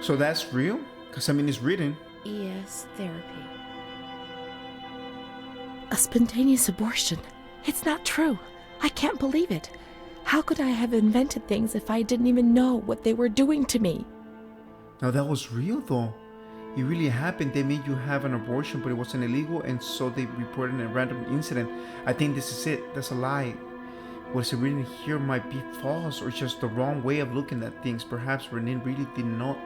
So that's real? Because I mean, it's written. ES therapy. A spontaneous abortion? It's not true. I can't believe it. How could I have invented things if I didn't even know what they were doing to me? Now that was real though. It really happened. They made you have an abortion, but it wasn't illegal, and so they reported a random incident. I think this is it. That's a lie. What's written here might be false or just the wrong way of looking at things. Perhaps Renee really didn't know.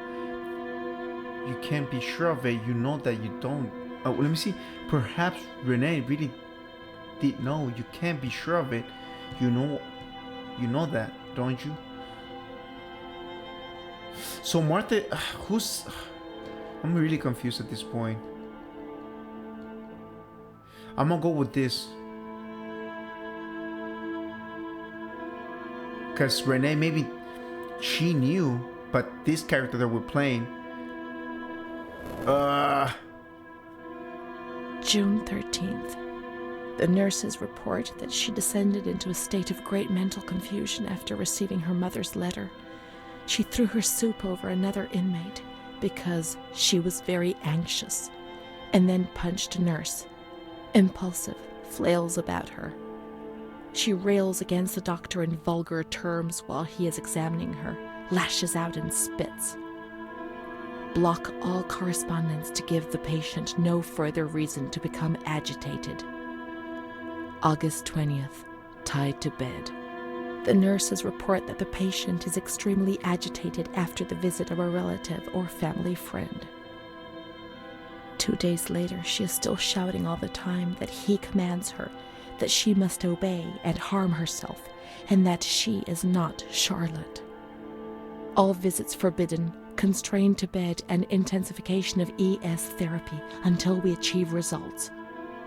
You can't be sure of it. You know that you don't. Oh, let me see. Perhaps Renee really did know. You can't be sure of it. You know that, don't you? So Martha, who's... I'm really confused at this point. I'm gonna go with this. Because Renee, maybe she knew, but this character that we're playing... June 13th. The nurses report that she descended into a state of great mental confusion after receiving her mother's letter. She threw her soup over another inmate because she was very anxious, and then punched a nurse. Impulsive, flails about her. She rails against the doctor in vulgar terms while he is examining her, lashes out and spits. Block all correspondence to give the patient no further reason to become agitated. August 20th, tied to bed. The nurses report that the patient is extremely agitated after the visit of a relative or family friend. 2 days later, she is still shouting all the time that he commands her, that she must obey and harm herself, and that she is not Charlotte. All visits forbidden, constrained to bed, and intensification of ES therapy until we achieve results.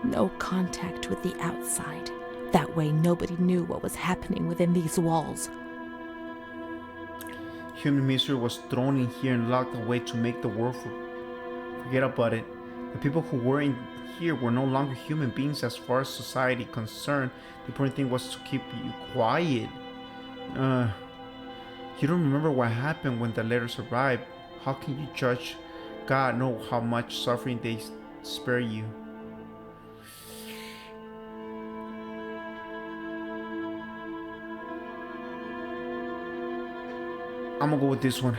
No contact with the outside. That way nobody knew what was happening within these walls. Human misery was thrown in here and locked away to make the world forget about it. The people who were in here were no longer human beings as far as society concerned. The important thing was to keep you quiet. You don't remember what happened when the letters arrived. How can you judge God know how much suffering they spare you? I'm gonna go with this one.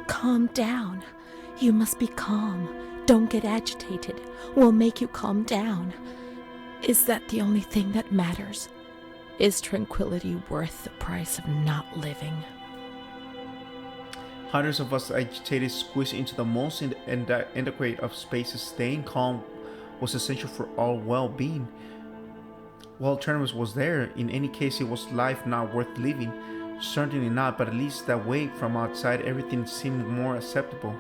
Calm down. You must be calm. Don't get agitated. We'll make you calm down. Is that the only thing that matters? Is tranquility worth the price of not living? Hundreds of us agitated squeezed into the most inadequate of spaces. Staying calm was essential for our well-being. Well, alternatives was there. In any case, it was life not worth living. Certainly not, but at least that way from outside, everything seemed more acceptable.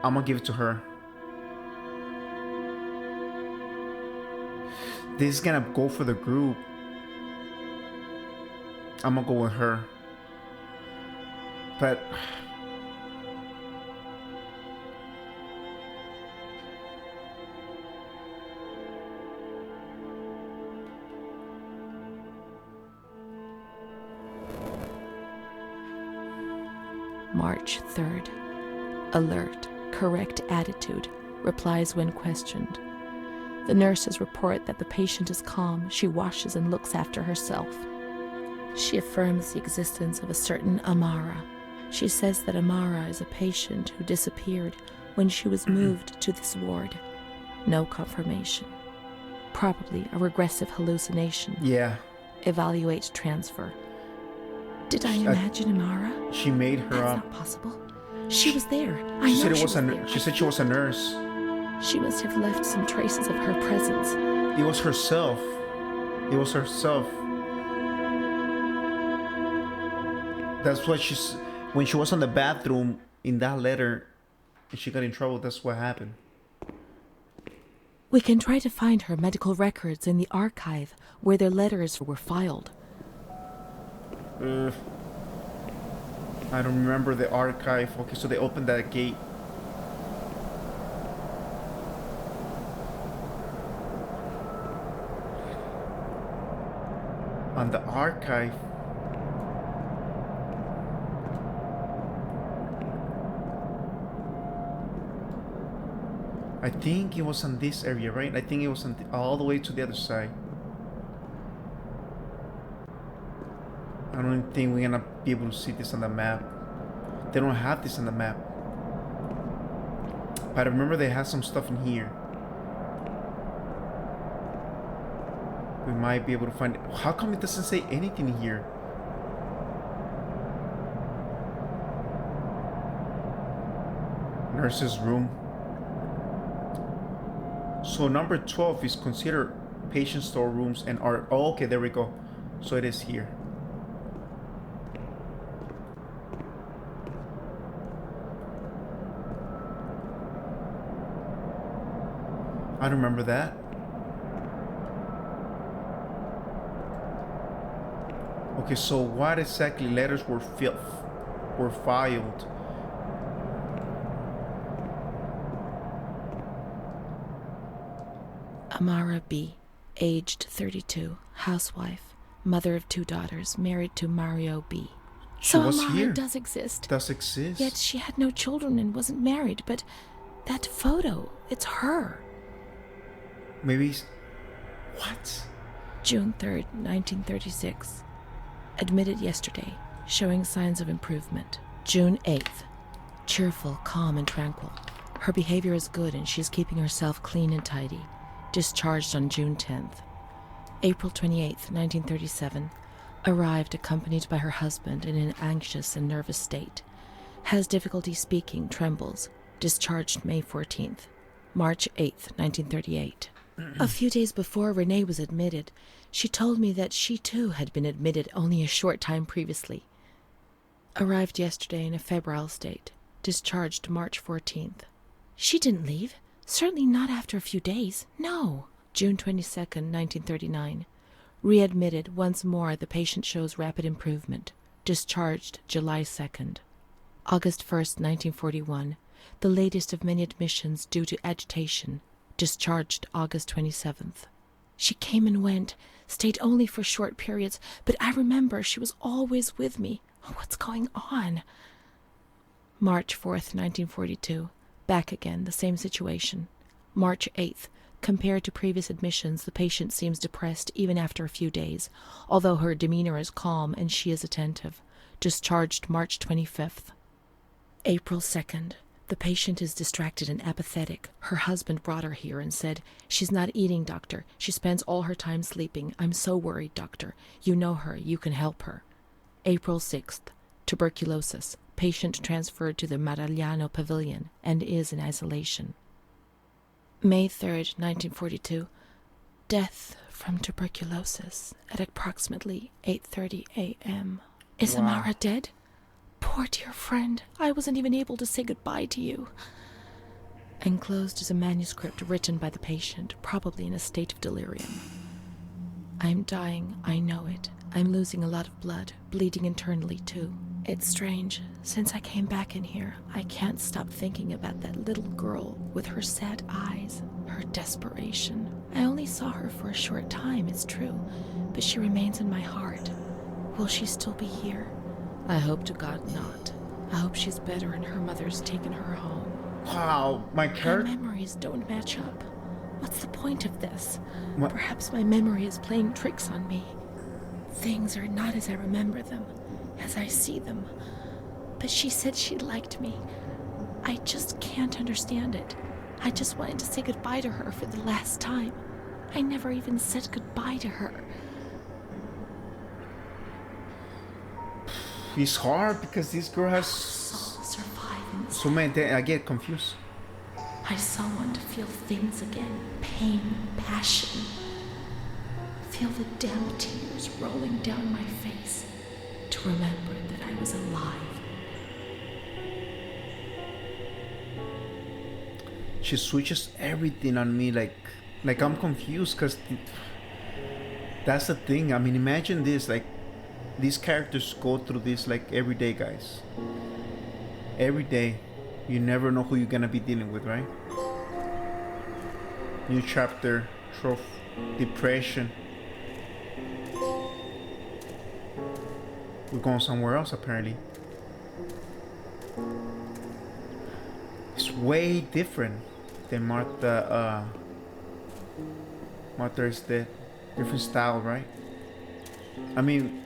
I'm gonna give it to her. This is gonna go for the group. I'm gonna go with her. But March 3rd. Alert, correct attitude, replies when questioned. The nurses report that the patient is calm. She washes and looks after herself. She affirms the existence of a certain Amara. She says that Amara is a patient who disappeared when she was moved to this ward. No confirmation. Probably a regressive hallucination. yeah, Evaluate transfer. Did I imagine Amara? she made her That's up. not possible. She was there. I She know said it she was there. she said she was a nurse. She must have left some traces of her presence. It was herself. It was herself. That's what she's. When she was on the bathroom in that letter, and she got in trouble. That's what happened. We can try to find her medical records in the archive where their letters were filed. I don't remember the archive. Okay, so they opened that gate. On the archive. I think it was on this area, right? I think it was on all the way to the other side. I don't think we're gonna be able to see this on the map. They don't have this on the map. But I remember they had some stuff in here. We might be able to find it. How come it doesn't say anything here? Nurse's room. So number 12 is considered patient storerooms and are. Oh, okay, there we go. So it is here. I don't remember that. Okay, so what exactly letters were filed? Amara B., aged 32, housewife, mother of 2 daughters, married to Mario B. She was Amara here. does exist. Does exist. Yet she had no children and wasn't married, but that photo, it's her. Maybe. What? June 3rd, 1936. Admitted yesterday, showing signs of improvement. June 8th. Cheerful, calm, and tranquil. Her behavior is good and she's keeping herself clean and tidy. Discharged on June 10th. April 28th, 1937. Arrived accompanied by her husband in an anxious and nervous state. Has difficulty speaking, trembles. Discharged May 14th. March 8th, 1938. A few days before Renee was admitted, she told me that she too had been admitted only a short time previously. Arrived yesterday in a febrile state. Discharged March 14th. She didn't leave. Certainly not after a few days. No. June 22nd, 1939. Readmitted once more. The patient shows rapid improvement. Discharged July 2nd. August 1st, 1941. The latest of many admissions due to agitation. Discharged August 27th. She came and went, stayed only for short periods, but I remember she was always with me. Oh, what's going on? March 4th, 1942. Back again, the same situation. March 8th. Compared to previous admissions, the patient seems depressed even after a few days, although her demeanor is calm and she is attentive. Discharged March 25th. April 2nd. The patient is distracted and apathetic. Her husband brought her here and said, "She's not eating, doctor. She spends all her time sleeping. I'm so worried, doctor. You know her. You can help her." April 6th. Tuberculosis. Patient transferred to the Maragliano Pavilion and is in isolation. May 3rd, 1942. Death from tuberculosis at approximately 8:30 a.m. Is Wow. Amara dead? Poor dear friend, I wasn't even able to say goodbye to you. Enclosed is a manuscript written by the patient, probably in a state of delirium. I'm dying, I know it. I'm losing a lot of blood, bleeding internally too. It's strange. Since I came back in here, I can't stop thinking about that little girl with her sad eyes, her desperation. I only saw her for a short time, it's true, but she remains in my heart. Will she still be here? I hope to God not. I hope she's better and her mother's taken her home. Wow, my My character. memories don't match up. What's the point of this? What? Perhaps my memory is playing tricks on me. Things are not as I remember them, as I see them. But she said she liked me. I just can't understand it. I just wanted to say goodbye to her for the last time. I never even said goodbye to her. It's hard because this girl has Soul surviving. so many. I get confused. I so want to feel things again. Pain, passion. Feel the damn tears rolling down my face. To remember that I was alive. She switches everything on me, like I'm confused because that's the thing. I mean, imagine this, like these characters go through this like every day, guys. Every day, you never know who you're gonna be dealing with, right? New chapter, trough, depression. We're going somewhere else apparently. It's way different than Martha. Martha is dead. Different style, right? I mean,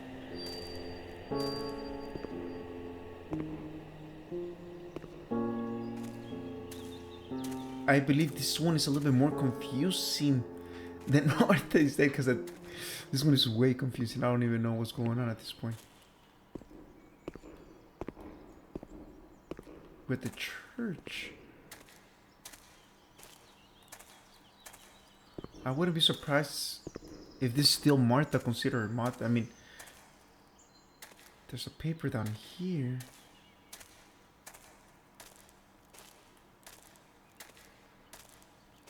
I believe this one is a little bit more confusing than Martha is dead because this one is way confusing. I don't even know what's going on at this point. With the church. I wouldn't be surprised if this is still Martha, consider Martha. I mean, there's a paper down here.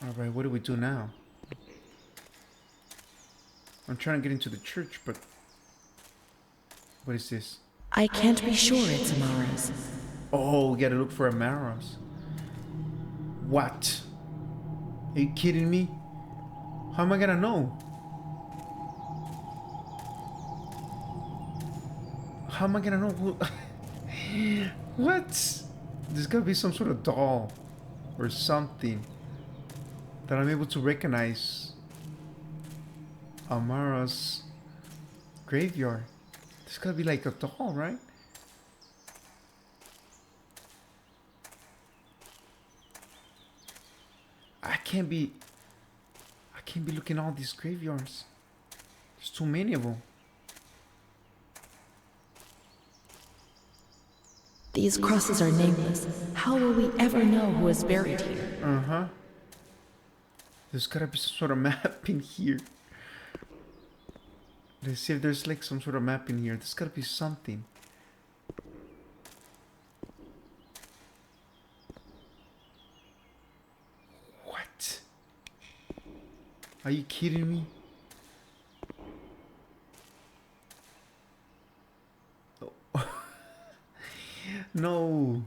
Alright, what do we do now? I'm trying to get into the church, but what is this? I can't be sure it's Amara's. Oh, we gotta look for Amaras. What? Are you kidding me? How am I gonna know? How am I gonna know who? What? There's gotta be some sort of doll or something that I'm able to recognize Amara's graveyard. There's gotta be like a doll, right? I can't be looking at all these graveyards. There's too many of them. These crosses are nameless. How will we ever know who is buried here? Uh-huh. There's gotta be some sort of map in here. Let's see if there's like some sort of map in here. There's gotta be something. What? Are you kidding me? Oh. No.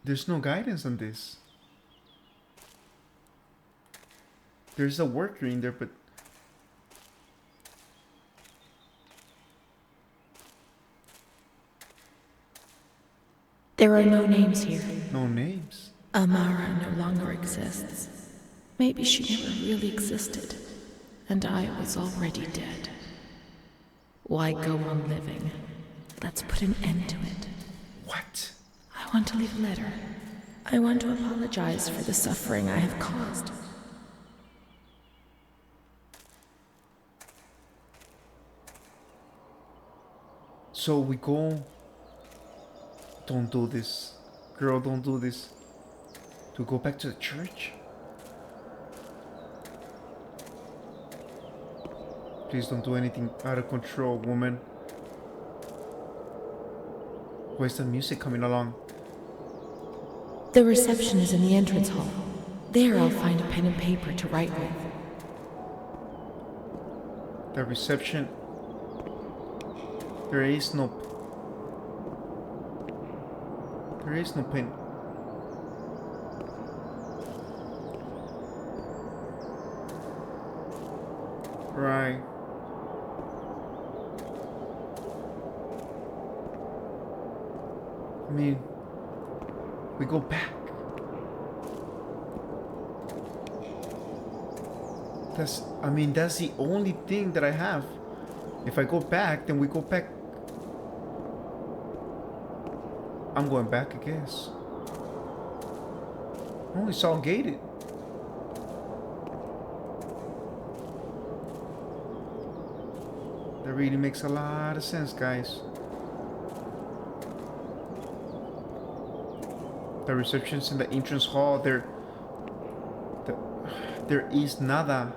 There's no guidance on this. There's a worker in there, but There are no names here. no names. Amara no longer exists. Maybe she never really existed, and I was already dead. Why go on living? Let's put an end to it. What? I want to leave a letter. I want to apologize for the suffering I have caused. So we go. Don't do this. Girl, don't do this. Do we go back to the church? Please don't do anything out of control, woman. Where's the music coming along? The reception is in the entrance hall. There I'll find a pen and paper to write with. The reception. There is no pen. Right. I mean, we go back. That's the only thing that I have. If I go back, then we go back. I'm going back, I guess. Oh, it's all gated. That really makes a lot of sense, guys. The reception's in the entrance hall. There is nada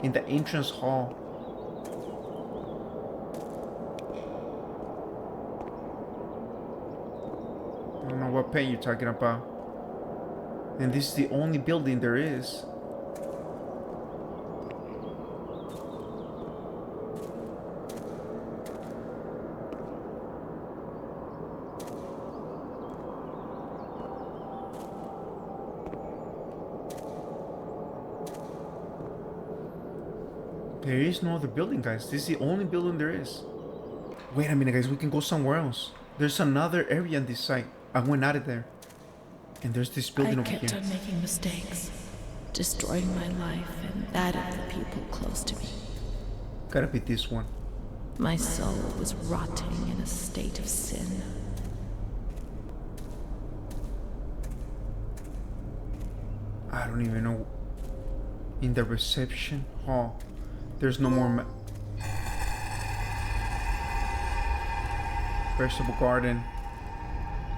in the entrance hall. I don't know what pen you're talking about. And this is the only building there is. There is no other building, guys. This is the only building there is. Wait a minute, guys. We can go somewhere else. There's another area on this site. I went out of there. And there's this building over here. I kept on making mistakes, destroying my life and that of the people close to me. Gotta be this one. My soul was rotting in a state of sin. I don't even know. In the reception hall, there's no more vegetable garden.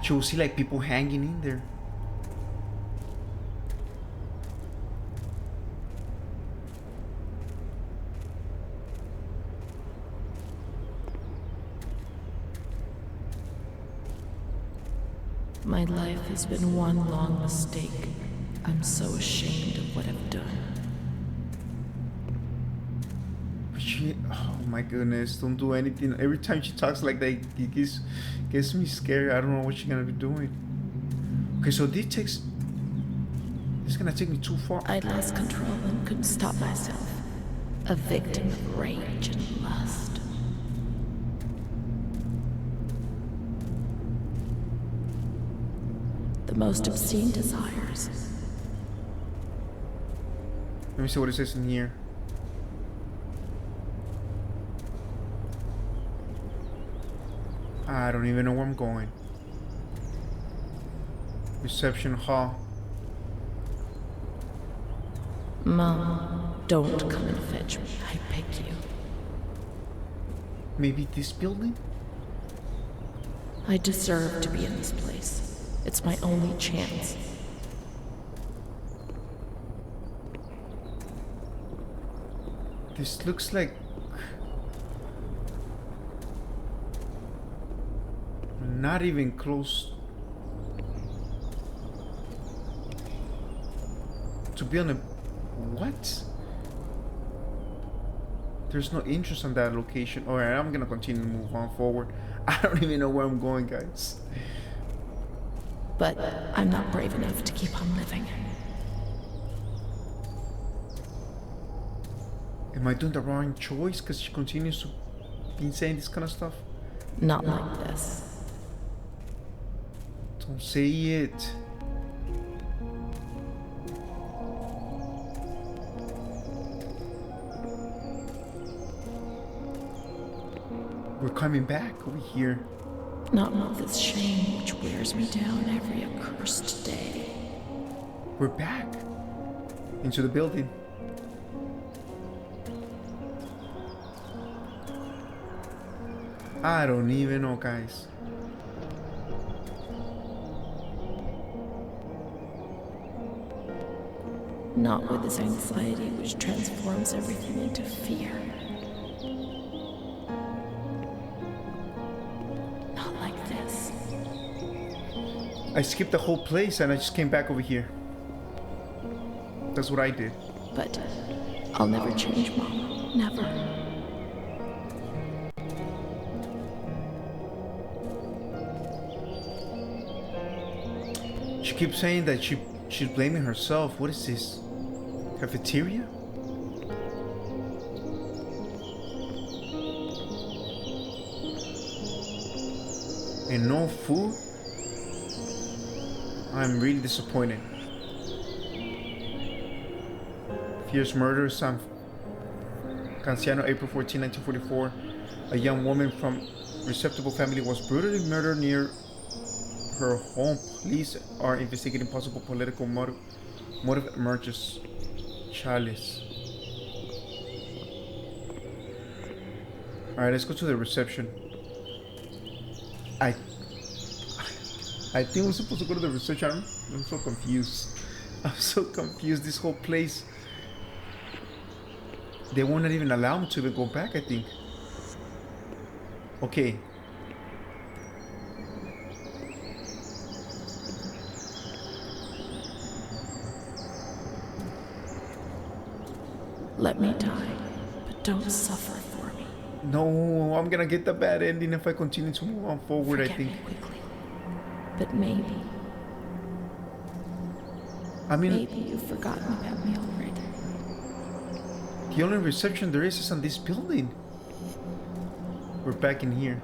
You'll see like people hanging in there. My life has been one long mistake. I'm so ashamed of what I've done. Oh my goodness, don't do anything. Every time she talks like that, it gets me scared. I don't know what she's gonna be doing. Okay, so this is gonna take me too far. I lost control and couldn't stop myself. A victim of rage and lust. The most obscene desires. Let me see what it says in here. I don't even know where I'm going. Reception hall. Mom, don't come and fetch me. I pick you. Maybe this building? I deserve to be in this place. It's my only chance. This looks like... not even close to be on a... what? There's no interest on that location. Alright, I'm gonna continue to move on forward. I don't even know where I'm going, guys. But I'm not brave enough to keep on living. Am I doing the wrong choice? Because she continues to be saying this kind of stuff. Not like this. Don't say it. We're coming back over here. Not with this shame which wears me down every accursed day. We're back into the building. I don't even know, guys. Not with this anxiety which transforms everything into fear. Not like this. I skipped the whole place and I just came back over here. That's what I did. But I'll never change, Mom. Never. She keeps saying that she's blaming herself. What is this? Cafeteria? And no food? I'm really disappointed. Fierce murder, San Canciano, April 14, 1944. A young woman from respectable family was brutally murdered near her home. Police are investigating possible political motive emerges. Chalice. Alright, let's go to the reception. I think we're supposed to go to the reception. I'm so confused. I'm so confused. This whole place. They won't even allow me to go back, I think. Okay. Let me die, but don't suffer for me. No, I'm gonna get the bad ending if I continue to move on forward, Forget I think. me quickly. But maybe. I mean, Maybe you've forgotten about me already. the only reception there is on this building. We're back in here.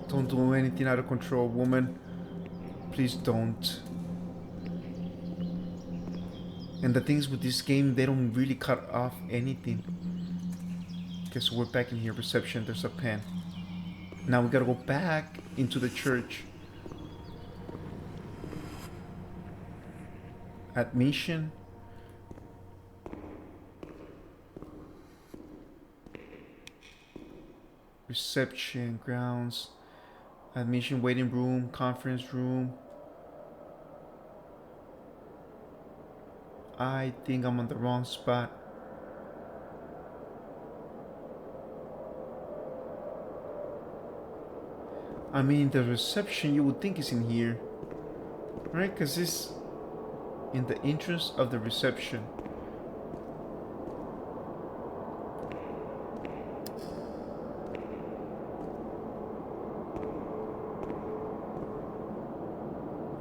Don't do anything out of control, woman. Please don't. And the things with this game, they don't really cut off anything. Okay, so we're back in here. Reception, there's a pen. Now we gotta go back into the church. Admission. Reception, grounds. Admission, waiting room, conference room. I think I'm on the wrong spot. I mean, the reception you would think is in here. Right? Because it's in the entrance of the reception.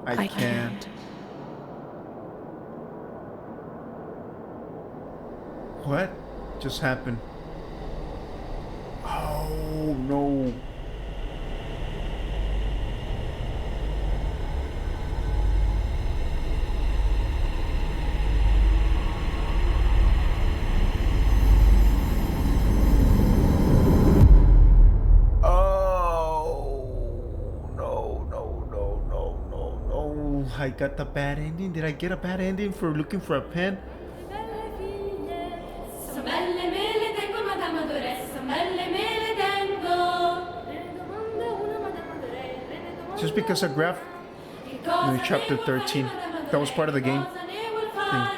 I can't. What just happened? Oh no. I got the bad ending. Did I get a bad ending for looking for a pen? Just because I grabbed in chapter 13. That was part of the game thing.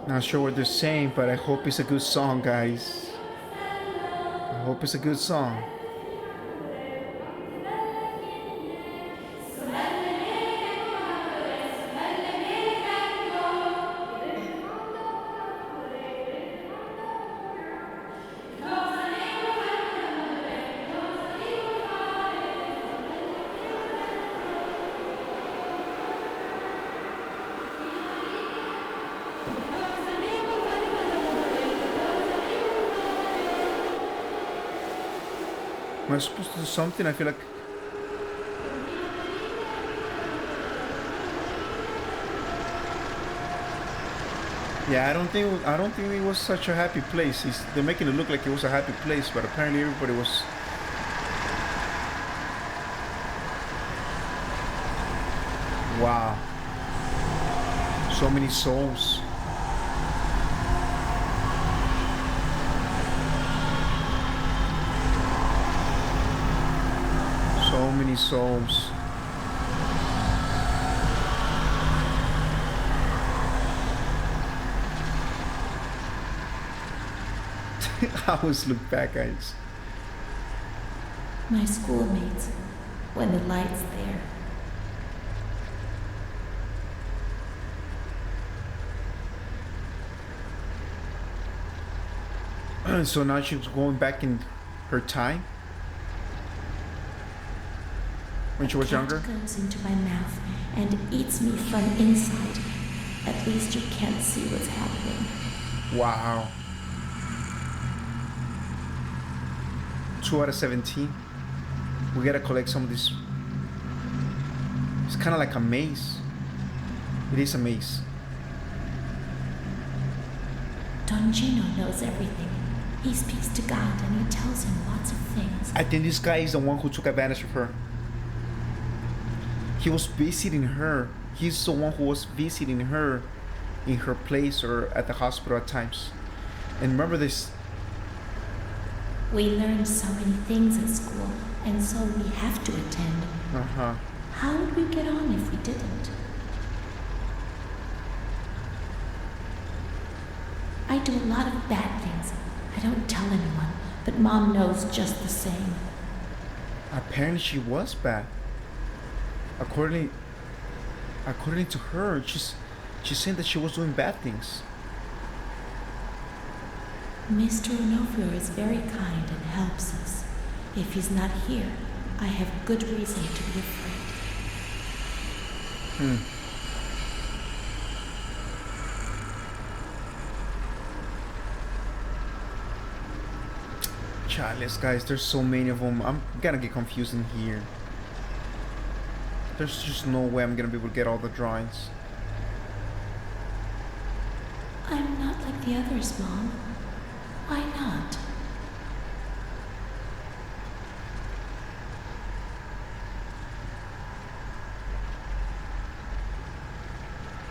Not sure what they're saying, but I hope it's a good song, guys. I hope it's a good song. Am I supposed to do something? I feel like... Yeah, I don't think it was such a happy place. They're making it look like it was a happy place, but apparently everybody was... Wow. So many souls. So many souls. I always look back, guys. My schoolmates, when the light's there. So now she's going back in her time when she was younger. Cat goes into my mouth and eats me from inside. At least you can't see what's happening. Wow. 2 out of 17. We gotta collect some of this. It's kind of like a maze. It is a maze. Don Gino knows everything. He speaks to God and he tells him lots of things. I think this guy is the one who took advantage of her. He was visiting her. He's the one who was visiting her in her place or at the hospital at times. And remember this. We learned so many things at school, and so we have to attend. Uh-huh. How would we get on if we didn't? I do a lot of bad things. I don't tell anyone, but Mom knows just the same. Apparently she was bad. According to her, she's saying that she was doing bad things. Mr. Onofrio is very kind and helps us. If he's not here, I have good reason to be afraid. Chales, guys, there's so many of them. I'm gonna get confused in here. There's just no way I'm gonna be able to get all the drawings. I'm not like the others, Mom. Why not?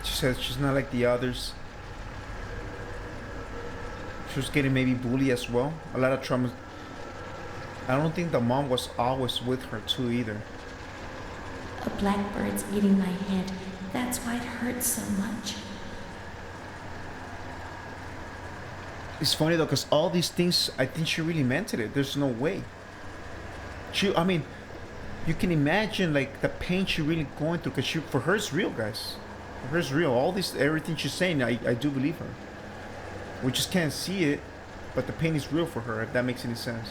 She says she's not like the others. She was getting maybe bullied as well. A lot of trauma. I don't think the mom was always with her too either. A blackbird's eating my head. That's why it hurts so much. It's funny though, because all these things, I think she really meant it. There's no way. I mean, you can imagine like the pain she really going through, because for her it's real, guys. For her it's real. All this, everything she's saying, I do believe her. We just can't see it, but the pain is real for her, if that makes any sense.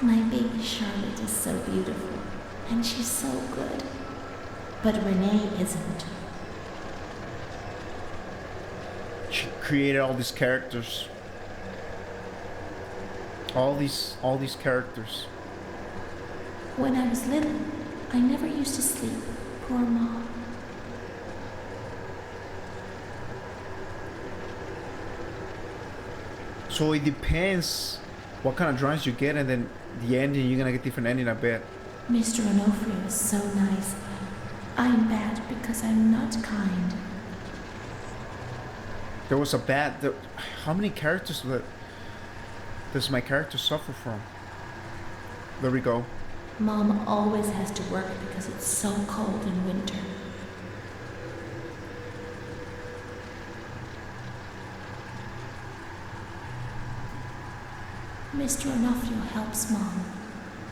My baby Charlotte is so beautiful, and she's so good. But Renee isn't. She created all these characters. All these characters. When I was little, I never used to sleep. Poor Mom. So it depends what kind of drawings you get, and then the ending, you're gonna get different ending, I bet. Mr. Onofrio is so nice. I'm bad because I'm not kind. There was a bad. How many characters does my character suffer from? There we go. Mom always has to work because it's so cold in winter. Mr. Onofrio helps Mom.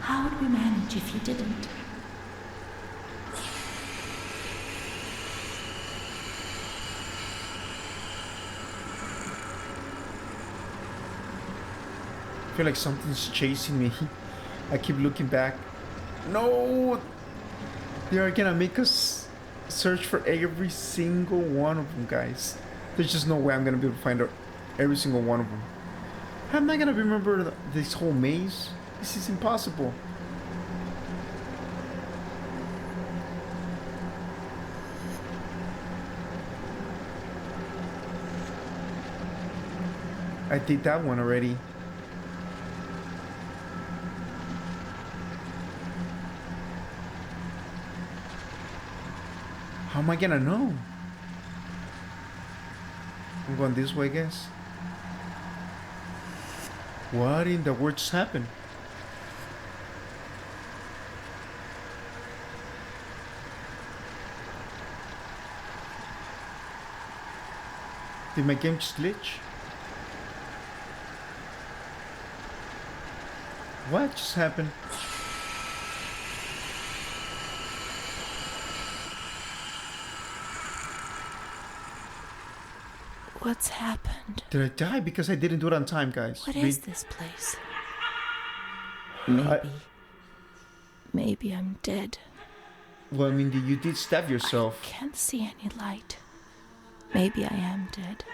How would we manage if you didn't? I feel like something's chasing me. I keep looking back. No! They are gonna make us search for every single one of them, guys. There's just no way I'm gonna be able to find out every single one of them. How am I gonna remember this whole maze? This is impossible. I did that one already. am I gonna know? I'm going this way, I guess. What in the world just happened? Did my game just glitch? What just happened? What's happened? Did I die because I didn't do it on time, guys? What is this place? Maybe I'm dead. Well, I mean, you did stab yourself. I can't see any light. Maybe I am dead.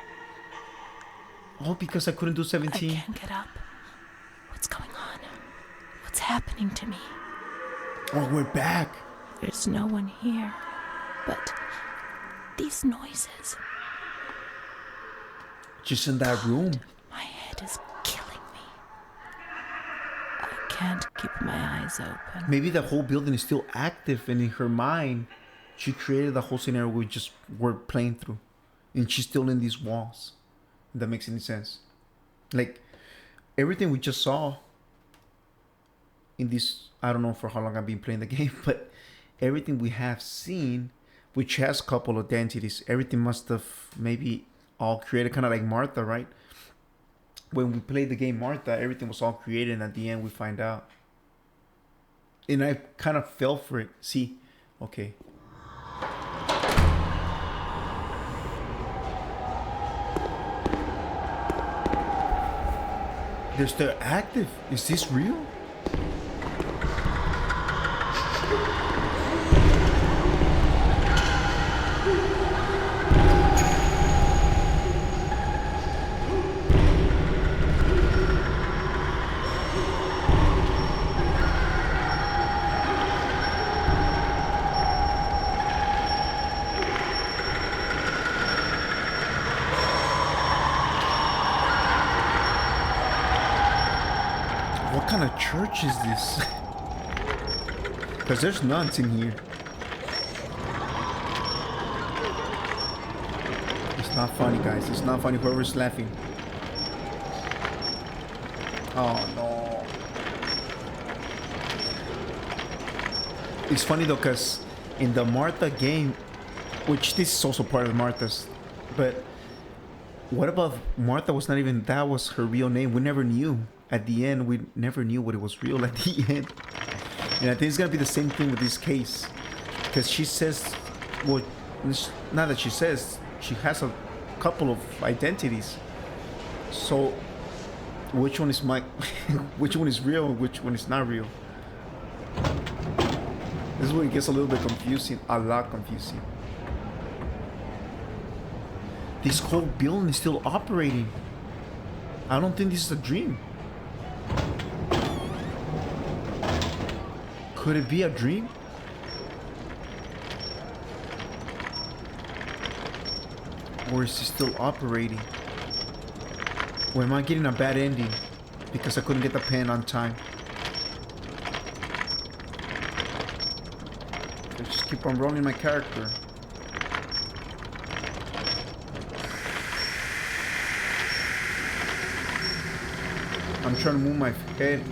All because I couldn't do 17. I can't get up. What's going on? What's happening to me? Oh, we're back. There's no one here. But these noises. Just in that room. My head is killing me. I can't keep my eyes open. Maybe the whole building is still active, and in her mind, she created the whole scenario we just were playing through. And she's still in these walls. If that makes any sense. Like, everything we just saw in this, I don't know for how long I've been playing the game, but everything we have seen, which has a couple of entities, everything must have maybe all created, kind of like Martha, right? When we played the game Martha, everything was all created, and at the end we find out. And I kind of fell for it. See, okay. They're still active. Is this real? What kind of church is this? Because there's nuns in here. It's not funny, guys. It's not funny. Whoever's laughing. Oh, no. It's funny, though, because in the Martha game, which this is also part of Martha's, but what about Martha was not even, that was her real name. We never knew. At the end, we never knew what it was real at the end. And I think it's going to be the same thing with this case. Because she says, well, not that she says, she has a couple of identities. So, which one is which one is real and which one is not real? This is where it gets a little bit confusing, a lot confusing. This whole building is still operating. I don't think this is a dream. Could it be a dream? Or is it still operating? Or am I getting a bad ending because I couldn't get the pen on time? I just keep on rolling my character. I'm trying to move my head.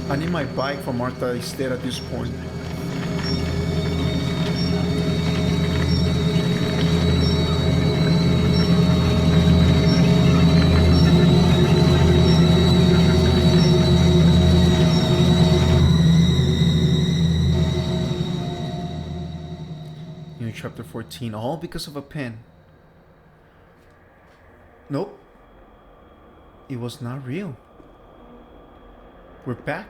I need my bike for Martha instead at this point. New chapter 14, all because of a pen. Nope. It was not real. We're back.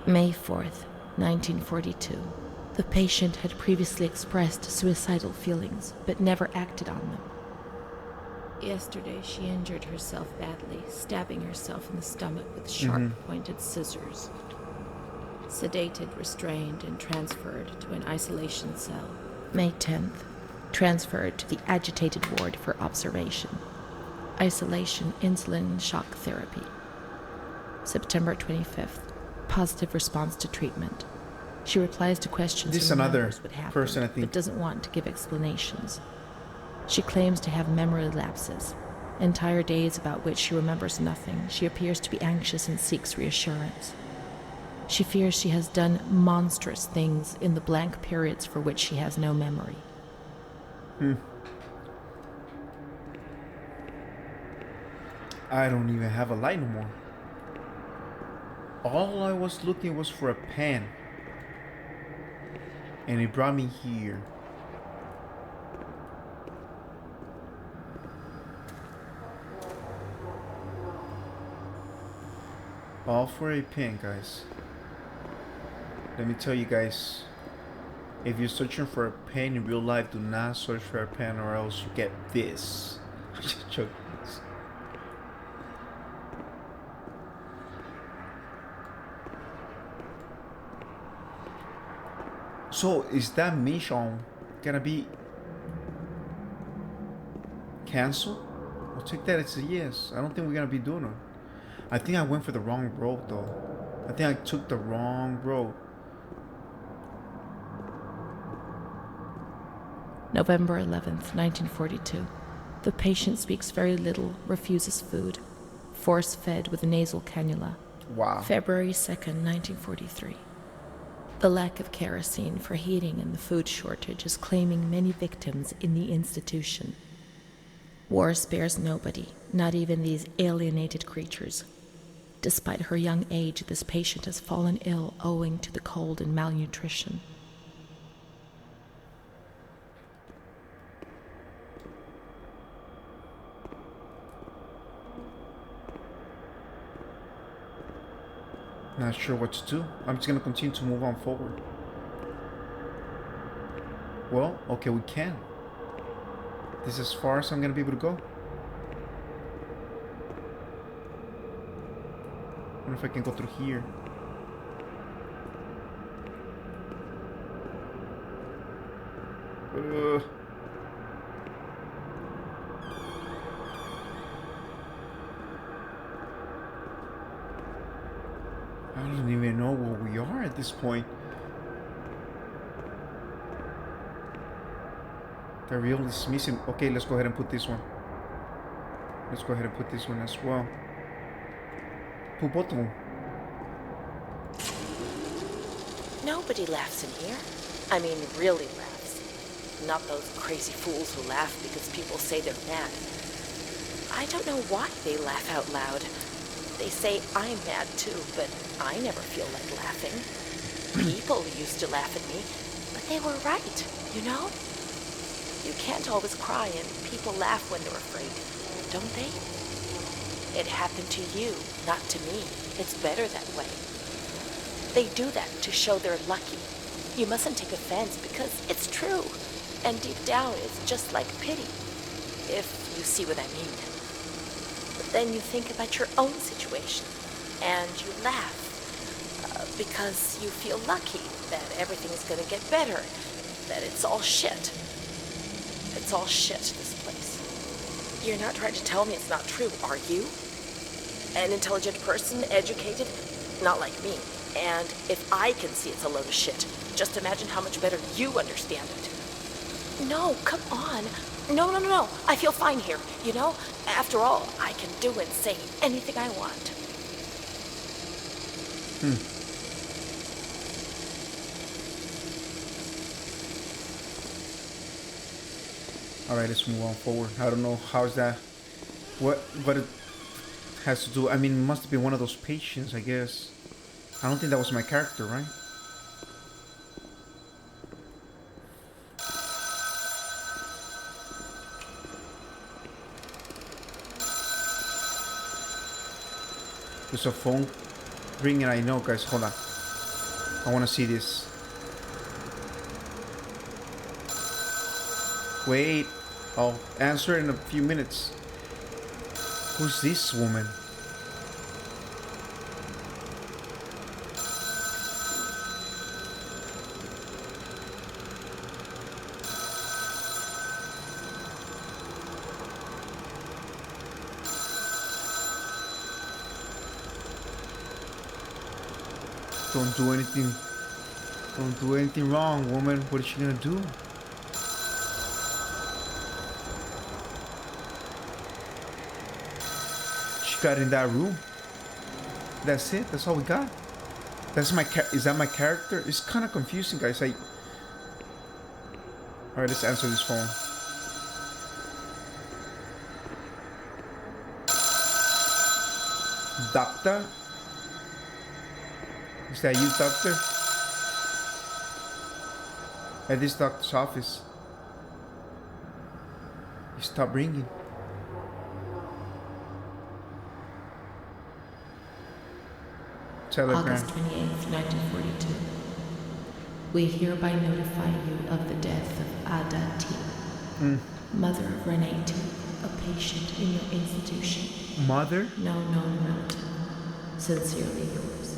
May 4th, 1942. The patient had previously expressed suicidal feelings, but never acted on them. Yesterday, she injured herself badly, stabbing herself in the stomach with sharp, pointed scissors. Sedated, restrained, and transferred to an isolation cell. May 10th, transferred to the agitated ward for observation. Isolation, insulin, and shock therapy. September 25th, positive response to treatment. She replies to questions This is and another remembers what happened, person, I think. but doesn't want to give explanations. She claims to have memory lapses, entire days about which she remembers nothing. She appears to be anxious and seeks reassurance. She fears she has done monstrous things in the blank periods for which she has no memory. I don't even have a light no more. All I was looking was for a pen. And it brought me here. All for a pen, guys. Let me tell you guys, if you're searching for a pen in real life, do not search for a pen or else you get this. Joking. So is that mission gonna be canceled? I'll take that as a yes. I don't think we're gonna be doing it. I think I went for the wrong road though. I think I took the wrong road. November 11th, 1942. The patient speaks very little, refuses food. Force-fed with a nasal cannula. Wow. February 2nd, 1943. The lack of kerosene for heating and the food shortage is claiming many victims in the institution. War spares nobody, not even these alienated creatures. Despite her young age, this patient has fallen ill owing to the cold and malnutrition. Not sure what to do. I'm just gonna continue to move on forward. Well, okay, we can. This is as far as I'm gonna be able to go. I wonder if I can go through here. I don't even know where we are at this point. The reel is missing. Okay, let's go ahead and put this one. Let's go ahead and put this one as well. Put both of them. Nobody laughs in here. I mean, really laughs. Not those crazy fools who laugh because people say they're mad. I don't know why they laugh out loud. They say I'm mad too, but I never feel like laughing. People used to laugh at me, but they were right, you know? You can't always cry and people laugh when they're afraid, don't they? It happened to you, not to me. It's better that way. They do that to show they're lucky. You mustn't take offense because it's true. And deep down, it's just like pity, if you see what I mean. But then you think about your own situation, and you laugh because you feel lucky that everything's going to get better, that it's all shit. It's all shit, this place. You're not trying to tell me it's not true, are you? An intelligent person, educated, not like me. And if I can see it's a load of shit, just imagine how much better you understand it. No, come on. No. I feel fine here, you know? After all, I can do and say anything I want. Alright, let's move on forward. I don't know how's that. What it has to do. I mean, it must have been one of those patients, I guess. I don't think that was my character, right? There's a phone ringing, I know, guys. Hold on. I want to see this. Wait. I'll answer in a few minutes. Who's this woman? Don't do anything Don't do anything wrong, woman. What is she gonna do? She got in that room. That's it. That's all we got. That's my is that my character? It's kind of confusing, guys. All right, let's answer this phone. Doctor? Is that you, doctor? At this doctor's office. You stop ringing. Telegram. August 28th, 1942. We hereby notify you of the death of Ada T, mother of Renee T, a patient in your institution. Mother? No known relative. Sincerely yours,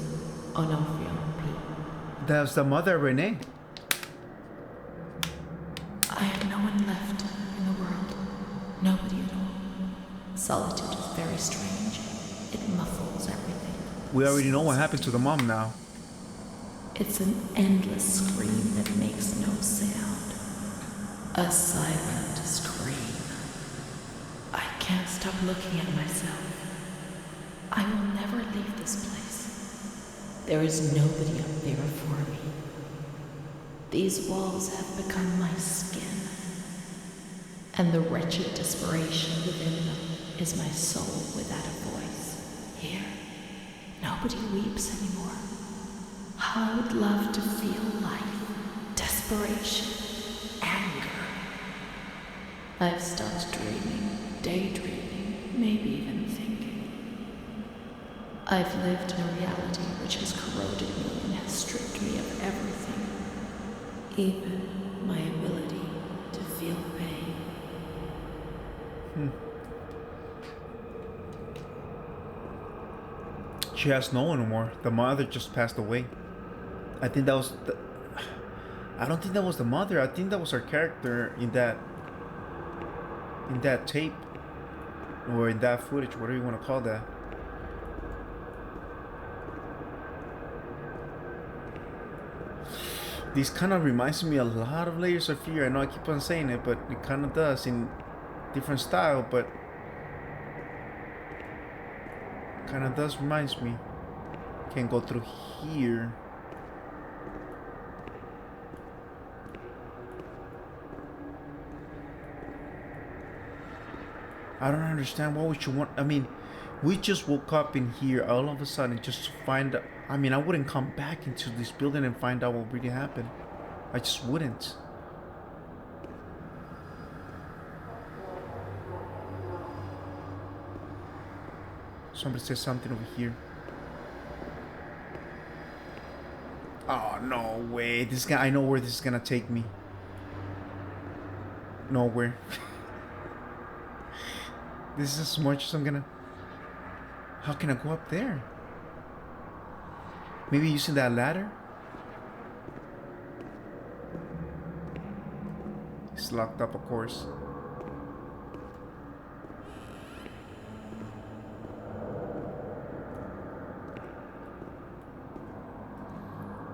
Onofrio P. That's the mother of Renee. I have no one left in the world. Nobody at all. Solitude is very strange. It muffles everything. We already know what happened to the mom now. It's an endless scream that makes no sound. A silent scream. I can't stop looking at myself. I will never leave this place. There is nobody up there for me. These walls have become my skin, and the wretched desperation within them is my soul without a voice. Here, nobody weeps anymore. How I would love to feel life, desperation, anger. I've stopped dreaming, daydreaming, maybe even thinking. I've lived in a reality which has corroded me and has stripped me of everything, even my ability to feel pain. She has no one anymore. The mother just passed away. I think that was I don't think that was the mother. I think that was her character in that tape, or in that footage, whatever you want to call that. This kind of reminds me a lot of Layers of Fear. I know I keep on saying it, but it kind of does in different style, but kind of does reminds me. Can't go through here. I don't understand. What would you want? I mean, we just woke up in here all of a sudden just to find out. I mean, I wouldn't come back into this building and find out what really happened. I just wouldn't. Somebody says something over here. Oh, no way. This guy, I know where this is gonna take me. Nowhere. This is as much as I'm gonna... How can I go up there? Maybe using that ladder? It's locked up, of course.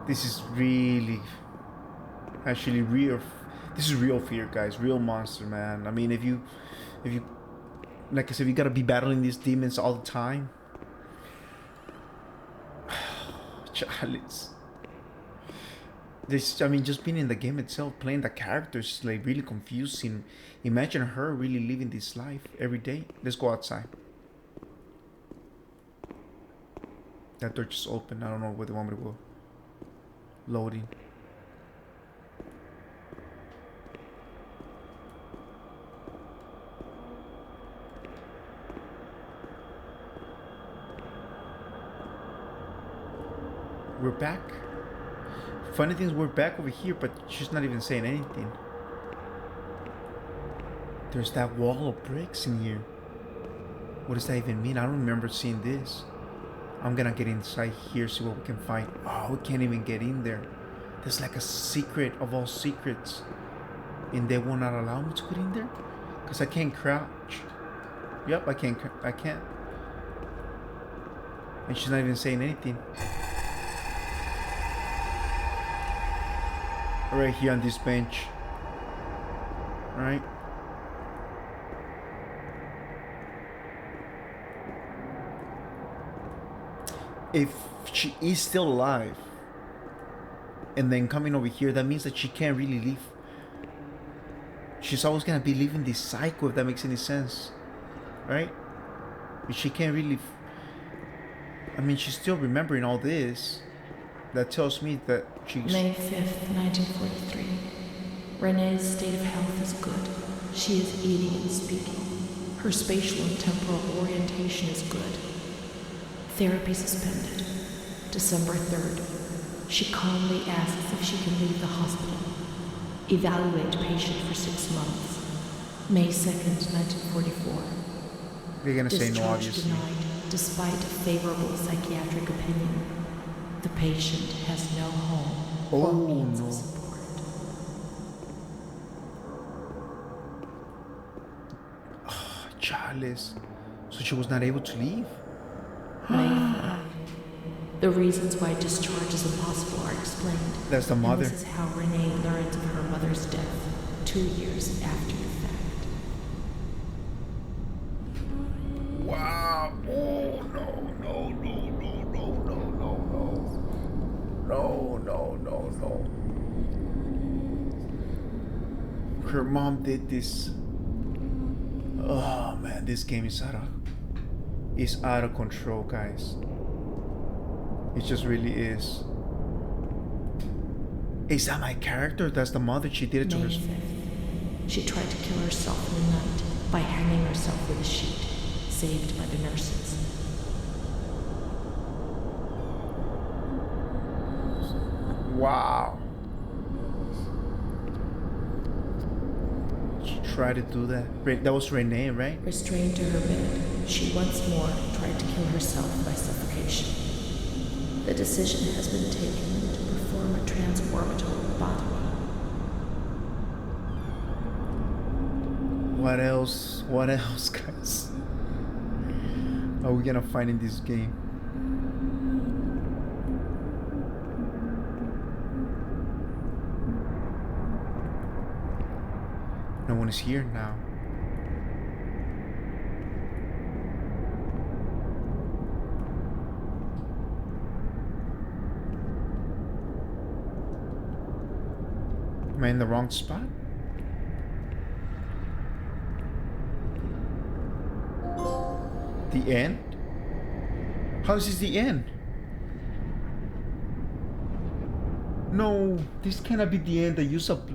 This is really... Actually real... This is real fear, guys. Real monster, man. I mean, if you... Like I said, you gotta be battling these demons all the time. Chalice. This, I mean, just being in the game itself, playing the characters is like really confusing. Imagine her really living this life every day. Let's go outside. That door just opened. I don't know where they want me to go. Loading. We're back. Funny thing is, we're back over here, but she's not even saying anything. There's that wall of bricks in here. What does that even mean? I don't remember seeing this. I'm gonna get inside here, see what we can find. Oh, we can't even get in there. There's like a secret of all secrets, and they will not allow me to get in there because I can't crouch. Yep, I can't. And she's not even saying anything. right here on this bench. Right? If she is still alive and then coming over here, that means that she can't really leave. She's always gonna be living this cycle, if that makes any sense. Right? She can't really. I mean, she's still remembering all this. That tells me that she's. May 5th, 1943. Renee's state of health is good. She is eating and speaking. Her spatial and temporal orientation is good. Therapy suspended. December 3rd. She calmly asks if she can leave the hospital. Evaluate patient for 6 months. May 2nd, 1944. They're gonna say no, Discharge obviously. denied, despite a favorable psychiatric opinion. The patient has no home or means of support. Chalice. So she was not able to leave? May 5th. The reasons why discharge is impossible are explained. That's the And mother. this is how Renee learns of her mother's death 2 years after the fact. Wow. Oh, no, no, no, no, no, no, no, no. No, no, no, no. Her mom did this. Oh man, this game is out of control, guys. It just really is. Is that my character? That's the mother. She did it to May herself. 5th. She tried to kill herself in the night by hanging herself with a sheet, saved by the nurses. Wow. She tried to do that. That was Renee, right? Restrained to her bed, she once more tried to kill herself by suffocation. The decision has been taken to perform a transformative lobotomy. What else? What else, guys? Are we gonna find in this game? No one is here now. Am I in the wrong spot? The end? How is this the end? No, this cannot be the end. The use of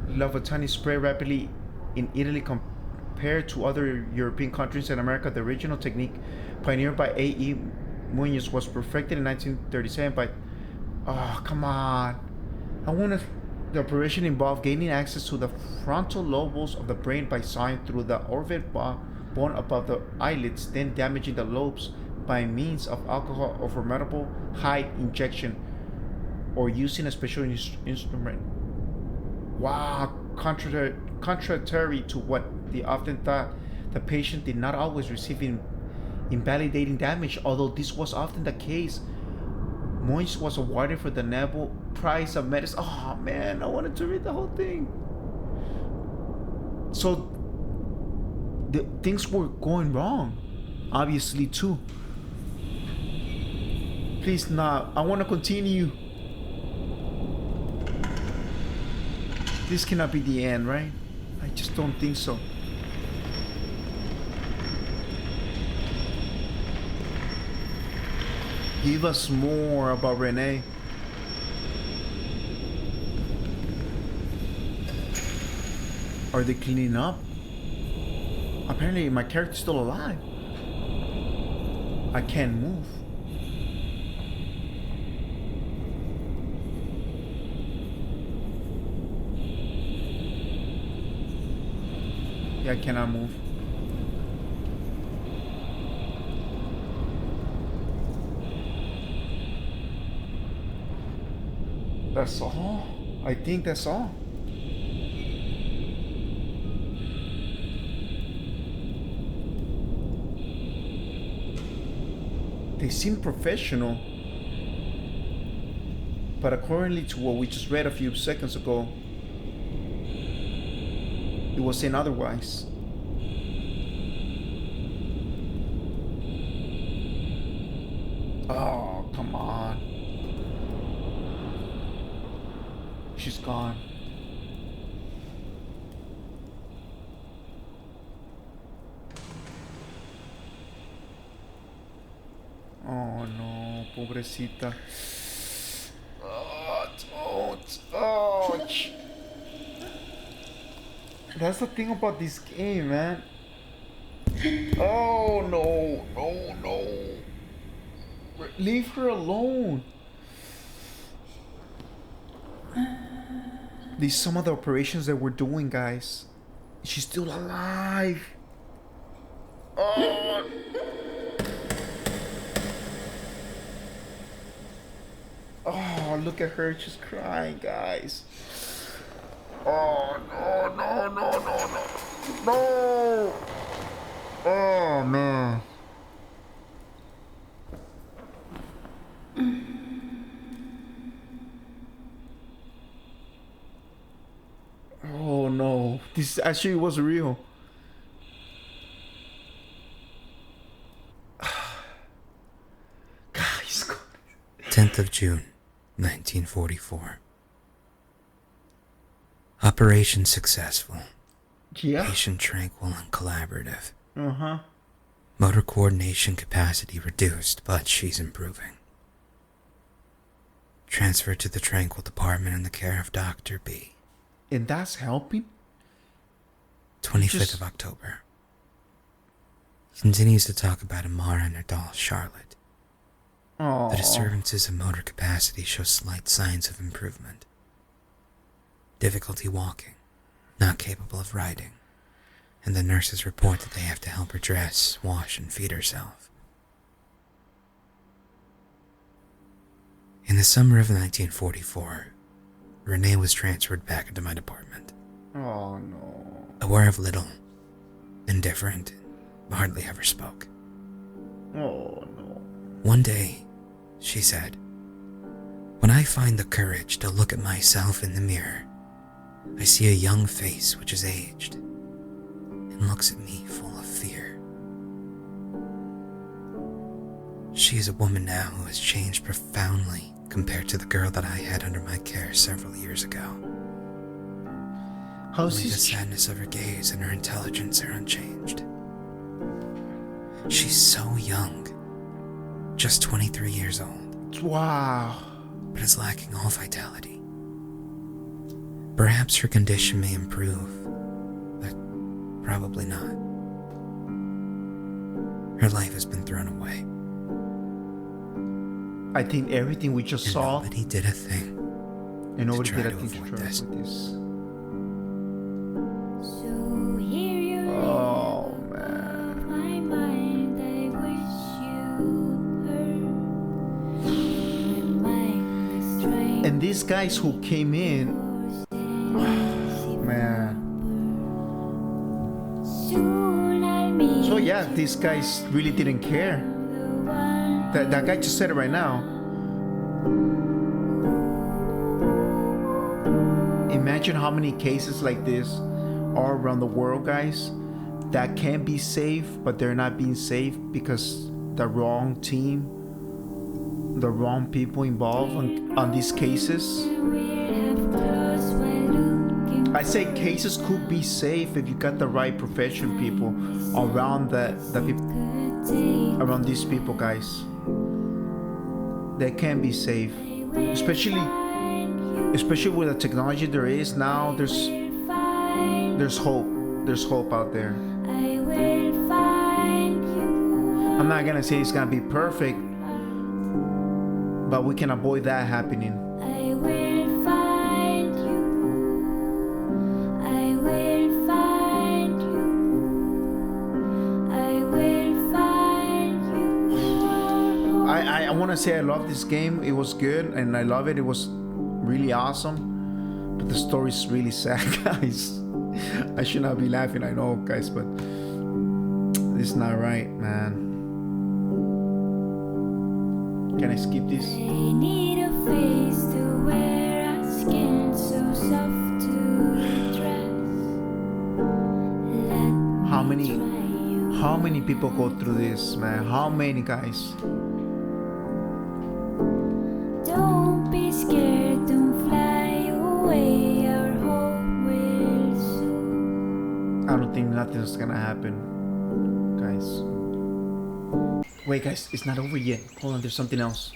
Lovatani spread rapidly in Italy compared to other European countries and America. The original technique, pioneered by A.E. Munoz, was perfected in 1937 by... Oh, come on. The operation involved gaining access to the frontal lobes of the brain by sawing through the orbit bone above the eyelids, then damaging the lobes by means of alcohol or formidable high injection, or using a special instrument. Wow, contrary to what they often thought, the patient did not always receive invalidating damage, although this was often the case. Moyes was awarded for the Nobel Prize of Medicine. Oh man, I wanted to read the whole thing. So things were going wrong, obviously too. Please not. I want to continue. This cannot be the end, right? I just don't think so. Give us more about Renee. Are they cleaning up? Apparently my character's still alive. I can't move. Yeah, I cannot move. That's all. I think that's all. They seem professional. But accordingly to what we just read a few seconds ago, it was saying otherwise. Oh, come on. She's gone. Oh no, pobrecita. Oh, don't. Oh, that's the thing about this game, man. Oh no, no, no. Leave her alone. These some of the operations that we're doing, guys. She's still alive. Oh. Oh, look at her. She's crying, guys. Oh, no, no, no, no, no. No. Oh, man. Oh, no. This actually was real. Guys. 10th of June, 1944. Operation successful. Yeah. Patient tranquil and collaborative. Uh-huh. Motor coordination capacity reduced, but she's improving. Transferred to the tranquil department in the care of Dr. B. And that's helping? 25th of October. Continues to talk about Amara and her doll, Charlotte. Oh. The disturbances of motor capacity show slight signs of improvement. Difficulty walking, not capable of riding, and the nurses report that they have to help her dress, wash, and feed herself. In the summer of 1944, Renee was transferred back into my department. Oh, no. Aware of little, indifferent, hardly ever spoke. Oh, no. One day, she said, "When I find the courage to look at myself in the mirror, I see a young face which is aged and looks at me full of fear." She is a woman now who has changed profoundly compared to the girl that I had under my care several years ago. Only the sadness of her gaze and her intelligence are unchanged. She's so young, just 23 years old. Wow. But is lacking all vitality. Perhaps her condition may improve, but probably not. Her life has been thrown away. I think everything we just saw. Nobody did a thing. And nobody to try did a to thing to avoid try this. with this. So here you Oh, man. my mind, I wish you heard. My mind is strange. And these guys who came in, man. Soon I'll meet So yeah, these guys really didn't care. the one. That guy just said it right now. Imagine how many cases like this are around the world, guys, that can be saved, but they're not being saved because the wrong team, the wrong people involved on these cases. I say cases could be safe if you got the right profession people around the people, around these people, guys. They can be safe, especially with the technology there is now. There's hope. There's hope out there. I'm not gonna say it's gonna be perfect, but we can avoid that happening. I will find you. I will find you. I will find you. I want to say I love this game. It was good and I love it. It was really awesome. But the story's really sad, guys. I should not be laughing, I know, guys, but it's not right, man. Can I skip this? I need a face to wear, a skin so soft to dress. Let How me many try you how many people go through this, man? How many guys? Don't be scared, don't fly away, our hope will soon. I don't think nothing's gonna happen, guys. Wait, guys, it's not over yet. Hold on, there's something else.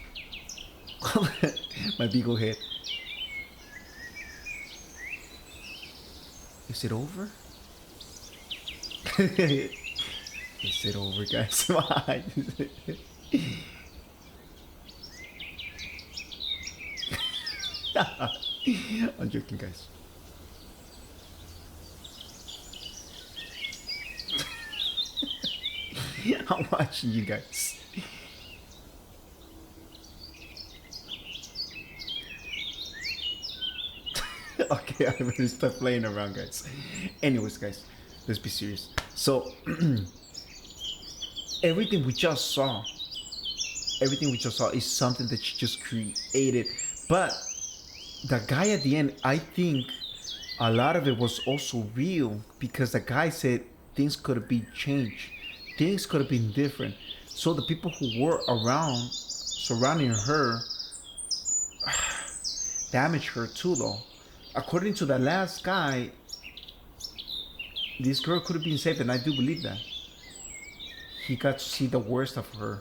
My beagle head. Is it over? Is it over, guys? Why? I'm joking, guys. I'm watching you guys. Okay, I'm gonna stop playing around, guys. Anyways, guys, let's be serious. So, everything we just saw is something that she just created. But the guy at the end, I think a lot of it was also real, because the guy said things could have been changed, things could have been different. So the people who were around, surrounding her, damaged her too, though. According to the last guy, this girl could have been saved, and I do believe that. He got to see the worst of her,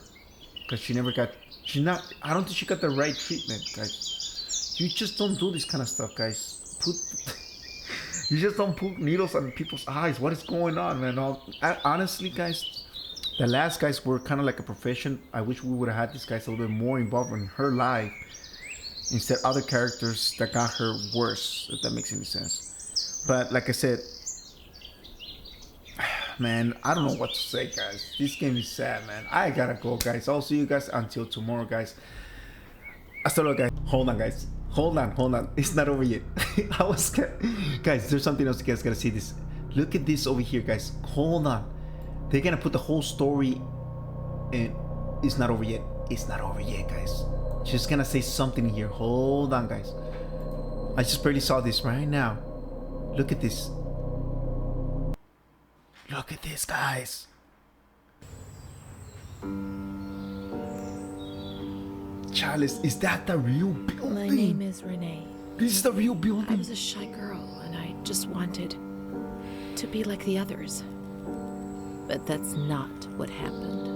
because I don't think she got the right treatment, guys. You just don't do this kind of stuff, guys. You just don't put needles on people's eyes. What is going on, man? Honestly, guys, the last guys were kind of like a profession. I wish we would have had these guys a little bit more involved in her life, instead other characters that got her worse, if that makes any sense. But like I said, man, I don't know what to say, guys. This game is sad, man. I gotta go, guys. I'll see you guys until tomorrow, guys. Hasta luego, guys. Hold on, guys. Hold on. It's not over yet. Guys, there's something else you guys gotta see this. Look at this over here, guys. Hold on. They're gonna put the whole story, and it's not over yet. It's not over yet, guys. She's gonna say something here. Hold on, guys. I just barely saw this right now. Look at this. Look at this, guys. Chalice, is that the real building? My name is Renee. This is the real I building. was a shy girl, and I just wanted to be like the others. But that's not what happened.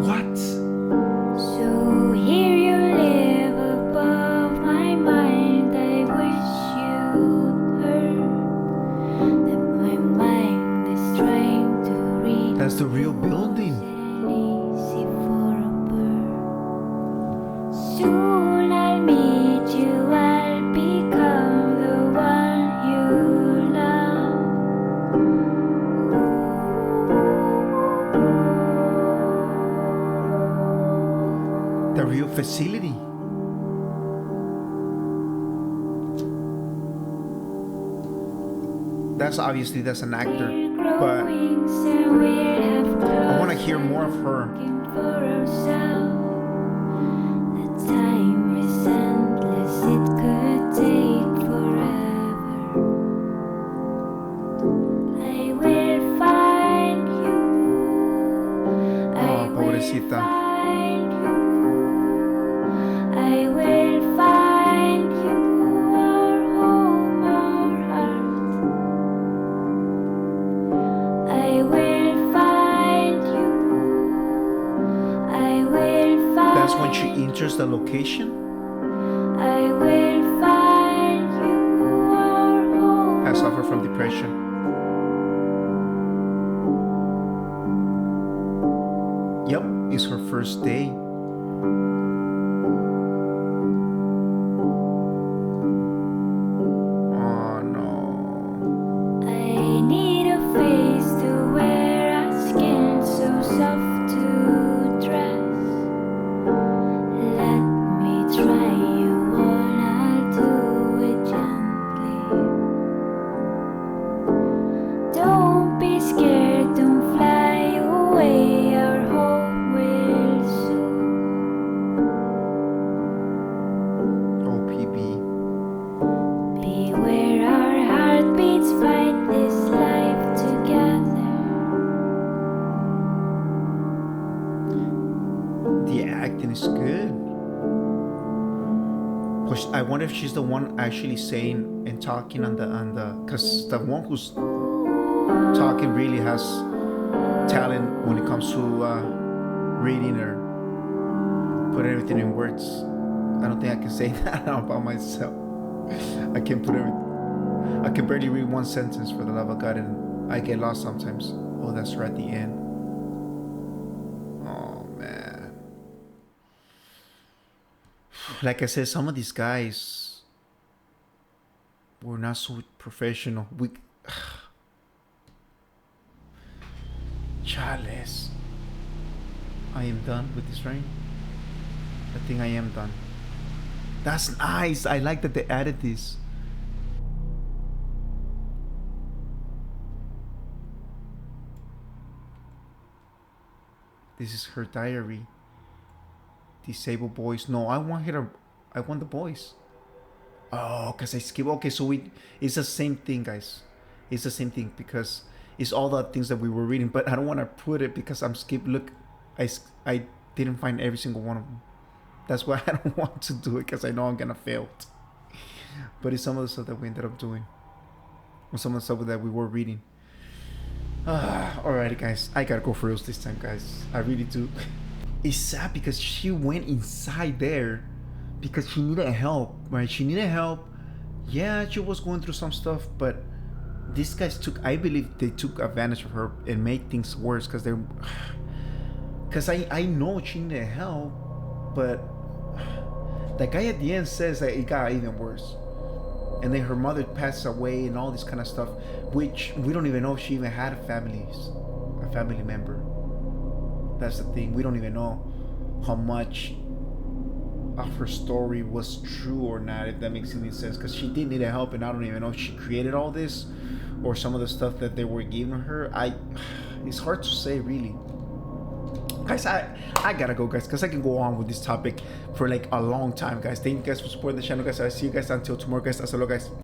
What? So here you live above my mind. I wish you'd heard that my mind is trying to read. That's the real building. Easy for a bird. Soon I'll meet you. I'll become the one you love. The real facility. That's an actor, but I want to hear more of her. For ourselves. The time is endless, it could take forever. I will find you. I will pobrecita. find you. I will find you, our home, our heart. I will find you. I will find. That's when she enters the location. I will find you, our home. Has suffered from depression. Yep, it's her first day. Oh no. I need a face to wear, a skin so soft to dress. Let me try you on, I'll do it gently. Don't be scared, don't fly away. wonder if she's the one actually saying and talking on the because the one who's talking really has talent when it comes to reading or put everything in words. I don't think I can say that about myself. I can barely read one sentence for the love of God, and I get lost sometimes. Oh, that's right at the end. Oh man. Like I said, some of these guys were not so professional. Chales. I am done with this rain. I think I am done. That's nice. I like that they added this. This is her diary. Disabled boys. No, I want the boys. Oh, because I skip. Okay, so it's the same thing, guys. It's the same thing because it's all the things that we were reading, but I don't want to put it because I'm skip. Look, I didn't find every single one of them. That's why I don't want to do it, because I know I'm gonna fail. But it's some of the stuff that we ended up doing, or some of the stuff that we were reading. Alrighty, guys, I gotta go for reals this time, guys. I really do. It's sad because she went inside there because she needed help, right? She needed help. Yeah, she was going through some stuff, but these guys I believe they took advantage of her and made things worse because I know she needed help, but the guy at the end says that it got even worse. And then her mother passed away and all this kind of stuff, which we don't even know if she even had a family member. That's the thing. We don't even know how much of her story was true or not, if that makes any sense, because she did need help, and I don't even know if she created all this or some of the stuff that they were giving her. It's hard to say, really. Guys, I gotta go, guys, because I can go on with this topic for like a long time, guys. Thank you guys for supporting the channel, guys. I'll see you guys until tomorrow, guys. Hasta luego, guys.